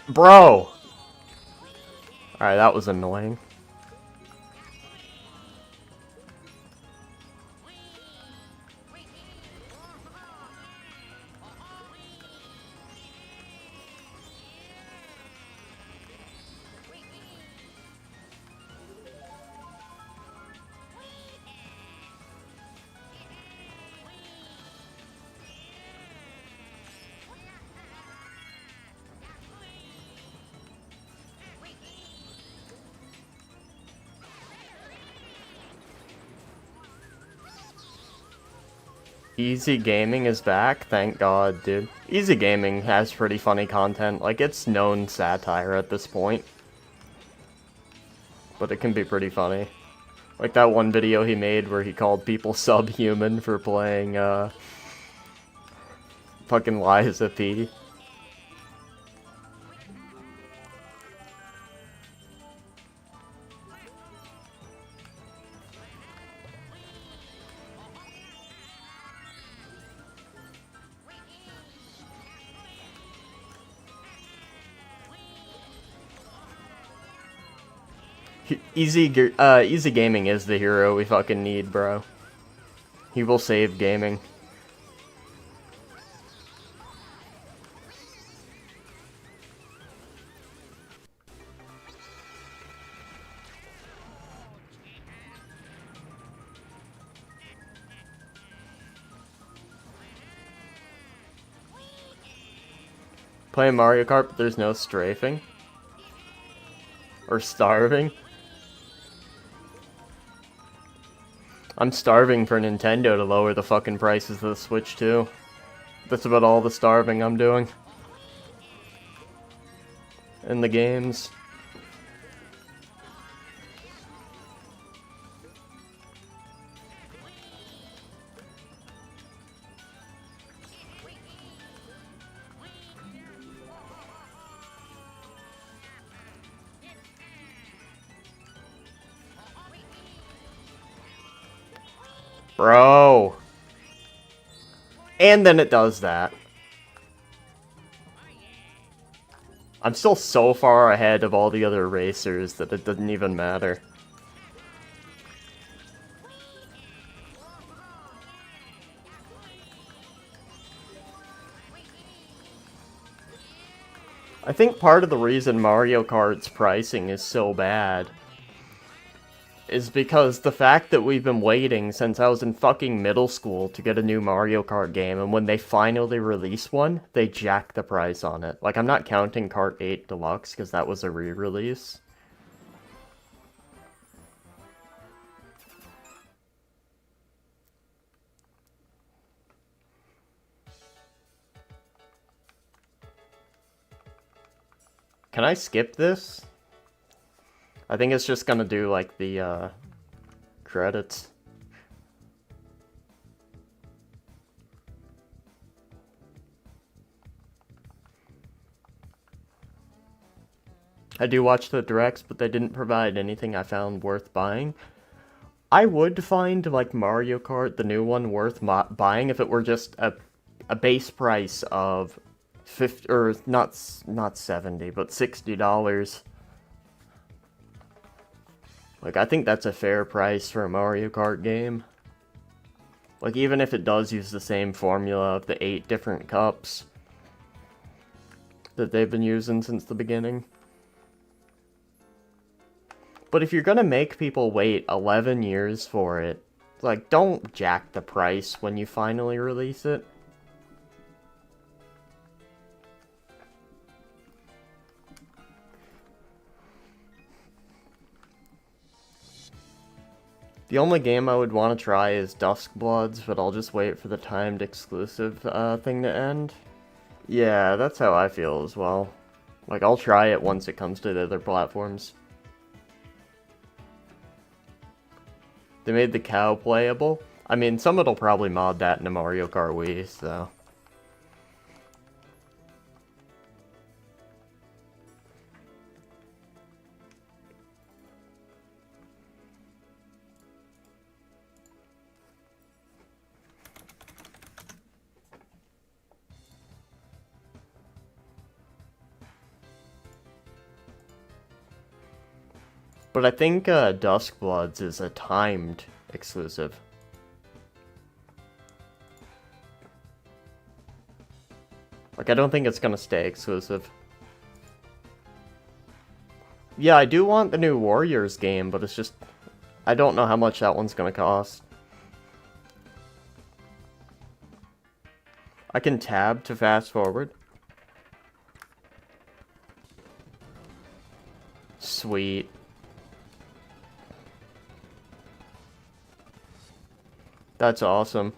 Bro! Alright, that was annoying. Easy Gaming is back, thank God, dude. Easy Gaming has pretty funny content, like, it's known satire at this point. But it can be pretty funny. Like that one video he made where he called people subhuman for playing, fucking Liza P. Easy Gaming is the hero we fucking need, bro. He will save gaming. Playing Mario Kart, but there's no strafing? Or starving? I'm starving for Nintendo to lower the fucking prices of the Switch too. That's about all the starving I'm doing. In the games. Bro. And then it does that. I'm still so far ahead of all the other racers that it doesn't even matter. I think part of the reason Mario Kart's pricing is so bad is because the fact that we've been waiting since I was in fucking middle school to get a new Mario Kart game, and when they finally release one, they jack the price on it. Like, I'm not counting Kart 8 Deluxe, because that was a re-release. Can I skip this? I think it's just gonna do, like, the, credits. I do watch the directs, but they didn't provide anything I found worth buying. I would find, like, Mario Kart, the new one, worth buying if it were just a base price of 50, or not 70, but $60. Like, I think that's a fair price for a Mario Kart game. Like, even if it does use the same formula of the 8 different cups that they've been using since the beginning. But if you're gonna make people wait 11 years for it, like, don't jack the price when you finally release it. The only game I would want to try is Duskbloods, but I'll just wait for the timed exclusive thing to end. Yeah, that's how I feel as well. Like, I'll try it once it comes to the other platforms. They made the cow playable. I mean, somebody'll probably mod that into Mario Kart Wii, so... But I think Duskbloods is a timed exclusive. Like, I don't think it's gonna stay exclusive. Yeah, I do want the new Warriors game, but it's just... I don't know how much that one's gonna cost. I can tab to fast forward. Sweet. That's awesome.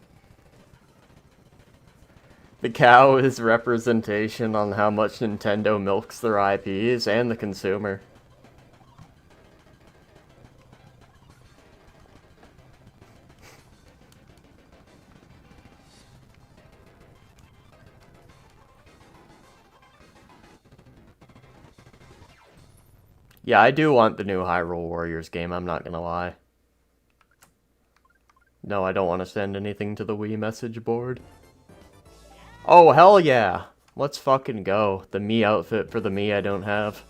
The cow is representation on how much Nintendo milks their IPs and the consumer. Yeah, I do want the new Hyrule Warriors game, I'm not gonna lie. No, I don't want to send anything to the Wii message board. Oh, hell yeah! Let's fucking go. The Mii outfit for the Mii I don't have.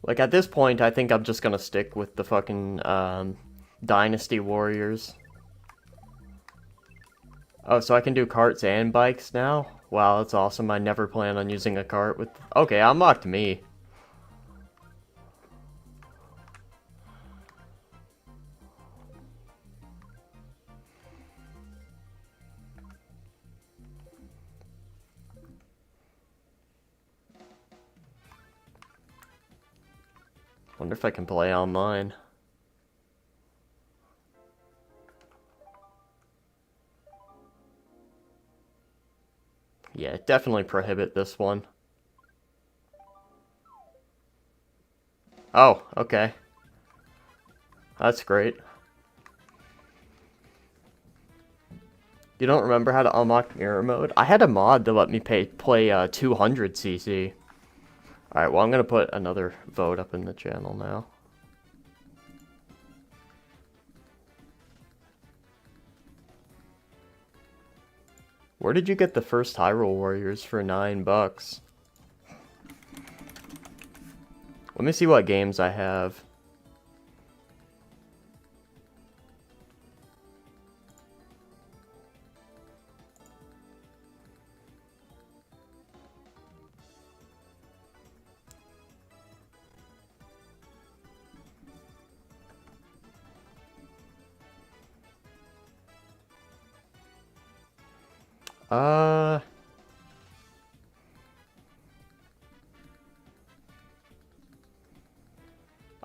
Like, at this point, I think I'm just gonna stick with the fucking, Dynasty Warriors. Oh, so I can do carts and bikes now? Wow, that's awesome. I never plan on using a cart with... Okay, I unlocked Mii. Wonder if I can play online. Yeah, definitely prohibit this one. Oh, okay. That's great. You don't remember how to unlock mirror mode? I had a mod that let me play 200cc. Alright, well I'm gonna put another vote up in the channel now. Where did you get the first Hyrule Warriors for $9? Let me see what games I have.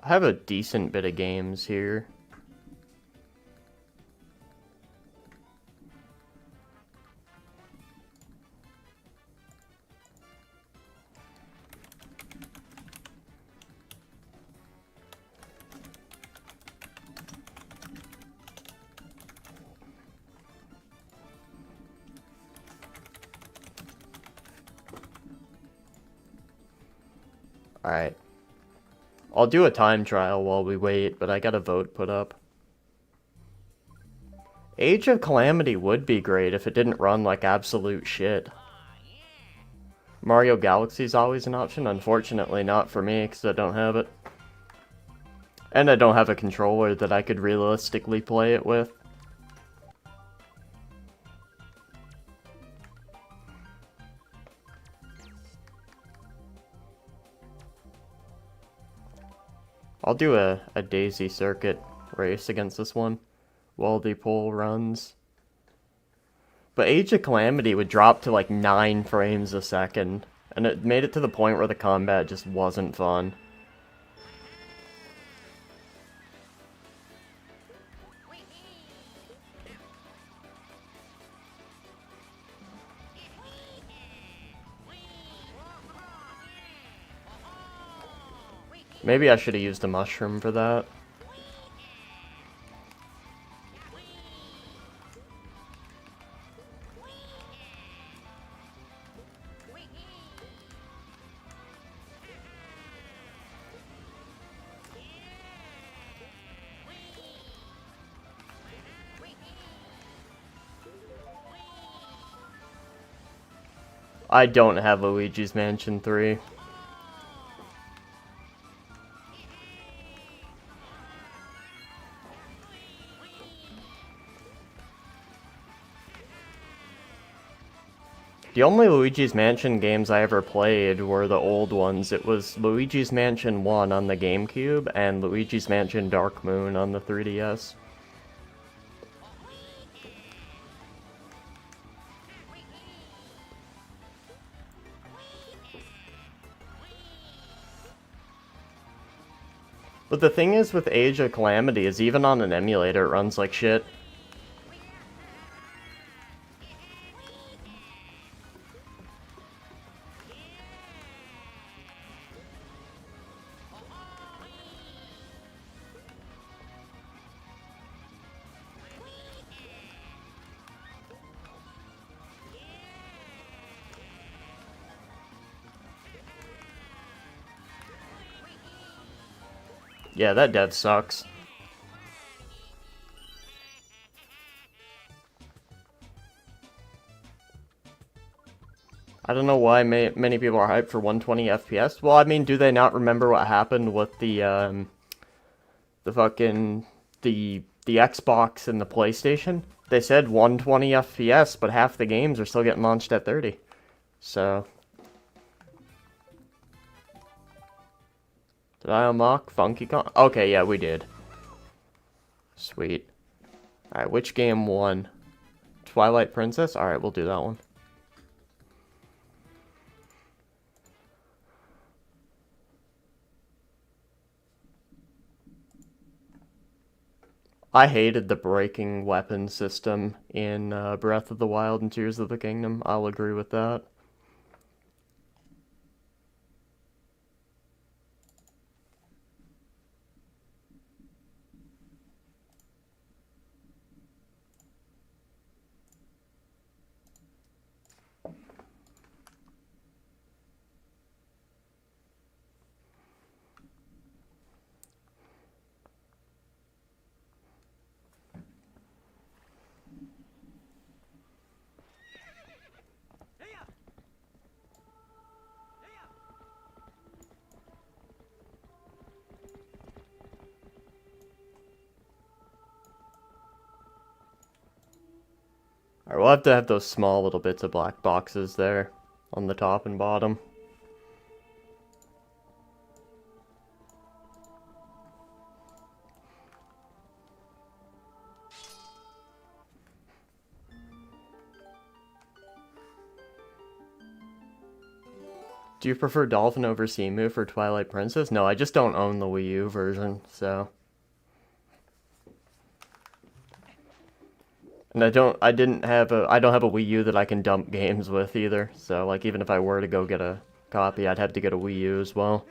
I have a decent bit of games here. Alright. I'll do a time trial while we wait, but I got a vote put up. Age of Calamity would be great if it didn't run like absolute shit. Mario Galaxy's always an option, unfortunately not for me because I don't have it. And I don't have a controller that I could realistically play it with. I'll do a Daisy Circuit race against this one while the poll runs. But Age of Calamity would drop to like 9 frames a second, and it made it to the point where the combat just wasn't fun. Maybe I should have used a mushroom for that. I don't have Luigi's Mansion 3. The only Luigi's Mansion games I ever played were the old ones. It was Luigi's Mansion 1 on the GameCube and Luigi's Mansion Dark Moon on the 3DS. But the thing is with Age of Calamity is even on an emulator it runs like shit. Yeah, that dev sucks. I don't know why many people are hyped for 120 FPS. Well, I mean, do they not remember what happened with the Xbox and the PlayStation? They said 120 FPS, but half the games are still getting launched at 30. So... Did I unlock Funky Kong? Okay, yeah, we did. Sweet. Alright, which game won? Twilight Princess? Alright, we'll do that one. I hated the breaking weapon system in Breath of the Wild and Tears of the Kingdom. I'll agree with that. Alright, we'll have to have those small little bits of black boxes there on the top and bottom. Do you prefer Dolphin over Seamoo for Twilight Princess? No, I just don't own the Wii U version, so... And I don't have a Wii U that I can dump games with either. So like even if I were to go get a copy, I'd have to get a Wii U as well.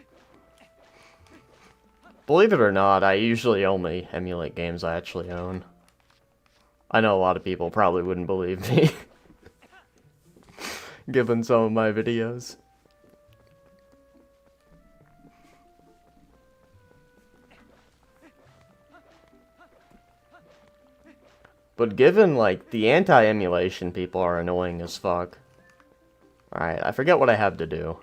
Believe it or not, I usually only emulate games I actually own. I know a lot of people probably wouldn't believe me. Given some of my videos. But given, like, the anti-emulation people are annoying as fuck. Alright, I forget what I have to do.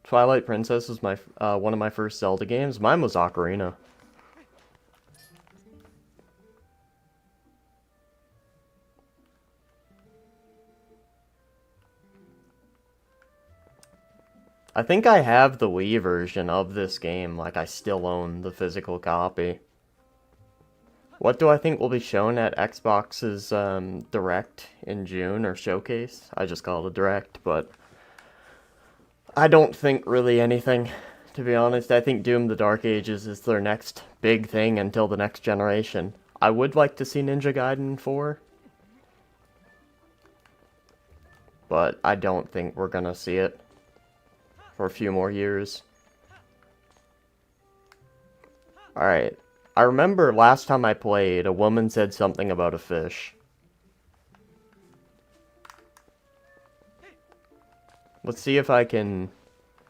Twilight Princess was my one of my first Zelda games. Mine was Ocarina. I think I have the Wii version of this game, like I still own the physical copy. What do I think will be shown at Xbox's Direct in June, or Showcase? I just call it a Direct, but I don't think really anything, to be honest. I think Doom the Dark Ages is their next big thing until the next generation. I would like to see Ninja Gaiden 4, but I don't think we're gonna see it for a few more years. Alright. I remember last time I played, a woman said something about a fish. Let's see if I can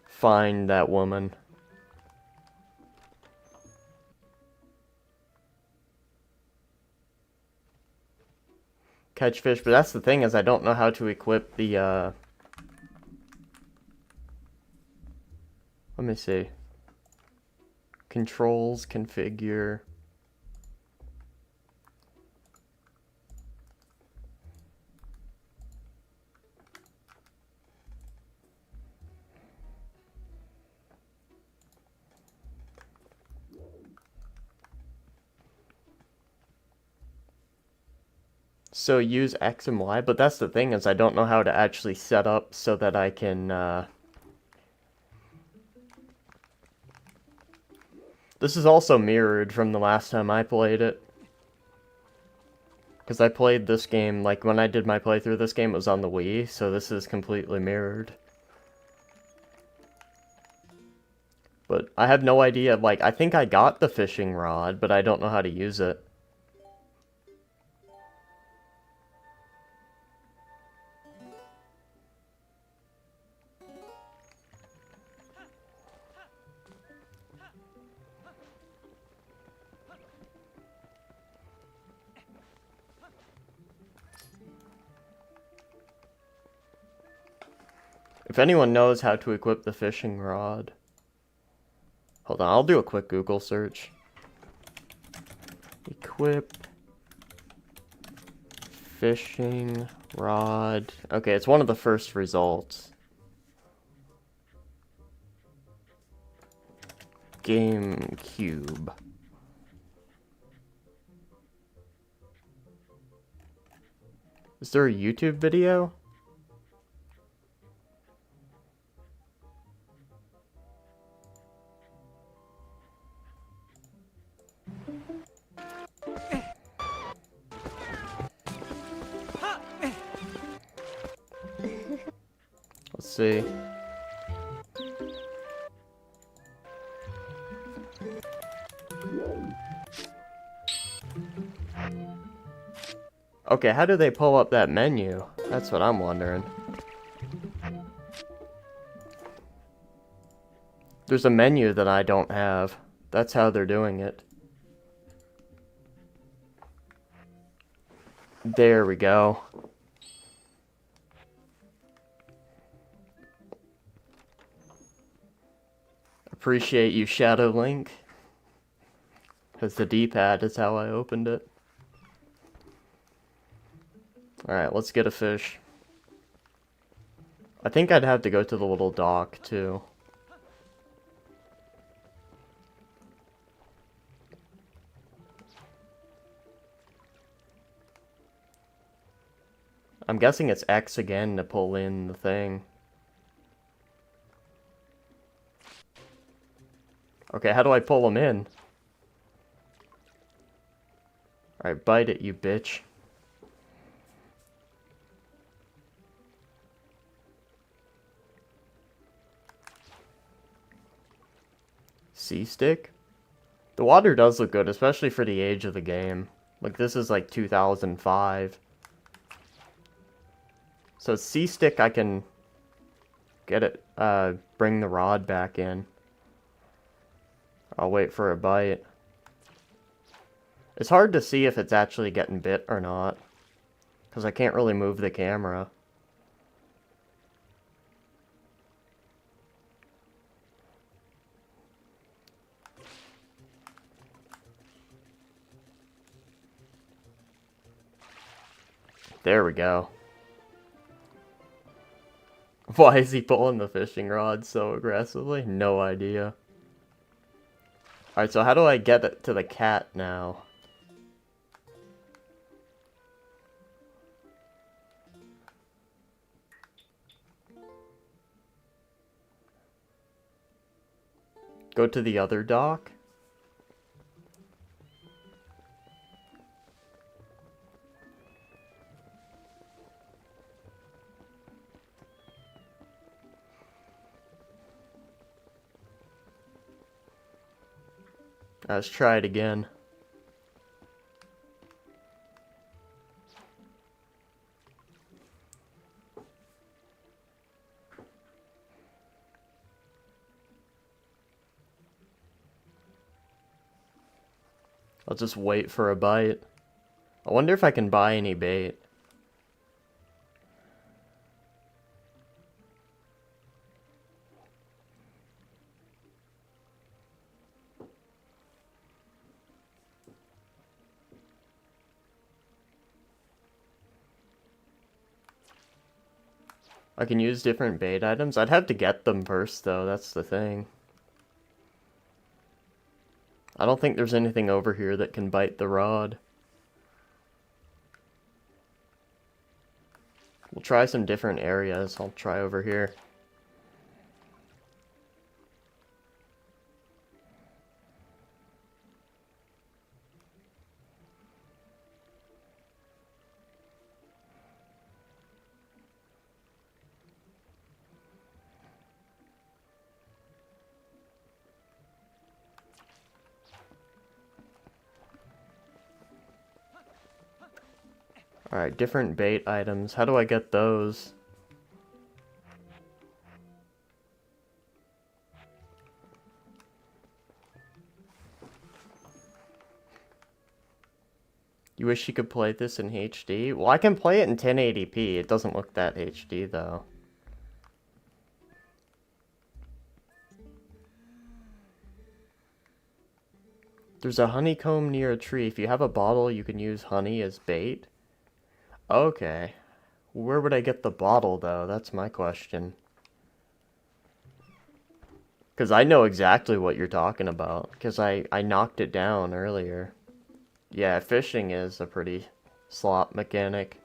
find that woman. catch fish, but that's the thing is I don't know how to equip the, let me see. Controls, configure. So use X and Y, but that's the thing is I don't know how to actually set up so that I can, This is also mirrored from the last time I played it. Because I played this game, like when I did my playthrough, this game was on the Wii, so this is completely mirrored. But I have no idea, like, I think I got the fishing rod, but I don't know how to use it. If anyone knows how to equip the fishing rod... Hold on, I'll do a quick Google search. Equip fishing rod. Okay, it's one of the first results. GameCube. Is there a YouTube video? Let's see. Okay, how do they pull up that menu? That's what I'm wondering. There's a menu that I don't have. That's how they're doing it. There we go. Appreciate you, Shadow Link. Because the D-pad is how I opened it. Alright, let's get a fish. I think I'd have to go to the little dock, too. I'm guessing it's X again to pull in the thing. Okay, how do I pull them in? Alright, bite it, you bitch. C-stick? The water does look good, especially for the age of the game. Like, this is like 2005. So C-stick, I can get it, bring the rod back in. I'll wait for a bite. It's hard to see if it's actually getting bit or not, because I can't really move the camera. There we go. Why is he pulling the fishing rod so aggressively? No idea. Alright, so how do I get it to the cat now? Go to the other dock? Let's try it again. I'll just wait for a bite. I wonder if I can buy any bait. I can use different bait items. I'd have to get them first, though. That's the thing. I don't think there's anything over here that can bite the rod. We'll try some different areas. I'll try over here. Alright, different bait items. How do I get those? You wish you could play this in HD? Well, I can play it in 1080p. It doesn't look that HD, though. There's a honeycomb near a tree. If you have a bottle, you can use honey as bait. Okay. Where would I get the bottle, though? That's my question. Because I know exactly what you're talking about. Because I knocked it down earlier. Yeah, fishing is a pretty slop mechanic.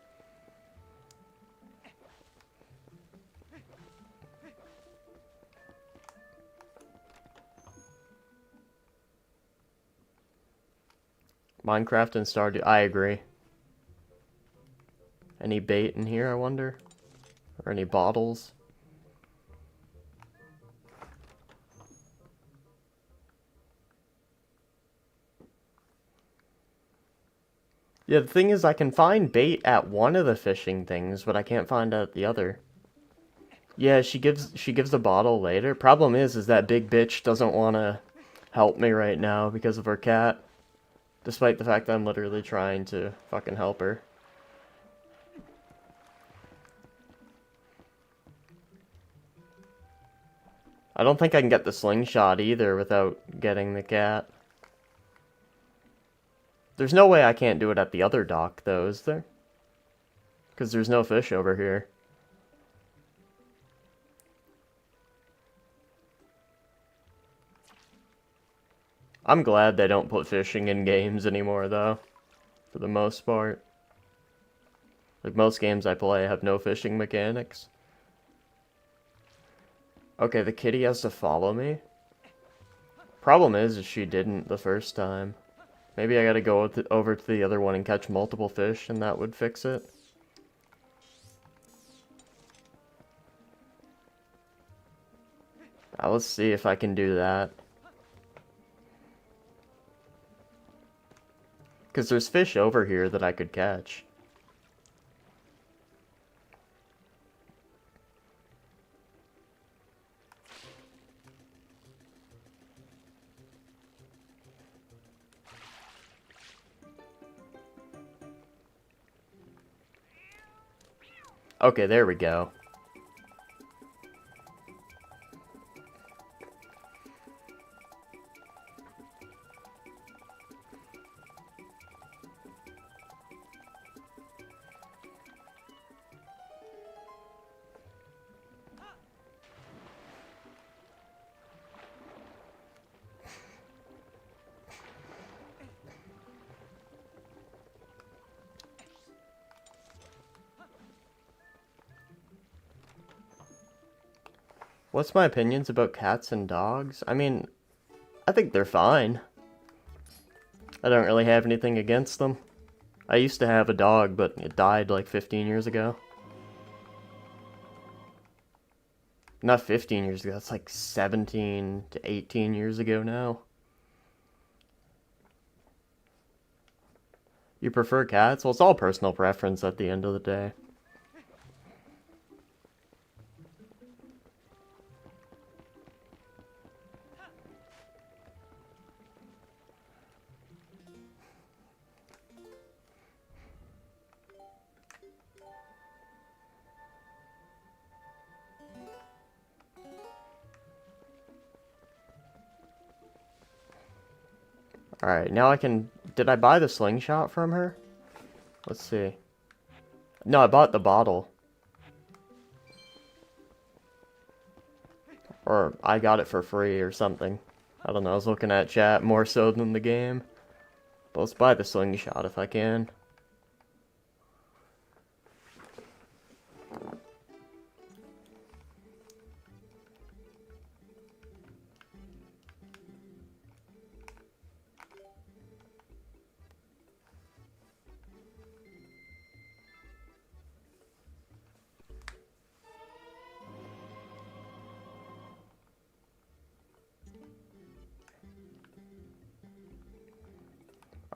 Minecraft and Stardew. I agree. Any bait in here, I wonder? Or any bottles? Yeah, the thing is I can find bait at one of the fishing things, but I can't find at the other. Yeah, she gives a bottle later. Problem is that big bitch doesn't want to help me right now because of her cat. Despite the fact that I'm literally trying to fucking help her. I don't think I can get the slingshot either without getting the cat. There's no way I can't do it at the other dock, though, is there? Because there's no fish over here. I'm glad they don't put fishing in games anymore, though. For the most part. Like, most games I play have no fishing mechanics. Okay, the kitty has to follow me. Problem is she didn't the first time. Maybe I gotta go over to the other one and catch multiple fish, and that would fix it. Now let's see if I can do that. Because there's fish over here that I could catch. Okay, there we go. What's my opinions about cats and dogs? I mean, I think they're fine. I don't really have anything against them. I used to have a dog, but it died like 15 years ago. Not 15 years ago, that's like 17 to 18 years ago now. You prefer cats? Well, it's all personal preference at the end of the day. Alright, now I can... Did I buy the slingshot from her? Let's see. No, I bought the bottle. Or I got it for free or something. I don't know, I was looking at chat more so than the game. But let's buy the slingshot if I can.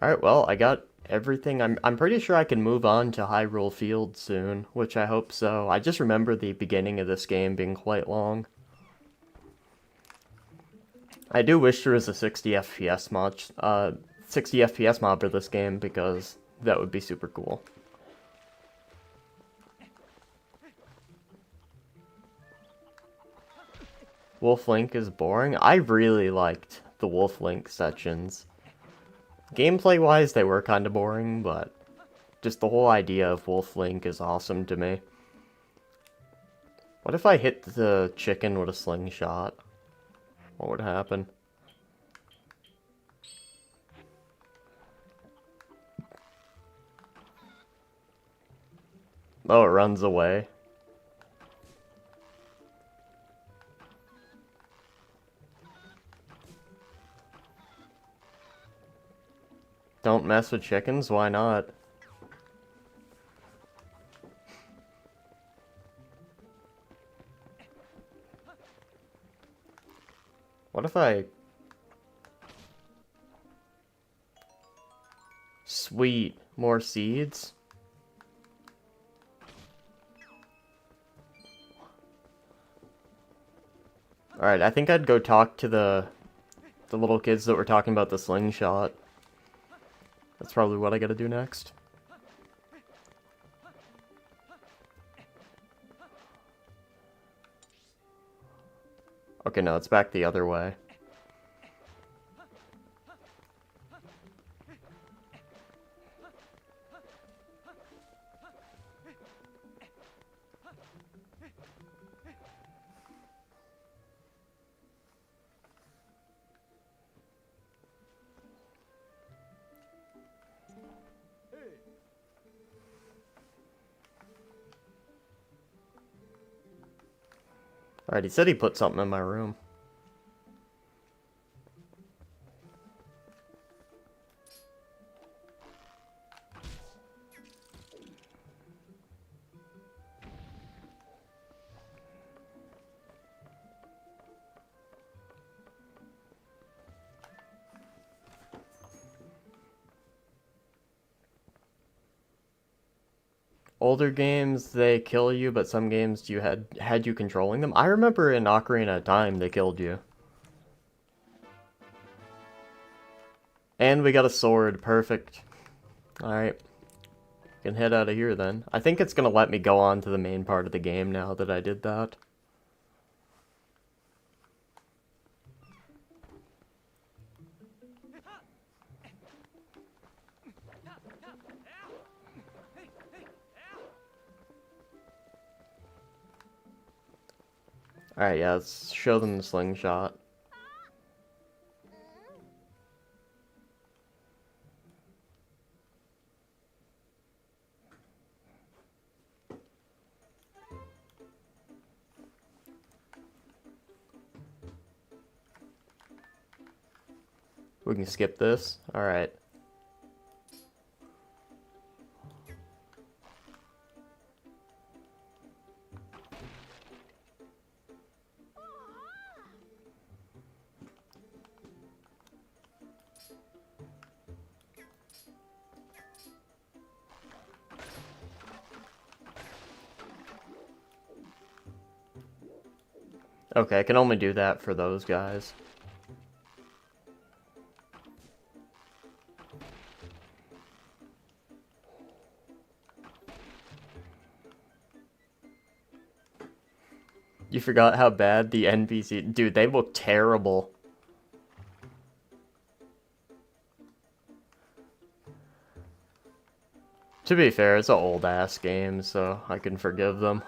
Alright, well, I got everything. I'm pretty sure I can move on to Hyrule Field soon, which I hope so. I just remember the beginning of this game being quite long. I do wish there was a 60 FPS mod, 60 FPS mod for this game, because that would be super cool. Wolf Link is boring. I really liked the Wolf Link sections. Gameplay-wise, they were kind of boring, but just the whole idea of Wolf Link is awesome to me. What if I hit the chicken with a slingshot? What would happen? Oh, it runs away. Don't mess with chickens? Why not? What if I... Sweet. More seeds? Alright, I think I'd go talk to the little kids that were talking about the slingshot. That's probably what I gotta do next. Okay, no, it's back the other way. Alright, he said he put something in my room. Older games, they kill you, but some games you had you controlling them. I remember in Ocarina of Time, they killed you. And we got a sword, perfect. Alright. Can head out of here then. I think it's gonna let me go on to the main part of the game now that I did that. Alright, yeah, let's show them the slingshot. We can skip this. Alright. Okay, I can only do that for those guys. You forgot how bad the NPC... Dude, they look terrible. To be fair, it's an old-ass game, so I can forgive them.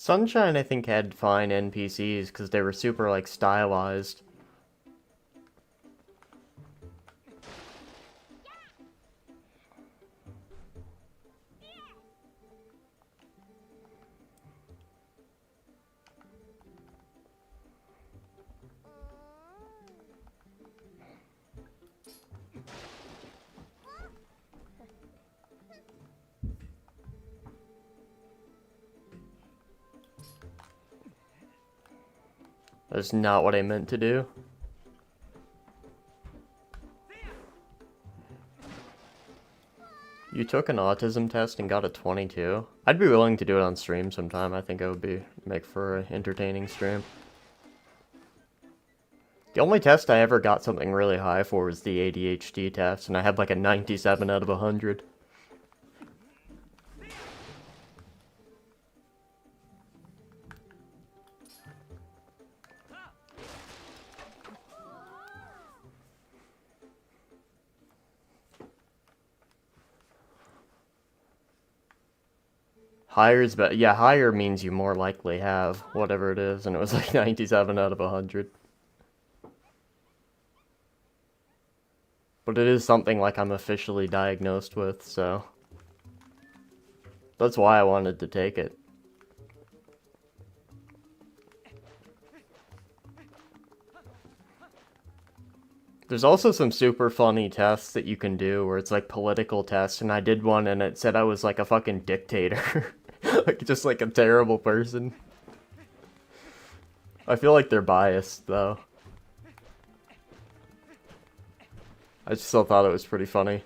Sunshine, I think, had fine NPCs because they were super, like, stylized. That's not what I meant to do. You took an autism test and got a 22? I'd be willing to do it on stream sometime. I think it would make for an entertaining stream. The only test I ever got something really high for was the ADHD test, and I had like a 97 out of 100. Higher is better. Yeah, higher means you more likely have whatever it is, and it was like 97 out of 100. But it is something like I'm officially diagnosed with, so that's why I wanted to take it. There's also some super funny tests that you can do where it's like political tests, and I did one and it said I was like a fucking dictator. Like, just like a terrible person. I feel like they're biased, though. I just still thought it was pretty funny.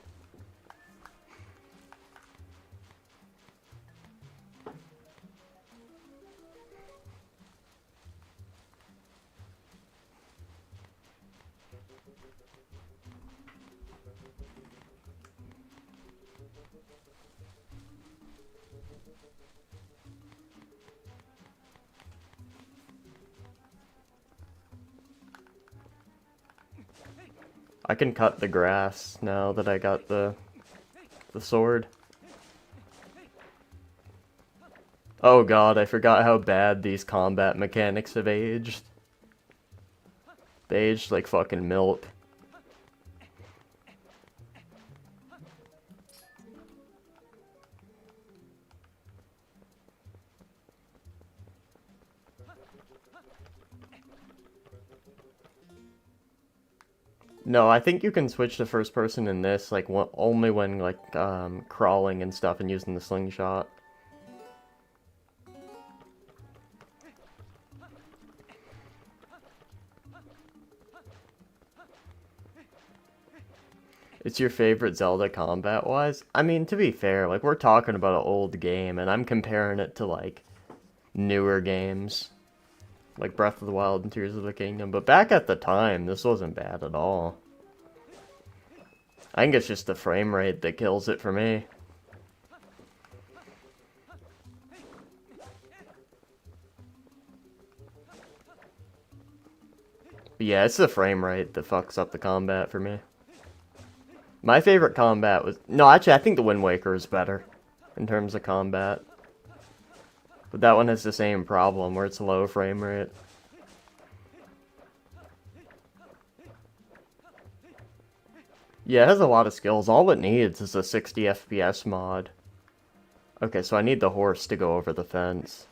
I can cut the grass now that I got the sword. Oh god, I forgot how bad these combat mechanics have aged. They aged like fucking milk. No, I think you can switch to first person in this, like, only when, like, crawling and stuff and using the slingshot. It's your favorite Zelda combat-wise? I mean, to be fair, like, we're talking about an old game, and I'm comparing it to, like, newer games. Like Breath of the Wild and Tears of the Kingdom. But back at the time, this wasn't bad at all. I think it's just the frame rate that kills it for me. But yeah, it's the frame rate that fucks up the combat for me. My favorite combat was... No, actually, I think the Wind Waker is better in terms of combat. But that one has the same problem where it's low frame rate. Yeah, it has a lot of skills. All it needs is a 60 FPS mod. Okay, so I need the horse to go over the fence.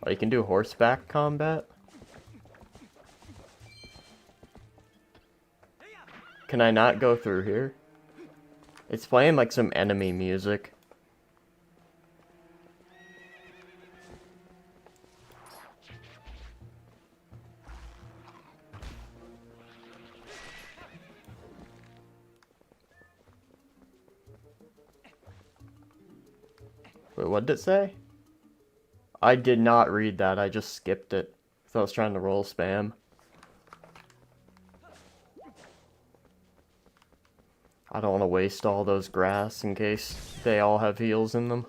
Oh, you can do horseback combat? Can I not go through here? It's playing like some enemy music. Wait, what did it say? I did not read that, I just skipped it. So I was trying to roll spam. I don't want to waste all those grass in case they all have heals in them.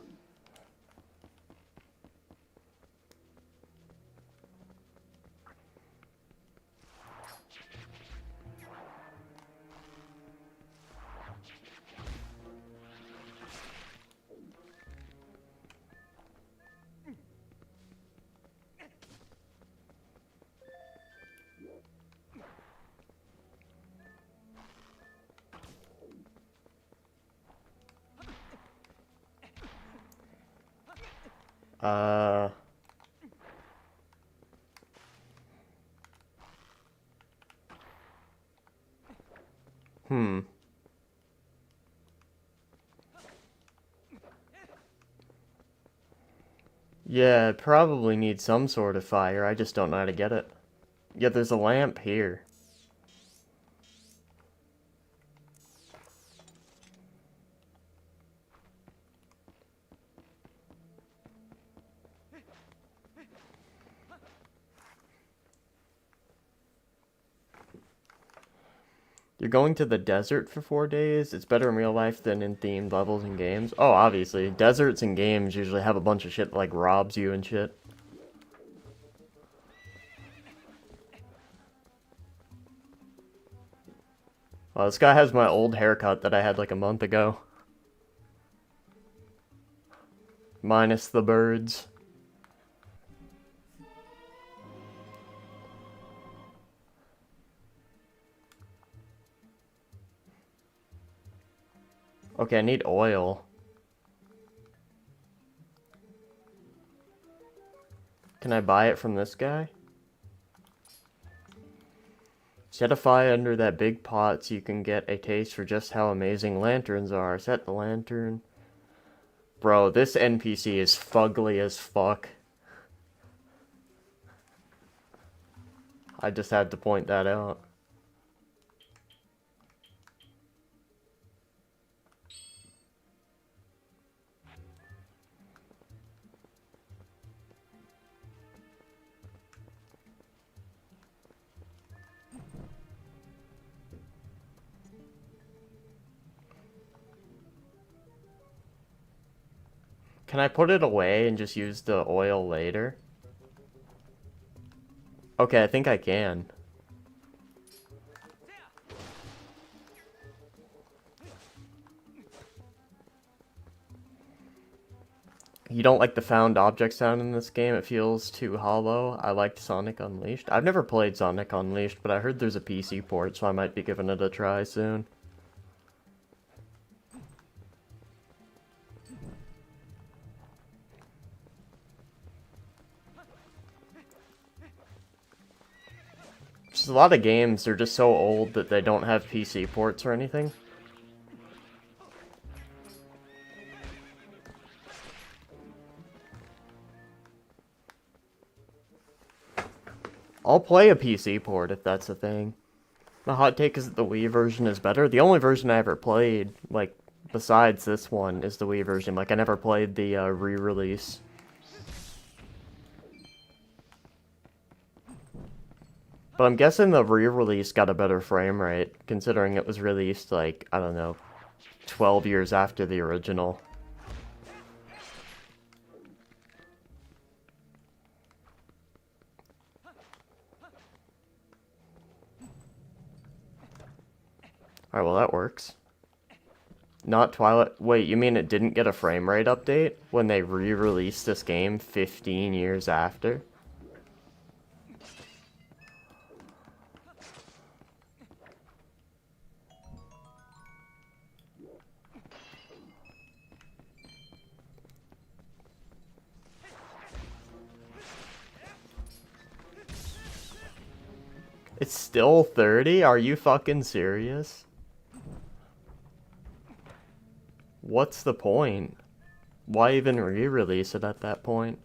Uh... Hmm. Yeah, it probably needs some sort of fire, I just don't know how to get it. Yeah, there's a lamp here. You're going to the desert for 4 days? It's better in real life than in themed levels and games? Oh, obviously. Deserts and games usually have a bunch of shit that, like, robs you and shit. Well, this guy has my old haircut that I had like a month ago. Minus the birds. Okay, I need oil. Can I buy it from this guy? Set a fire under that big pot so you can get a taste for just how amazing lanterns are. Set the lantern. Bro, this NPC is fugly as fuck. I just had to point that out. Can I put it away and just use the oil later? Okay, I think I can. You don't like the found object sound in this game? It feels too hollow. I liked Sonic Unleashed. I've never played Sonic Unleashed, but I heard there's a PC port, so I might be giving it a try soon. Just a lot of games, they're just so old that they don't have PC ports or anything. I'll play a PC port if that's a thing. My hot take is that the Wii version is better. The only version I ever played, like, besides this one, is the Wii version. Like, I never played the re-release. But I'm guessing the re-release got a better frame rate, considering it was released, like, I don't know, 12 years after the original. Alright, well that works. Not Twilight. Wait, you mean it didn't get a frame rate update when they re-released this game 15 years after? It's still 30? Are you fucking serious? What's the point? Why even re-release it at that point?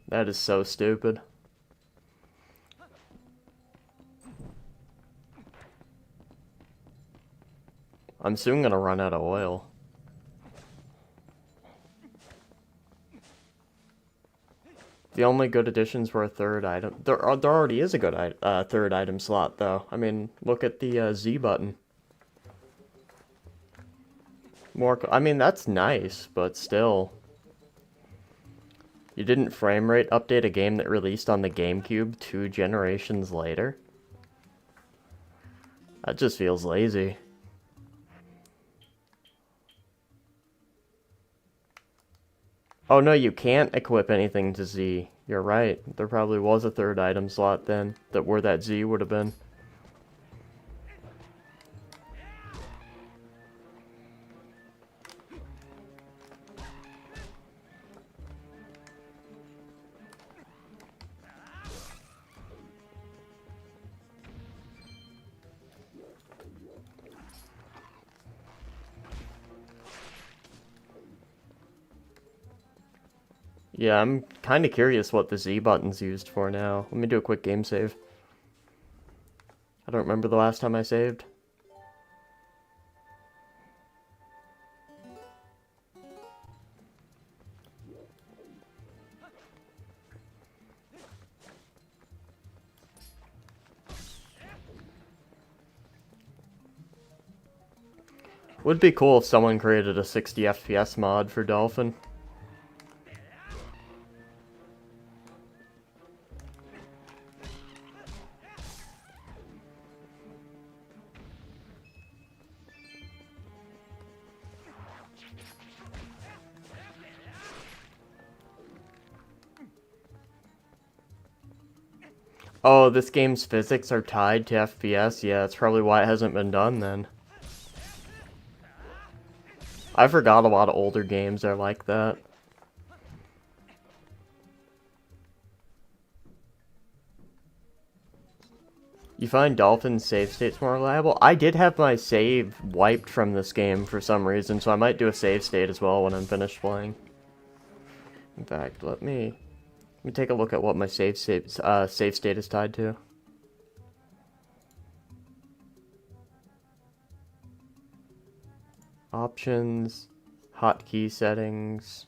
That is so stupid. I'm soon gonna run out of oil. The only good additions were a third item. There already is a good third item slot, though. I mean, look at the Z button. I mean, that's nice, but still. You didn't frame rate update a game that released on the GameCube 2 generations later? That just feels lazy. Oh no, you can't equip anything to Z. You're right. There probably was a third item slot then, where that Z would have been. Yeah, I'm kind of curious what the Z button's used for now. Let me do a quick game save. I don't remember the last time I saved. Would be cool if someone created a 60 FPS mod for Dolphin. Oh, this game's physics are tied to FPS? Yeah, that's probably why it hasn't been done then. I forgot a lot of older games are like that. You find Dolphin's save states more reliable? I did have my save wiped from this game for some reason, so I might do a save state as well when I'm finished playing. In fact, let me take a look at what my save state is tied to. Options, hotkey settings.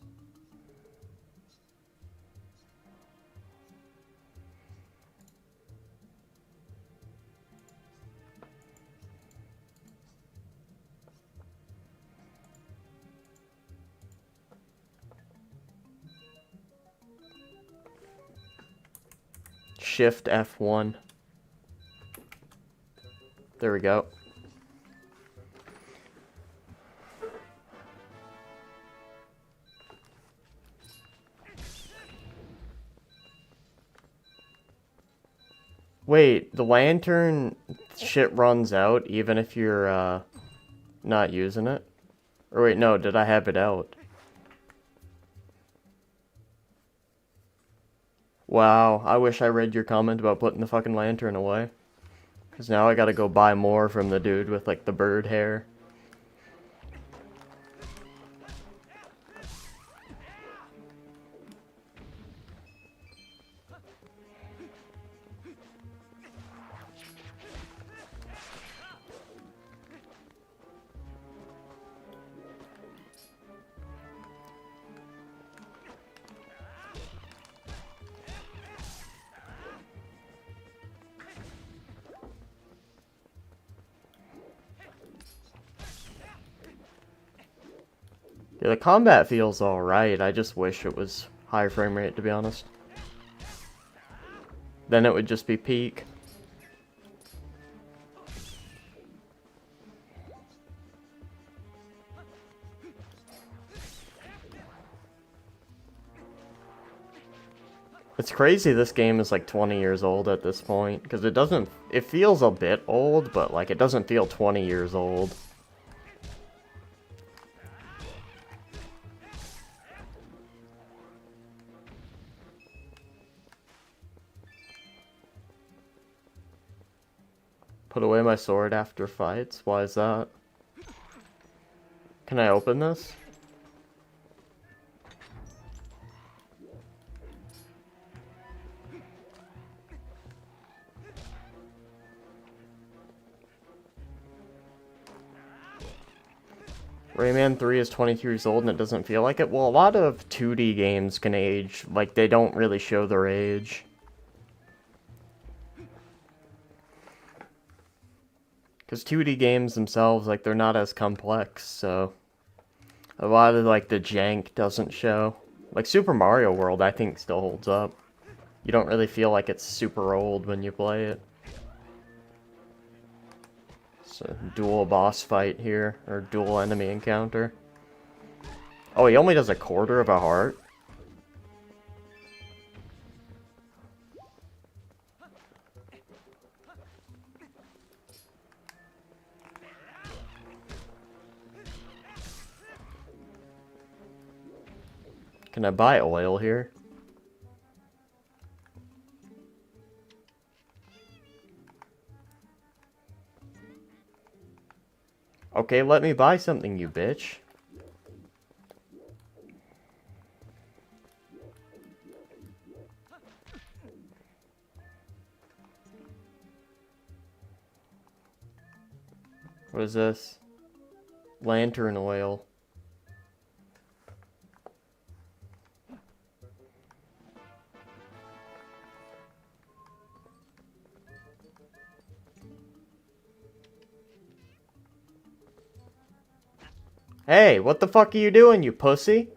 Shift F1. There we go. Wait, the lantern shit runs out even if you're not using it? Or wait, no, did I have it out? Wow, I wish I read your comment about putting the fucking lantern away. Because now I gotta go buy more from the dude with, like, the bird hair. Yeah, the combat feels alright, I just wish it was high frame rate, to be honest. Then it would just be peak. It's crazy this game is like 20 years old at this point, because it feels a bit old, but like it doesn't feel 20 years old. Put away my sword after fights? Why is that? Can I open this? Rayman 3 is 23 years old and it doesn't feel like it. Well, a lot of 2D games can age, like, they don't really show their age. Because 2D games themselves, like, they're not as complex, so... A lot of, like, the jank doesn't show. Like, Super Mario World, I think, still holds up. You don't really feel like it's super old when you play it. It's a dual boss fight here, or dual enemy encounter. Oh, he only does a quarter of a heart? Can I buy oil here? Okay, let me buy something, you bitch. What is this? Lantern oil. Hey, what the fuck are you doing, you pussy?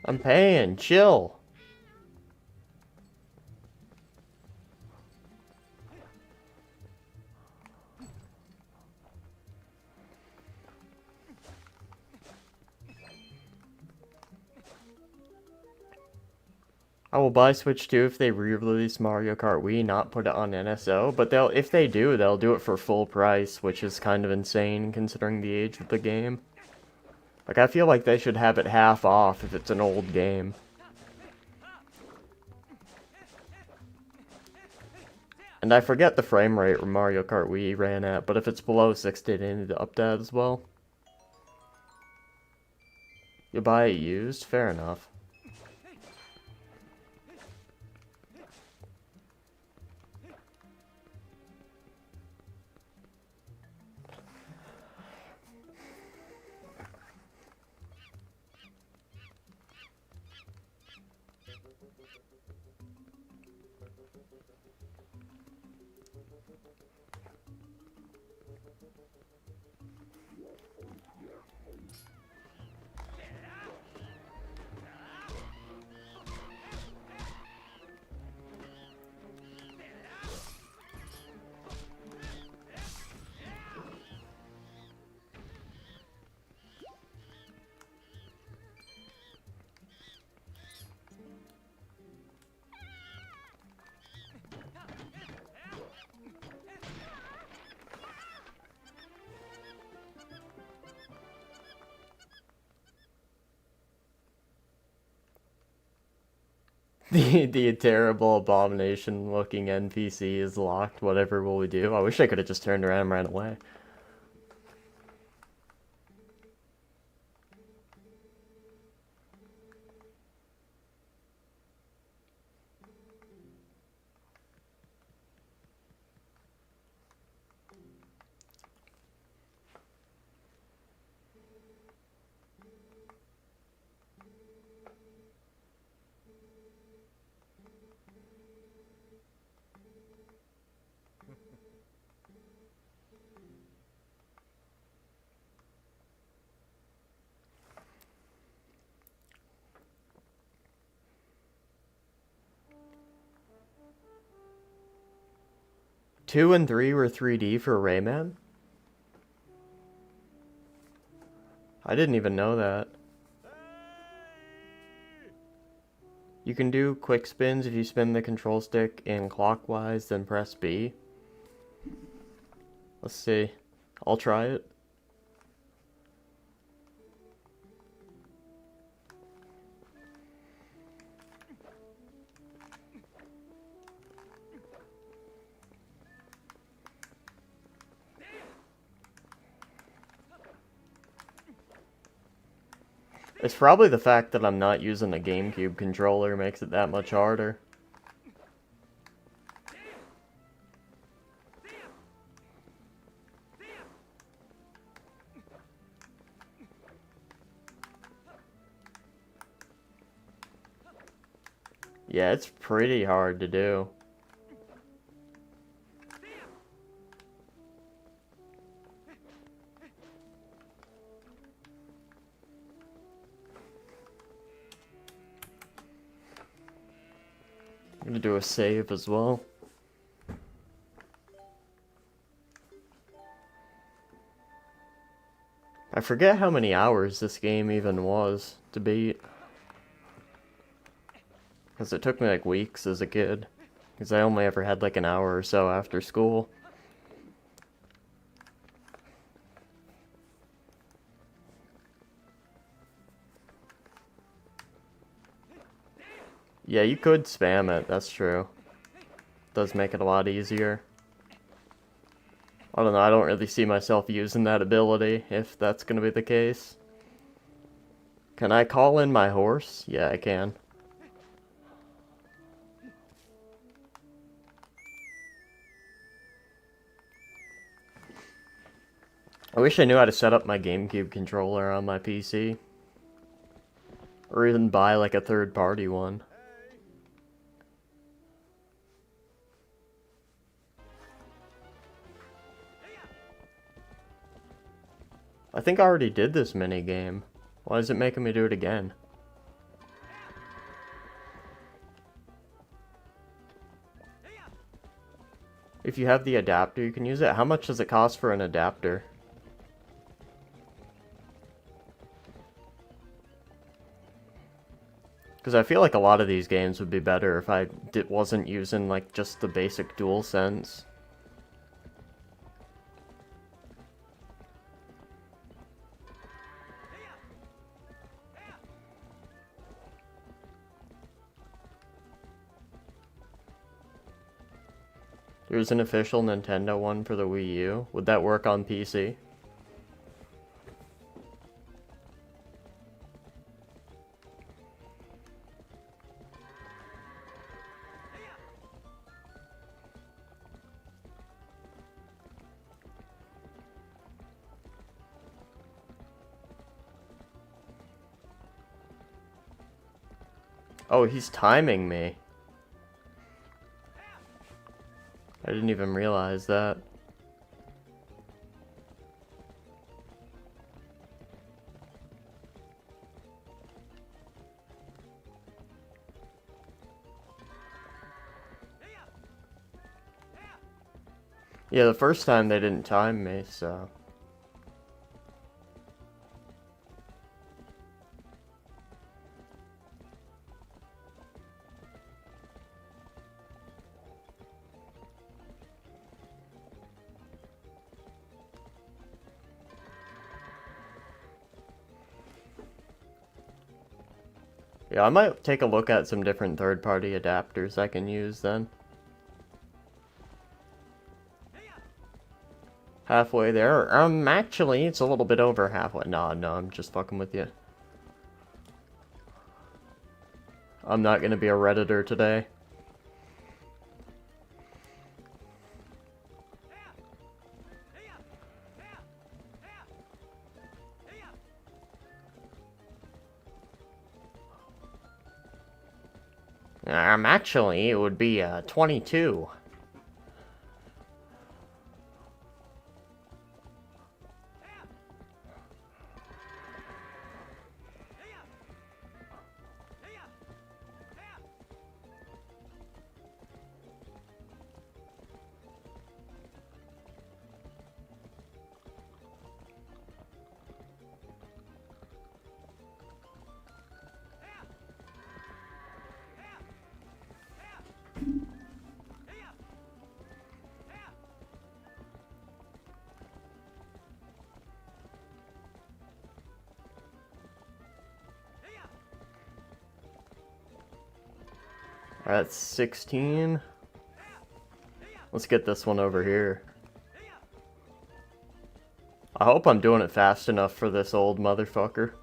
I'm paying, chill. I will buy Switch 2 if they re-release Mario Kart Wii, not put it on NSO, but if they do, they'll do it for full price, which is kind of insane considering the age of the game. Like, I feel like they should have it half off if it's an old game. And I forget the frame rate where Mario Kart Wii ran at, but if it's below 60, they need to up that as well. You buy it used? Fair enough. The terrible abomination looking NPC is locked. Whatever will we do? I wish I could have just turned around and ran away. Two and 3 were 3D for Rayman? I didn't even know that. You can do quick spins if you spin the control stick in clockwise, then press B. Let's see. I'll try it. It's probably the fact that I'm not using a GameCube controller makes it that much harder. Yeah, it's pretty hard to do. I'm gonna do a save as well. I forget how many hours this game even was to beat. Because it took me like weeks as a kid. Because I only ever had like an hour or so after school. Yeah, you could spam it, that's true. Does make it a lot easier. I don't know, I don't really see myself using that ability, if that's gonna be the case. Can I call in my horse? Yeah, I can. I wish I knew how to set up my GameCube controller on my PC. Or even buy like a third-party one. I think I already did this minigame. Why is it making me do it again? If you have the adapter, you can use it. How much does it cost for an adapter? Because I feel like a lot of these games would be better if I wasn't using like just the basic DualSense. There's an official Nintendo one for the Wii U. Would that work on PC? Oh, he's timing me. I didn't even realize that. Yeah, the first time they didn't time me, so... Yeah, I might take a look at some different third-party adapters I can use then. Halfway there. Actually, it's a little bit over halfway. No, I'm just fucking with you. I'm not gonna be a Redditor today. Actually, it would be 22. That's 16. Let's get this one over here. I hope I'm doing it fast enough for this old motherfucker.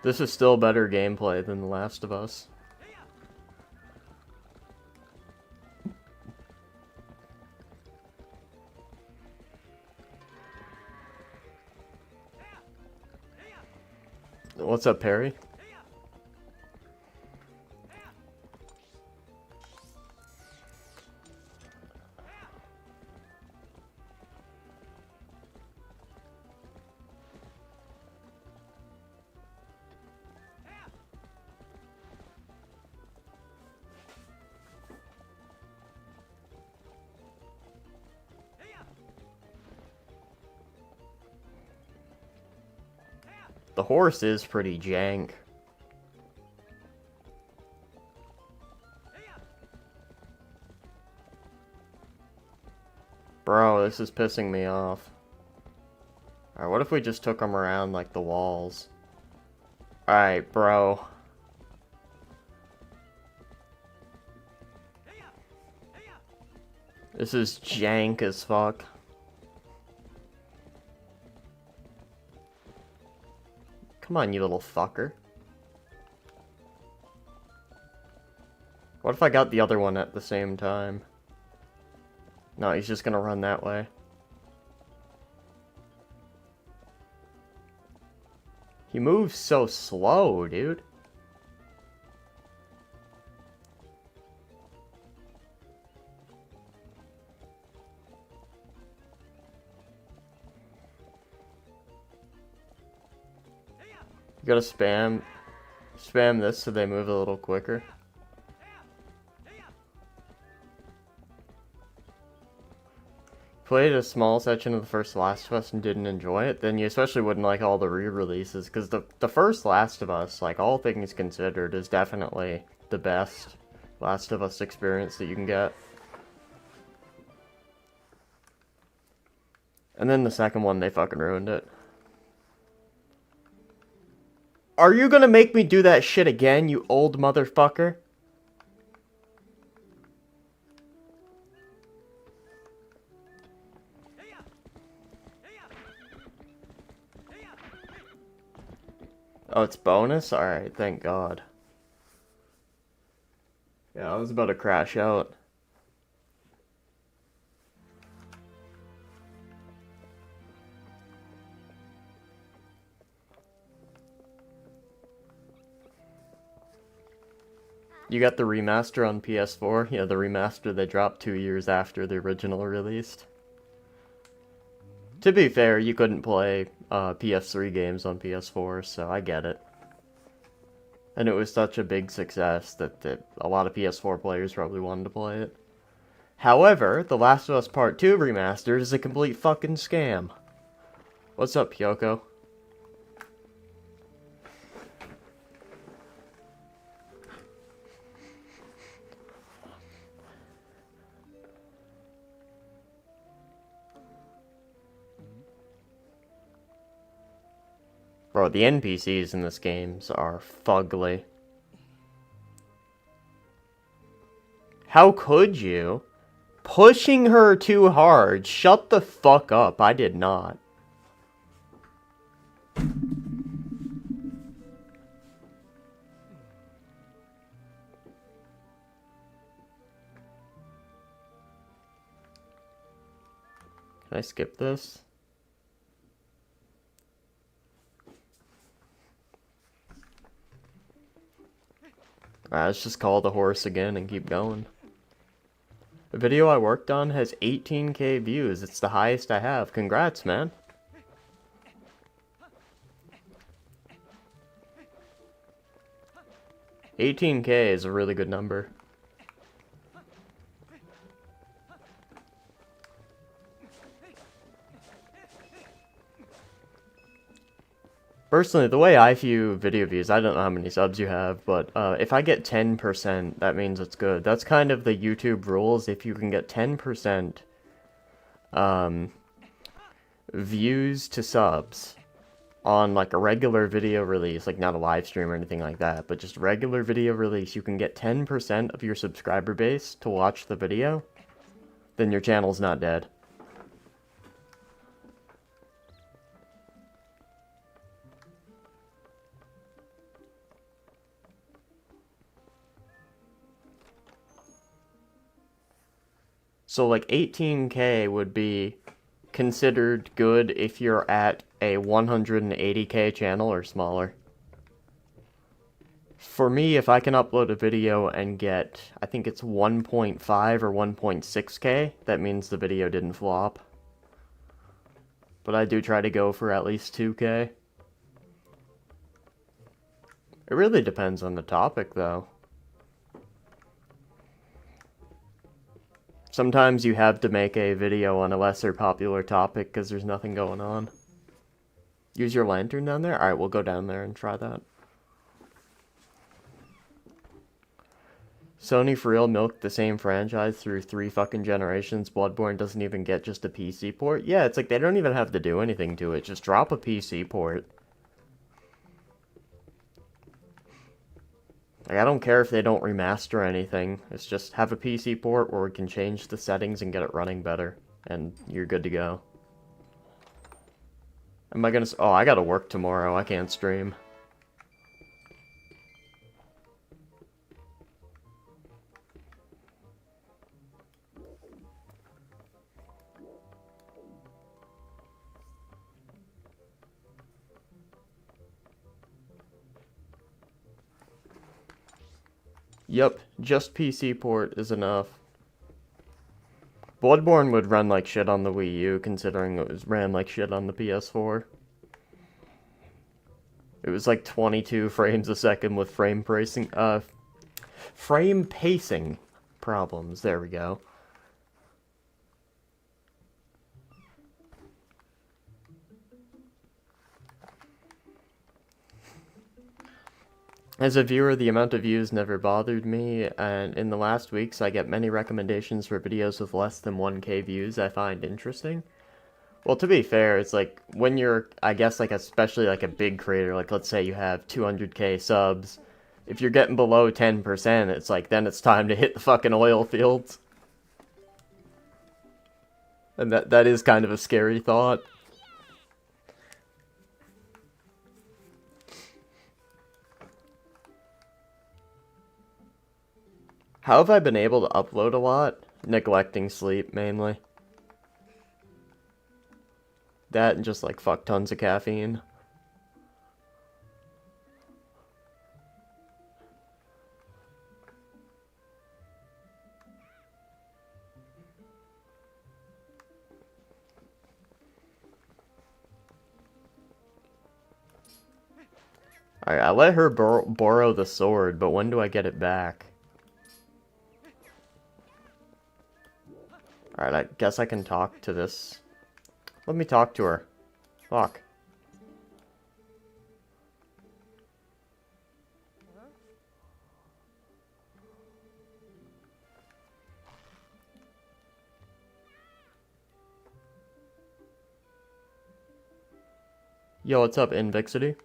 This is still better gameplay than The Last of Us. What's up, Perry? The horse is pretty jank. Bro, this is pissing me off. Alright, what if we just took him around, like, the walls? Alright, bro. This is jank as fuck. Come on, you little fucker. What if I got the other one at the same time? No, he's just gonna run that way. He moves so slow, dude. You gotta spam this so they move a little quicker. Played a small section of the first Last of Us and didn't enjoy it, then you especially wouldn't like all the re-releases, because the first Last of Us, like, all things considered, is definitely the best Last of Us experience that you can get. And then the second one, they fucking ruined it. Are you gonna make me do that shit again, you old motherfucker? Oh, it's bonus? Alright, thank God. Yeah, I was about to crash out. You got the remaster on PS4? Yeah, the remaster they dropped 2 years after the original released. To be fair, you couldn't play PS3 games on PS4, so I get it. And it was such a big success that a lot of PS4 players probably wanted to play it. However, The Last of Us Part 2 Remastered is a complete fucking scam. What's up, Kyoko? Bro, the NPCs in this game are fugly. How could you? Pushing her too hard. Shut the fuck up. I did not. Can I skip this? Let's just call the horse again and keep going. The video I worked on has 18k views. It's the highest I have. Congrats, man. $18k is a really good number. Personally, the way I view video views, I don't know how many subs you have, but if I get 10%, that means it's good. That's kind of the YouTube rules. If you can get 10% views to subs on like a regular video release, like not a live stream or anything like that, but just regular video release, you can get 10% of your subscriber base to watch the video, then your channel's not dead. So like 18k would be considered good if you're at a 180k channel or smaller. For me, if I can upload a video and get, I think it's 1.5 or 1.6K, that means the video didn't flop. But I do try to go for at least 2K. It really depends on the topic, though. Sometimes you have to make a video on a lesser popular topic because there's nothing going on. Use your lantern down there? Alright, we'll go down there and try that. Sony for real milked the same franchise through 3 fucking generations. Bloodborne doesn't even get just a PC port. Yeah, it's like they don't even have to do anything to it. Just drop a PC port. Like, I don't care if they don't remaster anything. It's just have a PC port where we can change the settings and get it running better. And you're good to go. Am I gonna... Oh, I gotta work tomorrow. I can't stream. Yep, just PC port is enough. Bloodborne would run like shit on the Wii U, considering it ran like shit on the PS4. It was like 22 frames a second with frame pacing problems. There we go. As a viewer, the amount of views never bothered me, and in the last weeks I get many recommendations for videos with less than 1K views I find interesting. Well, to be fair, it's like, when you're, I guess, like, especially like a big creator, like, let's say you have 200K subs, if you're getting below 10%, it's like, then it's time to hit the fucking oil fields. And that is kind of a scary thought. How have I been able to upload a lot? Neglecting sleep, mainly. That and just, like, fuck tons of caffeine. Alright, I let her borrow the sword, but when do I get it back? Alright, I guess I can talk to this. Let me talk to her. Fuck. Yo, what's up, Invixity?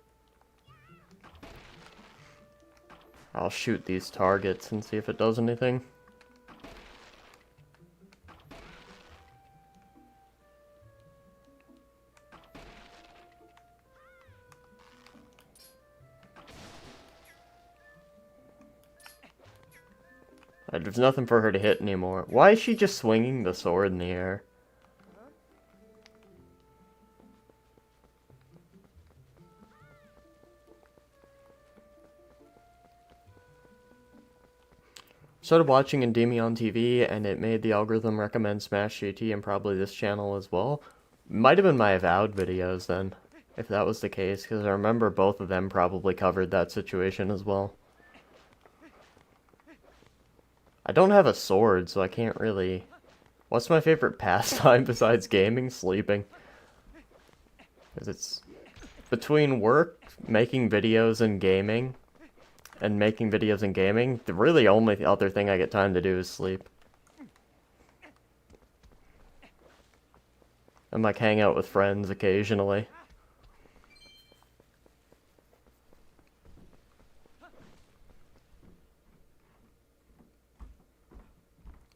I'll shoot these targets and see if it does anything. There's nothing for her to hit anymore. Why is she just swinging the sword in the air? Started watching Endymion TV, and it made the algorithm recommend Smash GT and probably this channel as well. Might have been my Avowed videos then, if that was the case, because I remember both of them probably covered that situation as well. I don't have a sword, so I can't really... What's my favorite pastime besides gaming? Sleeping. Because it's... Between work, making videos, and gaming, the really only other thing I get time to do is sleep. And, like, hang out with friends occasionally.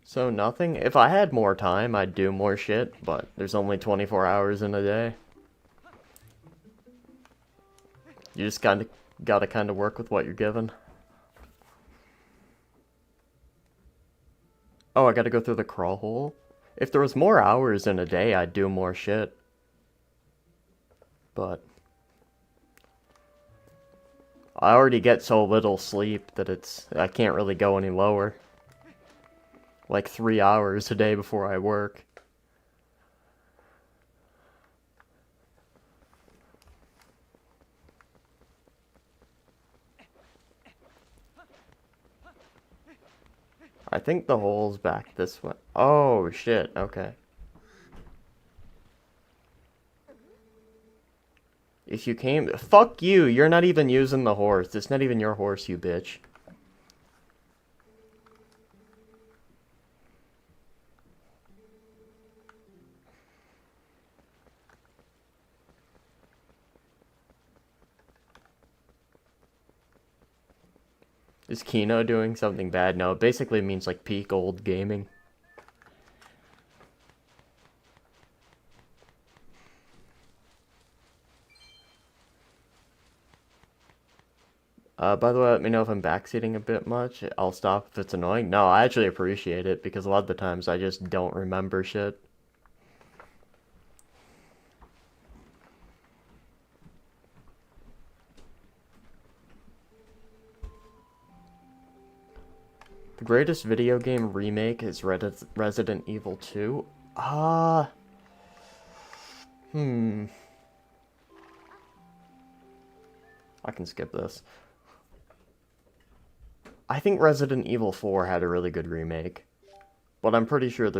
So nothing. If I had more time, I'd do more shit, but there's only 24 hours in a day. You just gotta kind of work with what you're given. Oh, I gotta go through the crawl hole? If there was more hours in a day, I'd do more shit. But... I already get so little sleep that I can't really go any lower. Like 3 hours a day before I work. I think the hole's back this way. Oh, shit, okay. If you came... Fuck you! You're not even using the horse. It's not even your horse, you bitch. Is Kino doing something bad? No, it basically means like peak old gaming. By the way, let me know if I'm backseating a bit much. I'll stop if it's annoying. No, I actually appreciate it because a lot of the times I just don't remember shit. The greatest video game remake is Resident Evil 2. I can skip this. I think Resident Evil 4 had a really good remake, but I'm pretty sure